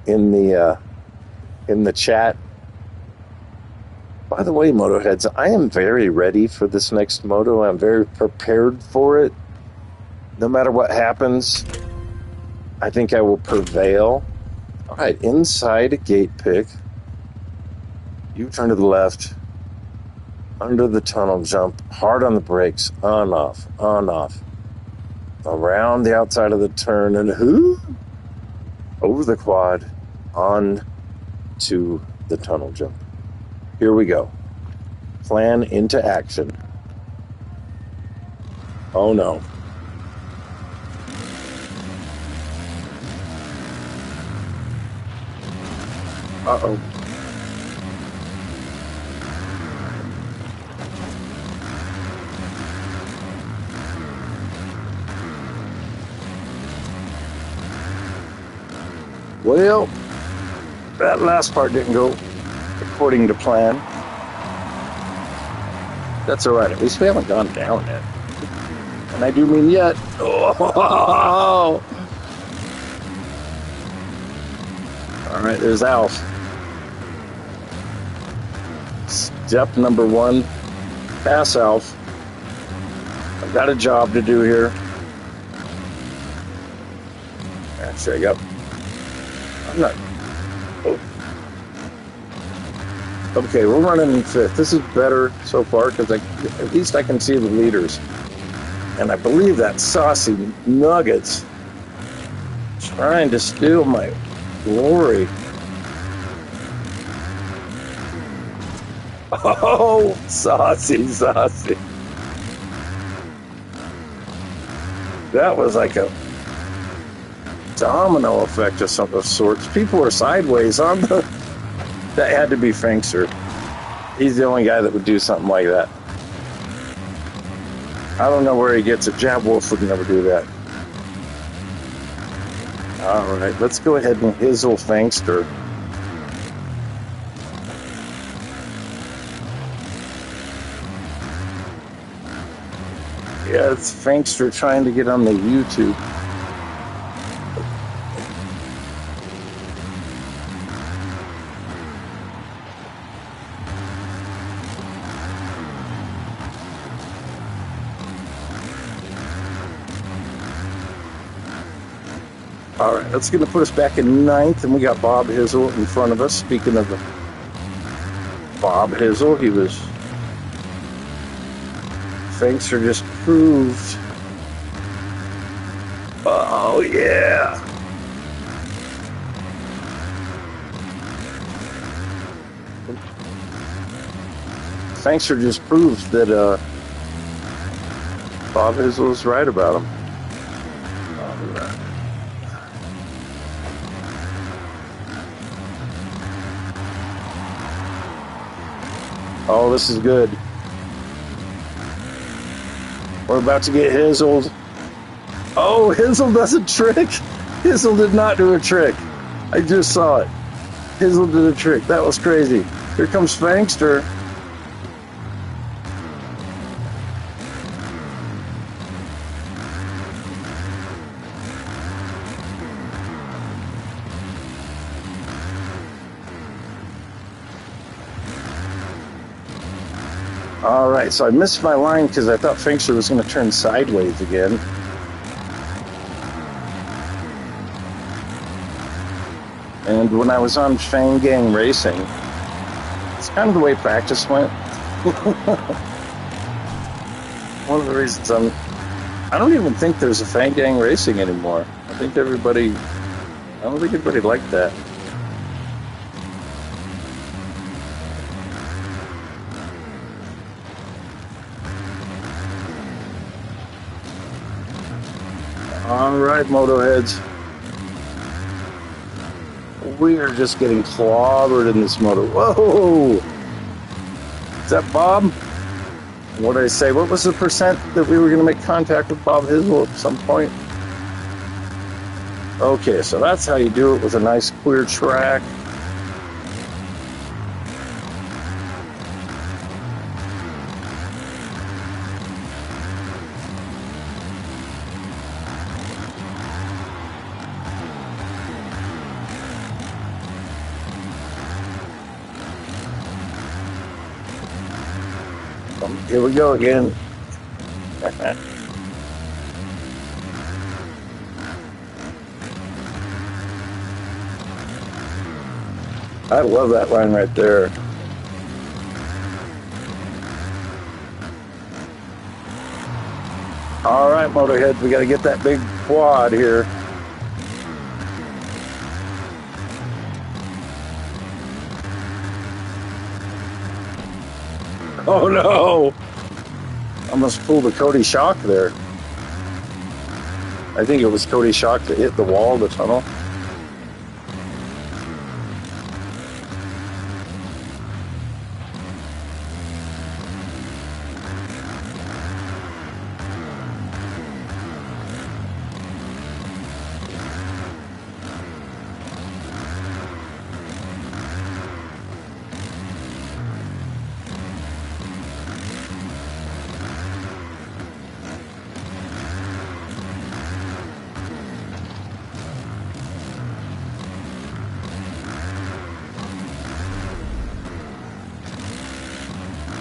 in the chat. By the way, moto heads, I am very ready for this next moto. I'm very prepared for it. No matter what happens, I think I will prevail. All right, inside a gate pick. You turn to the left. Under the tunnel jump. Hard on the brakes. On, off. On, off. Around the outside of the turn and over the quad, on to the tunnel jump. Here we go. Plan into action. Oh no. Uh-oh. Well, that last part didn't go according to plan. That's all right. At least we haven't gone down yet. And I do mean yet. Oh! All right, there's Alf. Step number 1, pass Alf. I've got a job to do here. Actually, I got... I'm not... Oh. Okay, we're running in 5th. This is better so far because at least I can see the leaders. And I believe that saucy Nuggets trying to steal my glory. Oh, saucy. That was like a domino effect of some of sorts. People were sideways on the... That had to be Frankster. He's the only guy that would do something like that. I don't know where he gets it. Jab Wolf would never do that. All right, let's go ahead and hizzle Frankster. Yeah, it's Frankster trying to get on the YouTube. All right, that's going to put us back in 9th, and we got Bob Hizzle in front of us. Speaking of Bob Hizzle, he was... Frankster just proved... Oh, yeah! Frankster just proved that Bob Hizzle was right about him. Oh, this is good. We're about to get Hizzled. Oh, Hizzle does a trick. Hizzle did not do a trick. I just saw it. Hizzle did a trick. That was crazy. Here comes Fankster. All right, so I missed my line because I thought Fankster was going to turn sideways again. And when I was on Fang Gang Racing, it's kind of the way practice went. One of the reasons I don't even think there's a Fang Gang Racing anymore. I don't think everybody liked that. All right, Moto Heads. We are just getting clobbered in this moto. Whoa! Is that Bob? What did I say? What was the percent that we were going to make contact with Bob Hizzle at some point? Okay, so that's how you do it with a nice clear track. Here we go again. I love that line right there. All right, Motorheads, we got to get that big quad here. Oh no! Almost pulled a Cody Shock there. I think it was Cody Shock that hit the wall of the tunnel.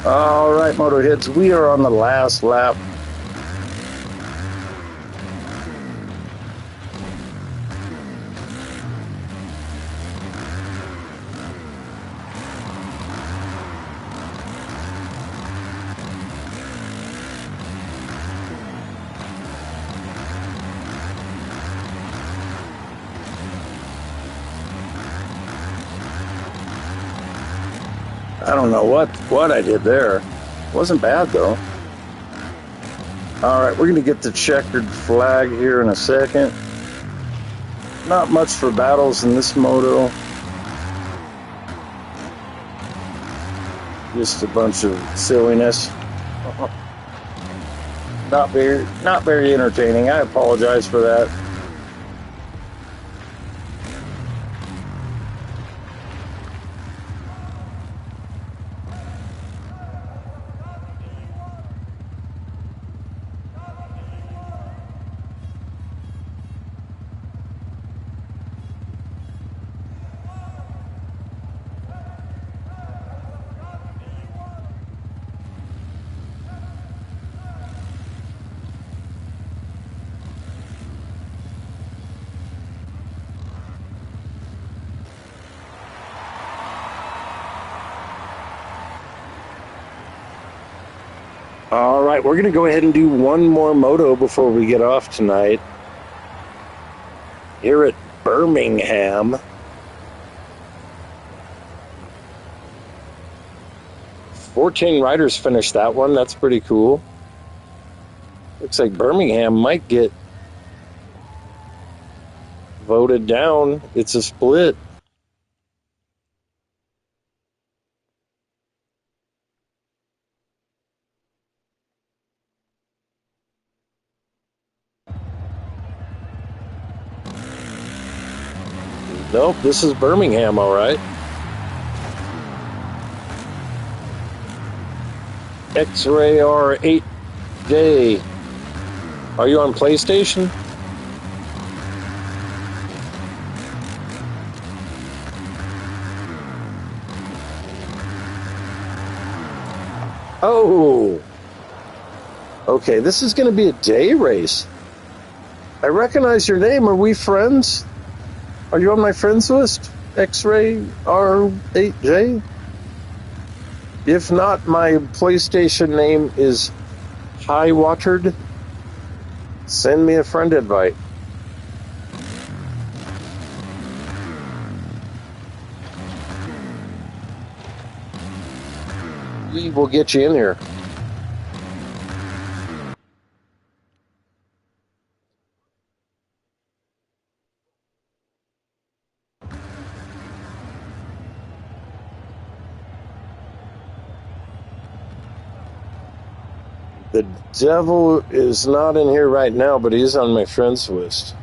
All right, Motorheads, we are on the last lap. I don't know what I did there. Wasn't bad though. All right, we're gonna get the checkered flag here in a second. Not much for battles in this moto. Just a bunch of silliness. Not very entertaining. I apologize for that. All right, we're going to go ahead and do one more moto before we get off tonight. Here at Birmingham. 14 riders finished that one. That's pretty cool. Looks like Birmingham might get voted down. It's a split. Nope, this is Birmingham, all right. X-Ray R8J. Are you on PlayStation? Oh. Okay, this is going to be a day race. I recognize your name. Are we friends? Are you on my friends list? X-Ray R8J? If not, my PlayStation name is High Watered. Send me a friend invite. We will get you in here. The devil is not in here right now, but he's on my friends list.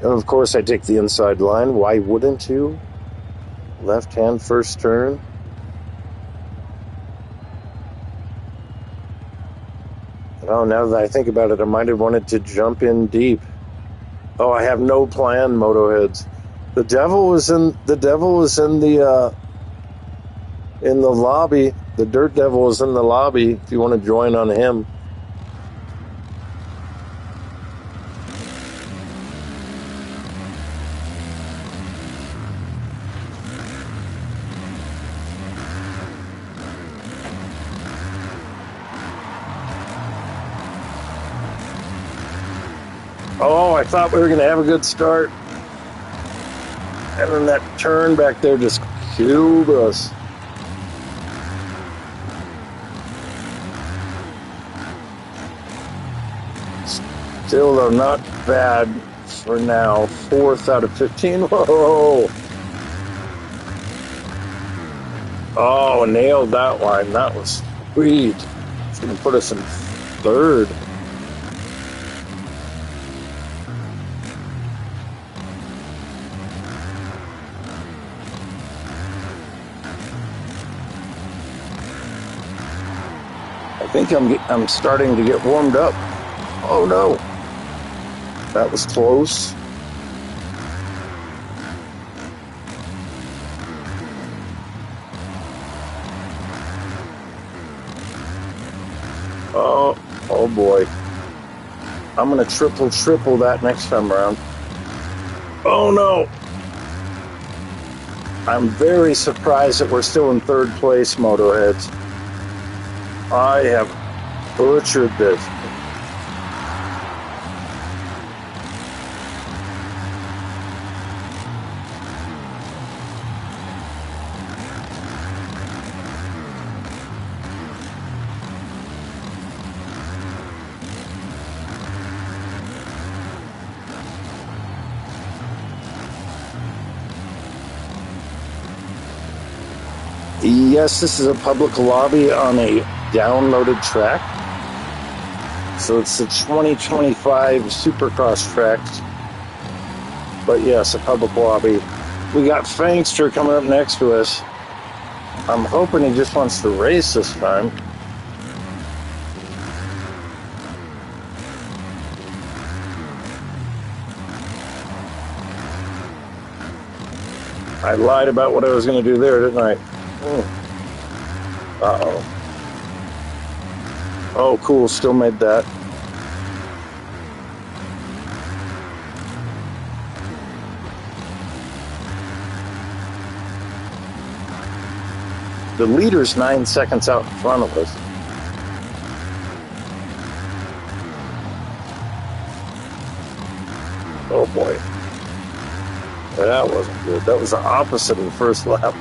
And of course, I take the inside line. Why wouldn't you? Left hand first turn. Oh, now that I think about it, I might have wanted to jump in deep. Oh, I have no plan, Motoheads. The devil is in the lobby. The dirt devil is in the lobby. If you want to join on him. Oh, I thought we were going to have a good start. And then that turn back there just killed us. Still, though, not bad for now. 4th out of 15. Whoa! Oh, nailed that line. That was sweet. It's going to put us in 3rd. I think I'm starting to get warmed up. Oh no, that was close. Oh boy. I'm gonna triple that next time around. Oh no. I'm very surprised that we're still in 3rd place, Motoheads. I have butchered this. Yes, this is a public lobby on a downloaded track. So it's the 2025 Supercross tracks. But yes, a public lobby. We got Fangster coming up next to us. I'm hoping he just wants to race this time. I lied about what I was going to do there, didn't I? Uh-oh. Oh, cool. Still made that. The leader's 9 seconds out in front of us. Oh, boy. That wasn't good. That was the opposite of the first lap.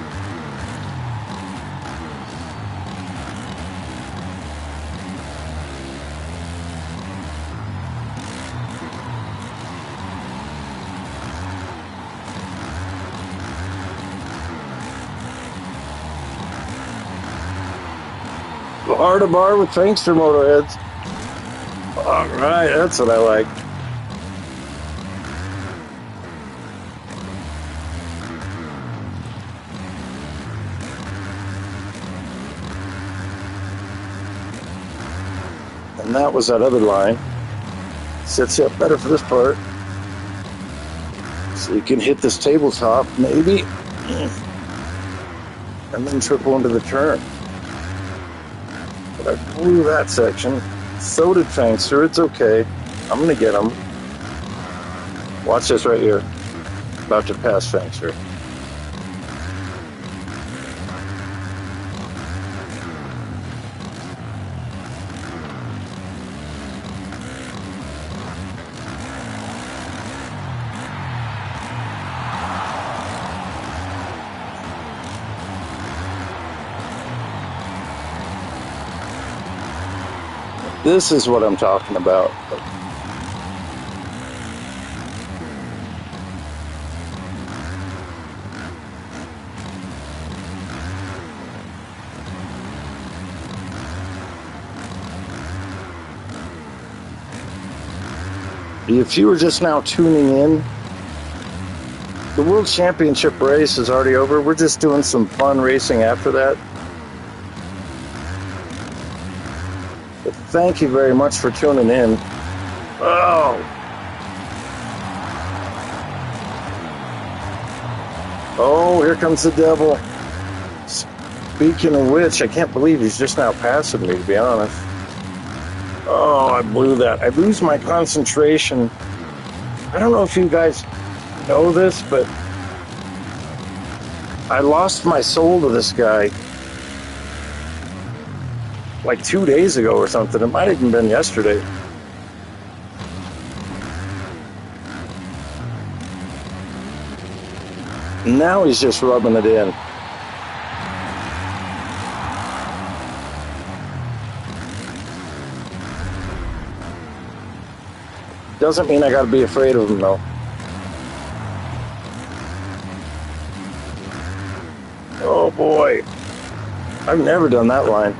Bar to bar with Fankster Motorheads. All right, that's what I like. And that was that other line. Sets you up better for this part. So you can hit this tabletop, maybe. And then triple into the turn. But I blew that section. So did Fankster. It's okay. I'm going to get him. Watch this right here. About to pass Fankster. This is what I'm talking about. If you were just now tuning in, the World Championship race is already over. We're just doing some fun racing after that. But thank you very much for tuning in. Oh! Oh, here comes the devil. Speaking of which, I can't believe he's just now passing me, to be honest. Oh, I blew that. I lose my concentration. I don't know if you guys know this, but I lost my soul to this guy like 2 days ago or something. It might have even been yesterday. Now he's just rubbing it in. Doesn't mean I gotta be afraid of him though. Oh boy. I've never done that line.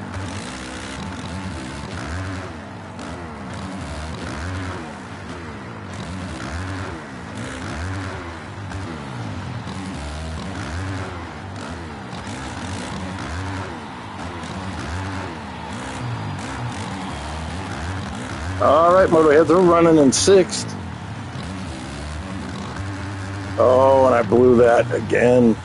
All right, Motorhead, they're running in sixth. Oh, and I blew that again.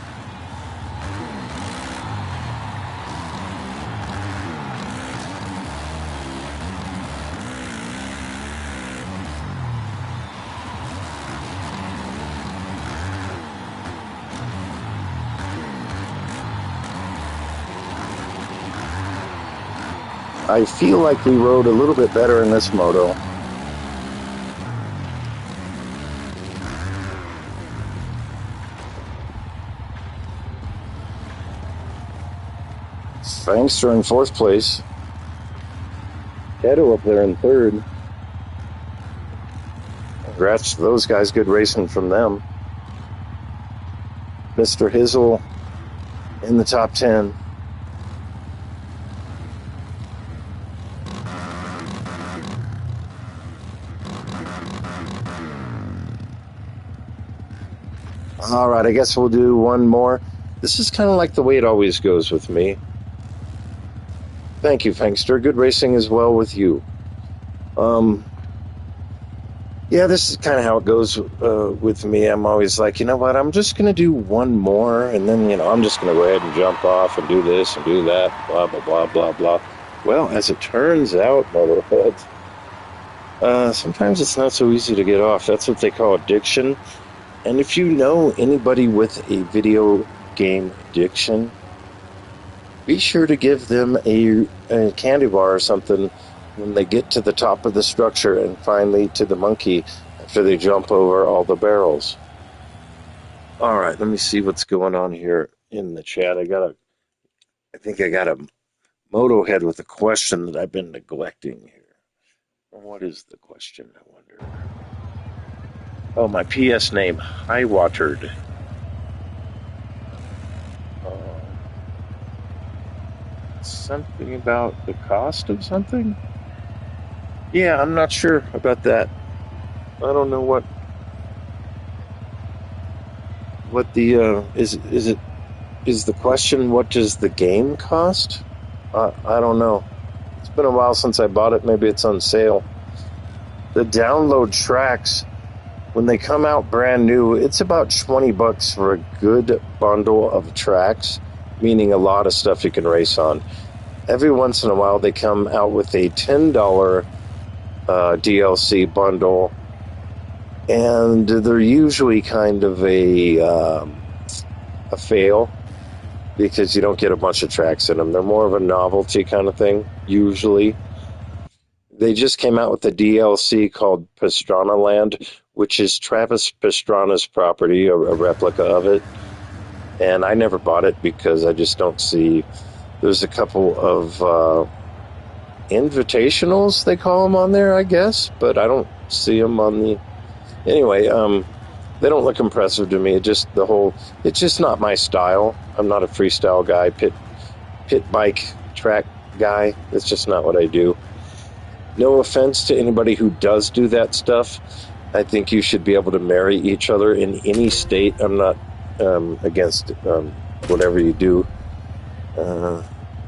I feel like we rode a little bit better in this moto. Fankster in fourth place. Kato up there in third. Congrats to those guys. Good racing from them. Mr. Hizzle in the top 10. All right, I guess we'll do one more. This is kind of like the way it always goes with me. Thank you, Fankster. Good racing as well with you. Yeah, this is kind of how it goes with me. I'm always like, you know what? I'm just going to do one more, and then, I'm just going to go ahead and jump off and do this and do that, blah, blah, blah, blah, blah. Well, as it turns out, Motorheads, sometimes it's not so easy to get off. That's what they call addiction. And if you know anybody with a video game addiction, be sure to give them a candy bar or something when they get to the top of the structure and finally to the monkey after they jump over all the barrels. All right, let me see what's going on here in the chat. I think I got a Motorhead with a question that I've been neglecting here. What is the question, I wonder? Oh, my PS name, High-Watered. Let's something about the cost of something? Yeah, I'm not sure about that. I don't know what the is the question, what does the game cost? I don't know. It's been a while since I bought it. Maybe it's on sale. The download tracks, when they come out brand new, it's about $20 for a good bundle of tracks, meaning a lot of stuff you can race on. Every once in a while, they come out with a $10 DLC bundle, and they're usually kind of a fail because you don't get a bunch of tracks in them. They're more of a novelty kind of thing, usually. They just came out with a DLC called Pastrana Land, which is Travis Pastrana's property, a replica of it. And I never bought it because I just don't see... There's a couple of invitationals, they call them, on there, I guess. But I don't see them on the... Anyway, they don't look impressive to me. It's just not my style. I'm not a freestyle guy, pit bike track guy. It's just not what I do. No offense to anybody who does do that stuff. I think you should be able to marry each other in any state. I'm not against whatever you do.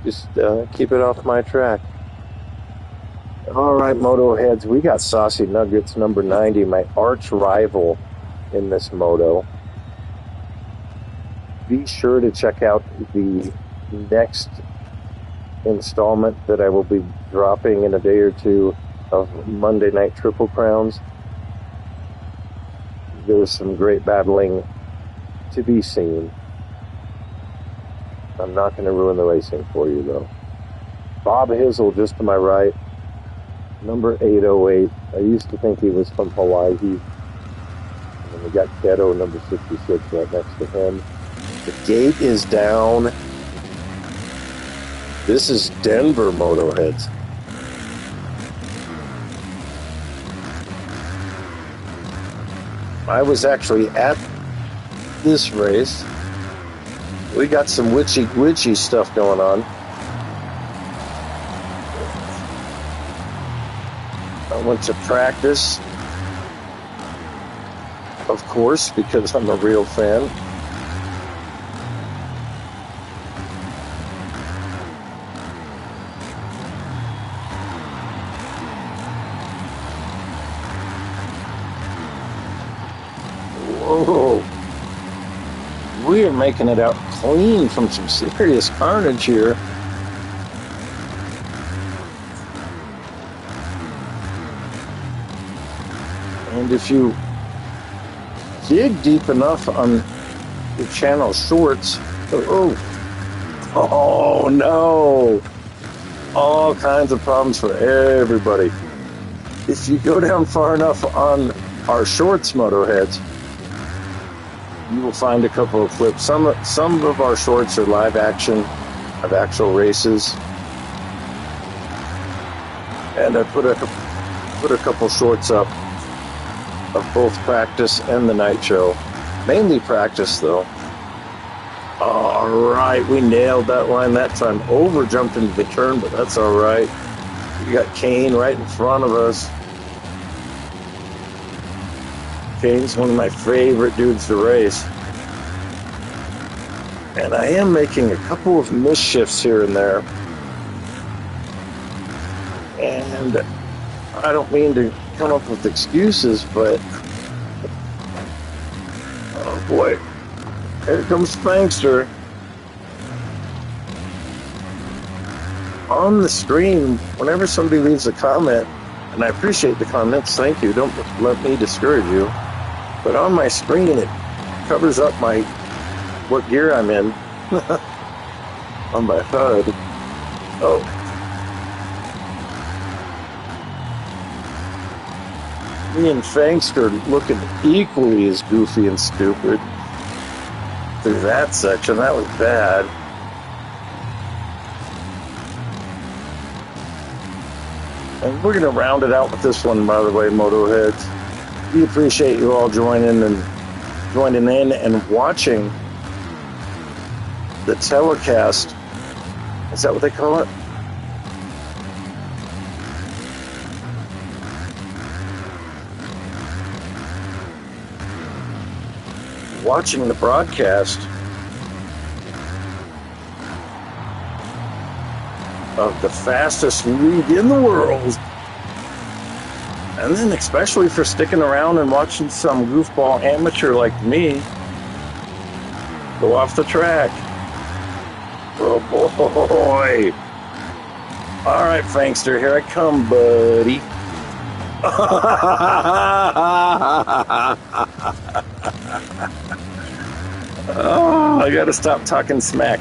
Just keep it off my track. All right, Moto heads, we got Saucy Nuggets number 90, my arch rival in this moto. Be sure to check out the next installment that I will be dropping in a day or two of Monday Night Triple Crowns. There's some great battling to be seen. I'm not going to ruin the racing for you, though. Bob Hizzle, just to my right, number 808. I used to think he was from Hawaii. And then we got Keto, number 66, right next to him. The gate is down. This is Denver, Moto heads. I was actually at this race. We got some witchy stuff going on. I went to practice, of course, because I'm a real fan. Whoa. We are making it out clean from some serious carnage here. And if you dig deep enough on the channel shorts, oh no, all kinds of problems for everybody. If you go down far enough on our shorts, Moto heads, you will find a couple of clips. Some of our shorts are live action of actual races, and I put a couple shorts up of both practice and the night show. Mainly practice, though. All right, we nailed that line that time. Over jumped into the turn, but that's all right. We got Kane right in front of us. Kane's one of my favorite dudes to race. And I am making a couple of misshifts here and there. And I don't mean to come up with excuses, but oh boy, here comes Spankster. On the stream, whenever somebody leaves a comment, and I appreciate the comments, thank you, don't let me discourage you, but on my screen it covers up what gear I'm in on my HUD. Oh, me and Fangster looking equally as goofy and stupid through that section. That was bad. And we're going to round it out with this one, by the way, Moto heads. We appreciate you all joining in and watching the telecast Is that what they call it? Watching the broadcast of the fastest league in the world. And then especially for sticking around and watching some goofball amateur like me go off the track. Oh boy. All right, Fankster, here I come, buddy. Oh, I gotta stop talking smack.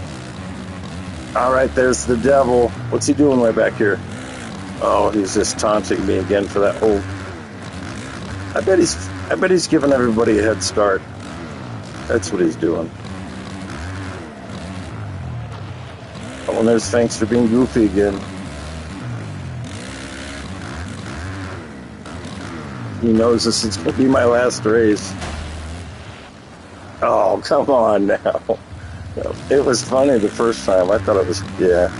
All right, there's the devil. What's he doing way back here? Oh, he's just taunting me again for that whole. I bet he's giving everybody a head start. That's what he's doing. Oh, and there's thanks for being goofy again. He knows this is going to be my last race. Oh, come on now. It was funny the first time. I thought it was, yeah.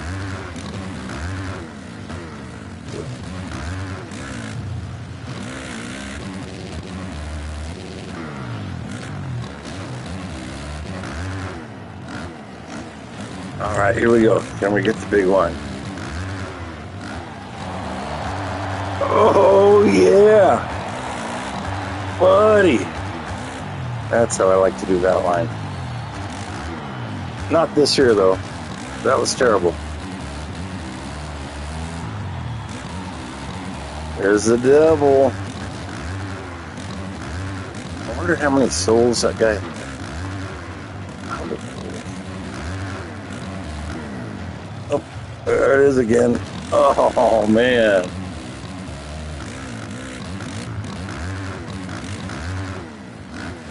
All right, here we go. Can we get the big one? Oh, yeah. Buddy. That's how I like to do that line. Not this year, though. That was terrible. There's the devil. I wonder how many souls that guy. Oh, there it is again. Oh, man.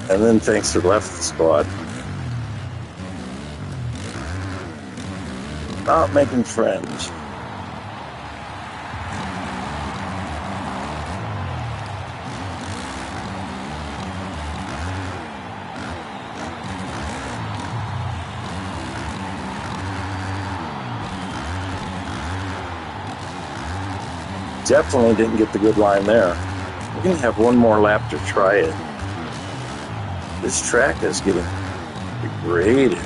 And then thanks for left the squad. Not making friends. Definitely didn't get the good line there. We're going to have one more lap to try it. This track is getting degraded.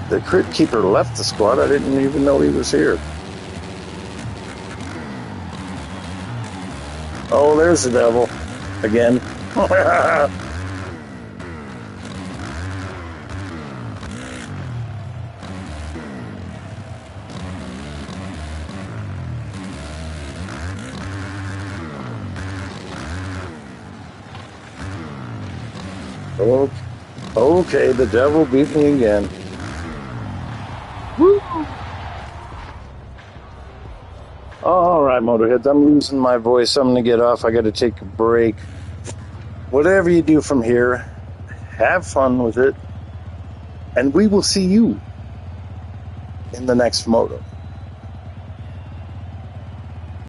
The crit keeper left the squad. I didn't even know he was here. Oh, there's the devil again. Okay, the devil beat me again. Woo. All right, Motorheads, I'm losing my voice. I'm going to get off. I got to take a break. Whatever you do from here, have fun with it. And we will see you in the next moto.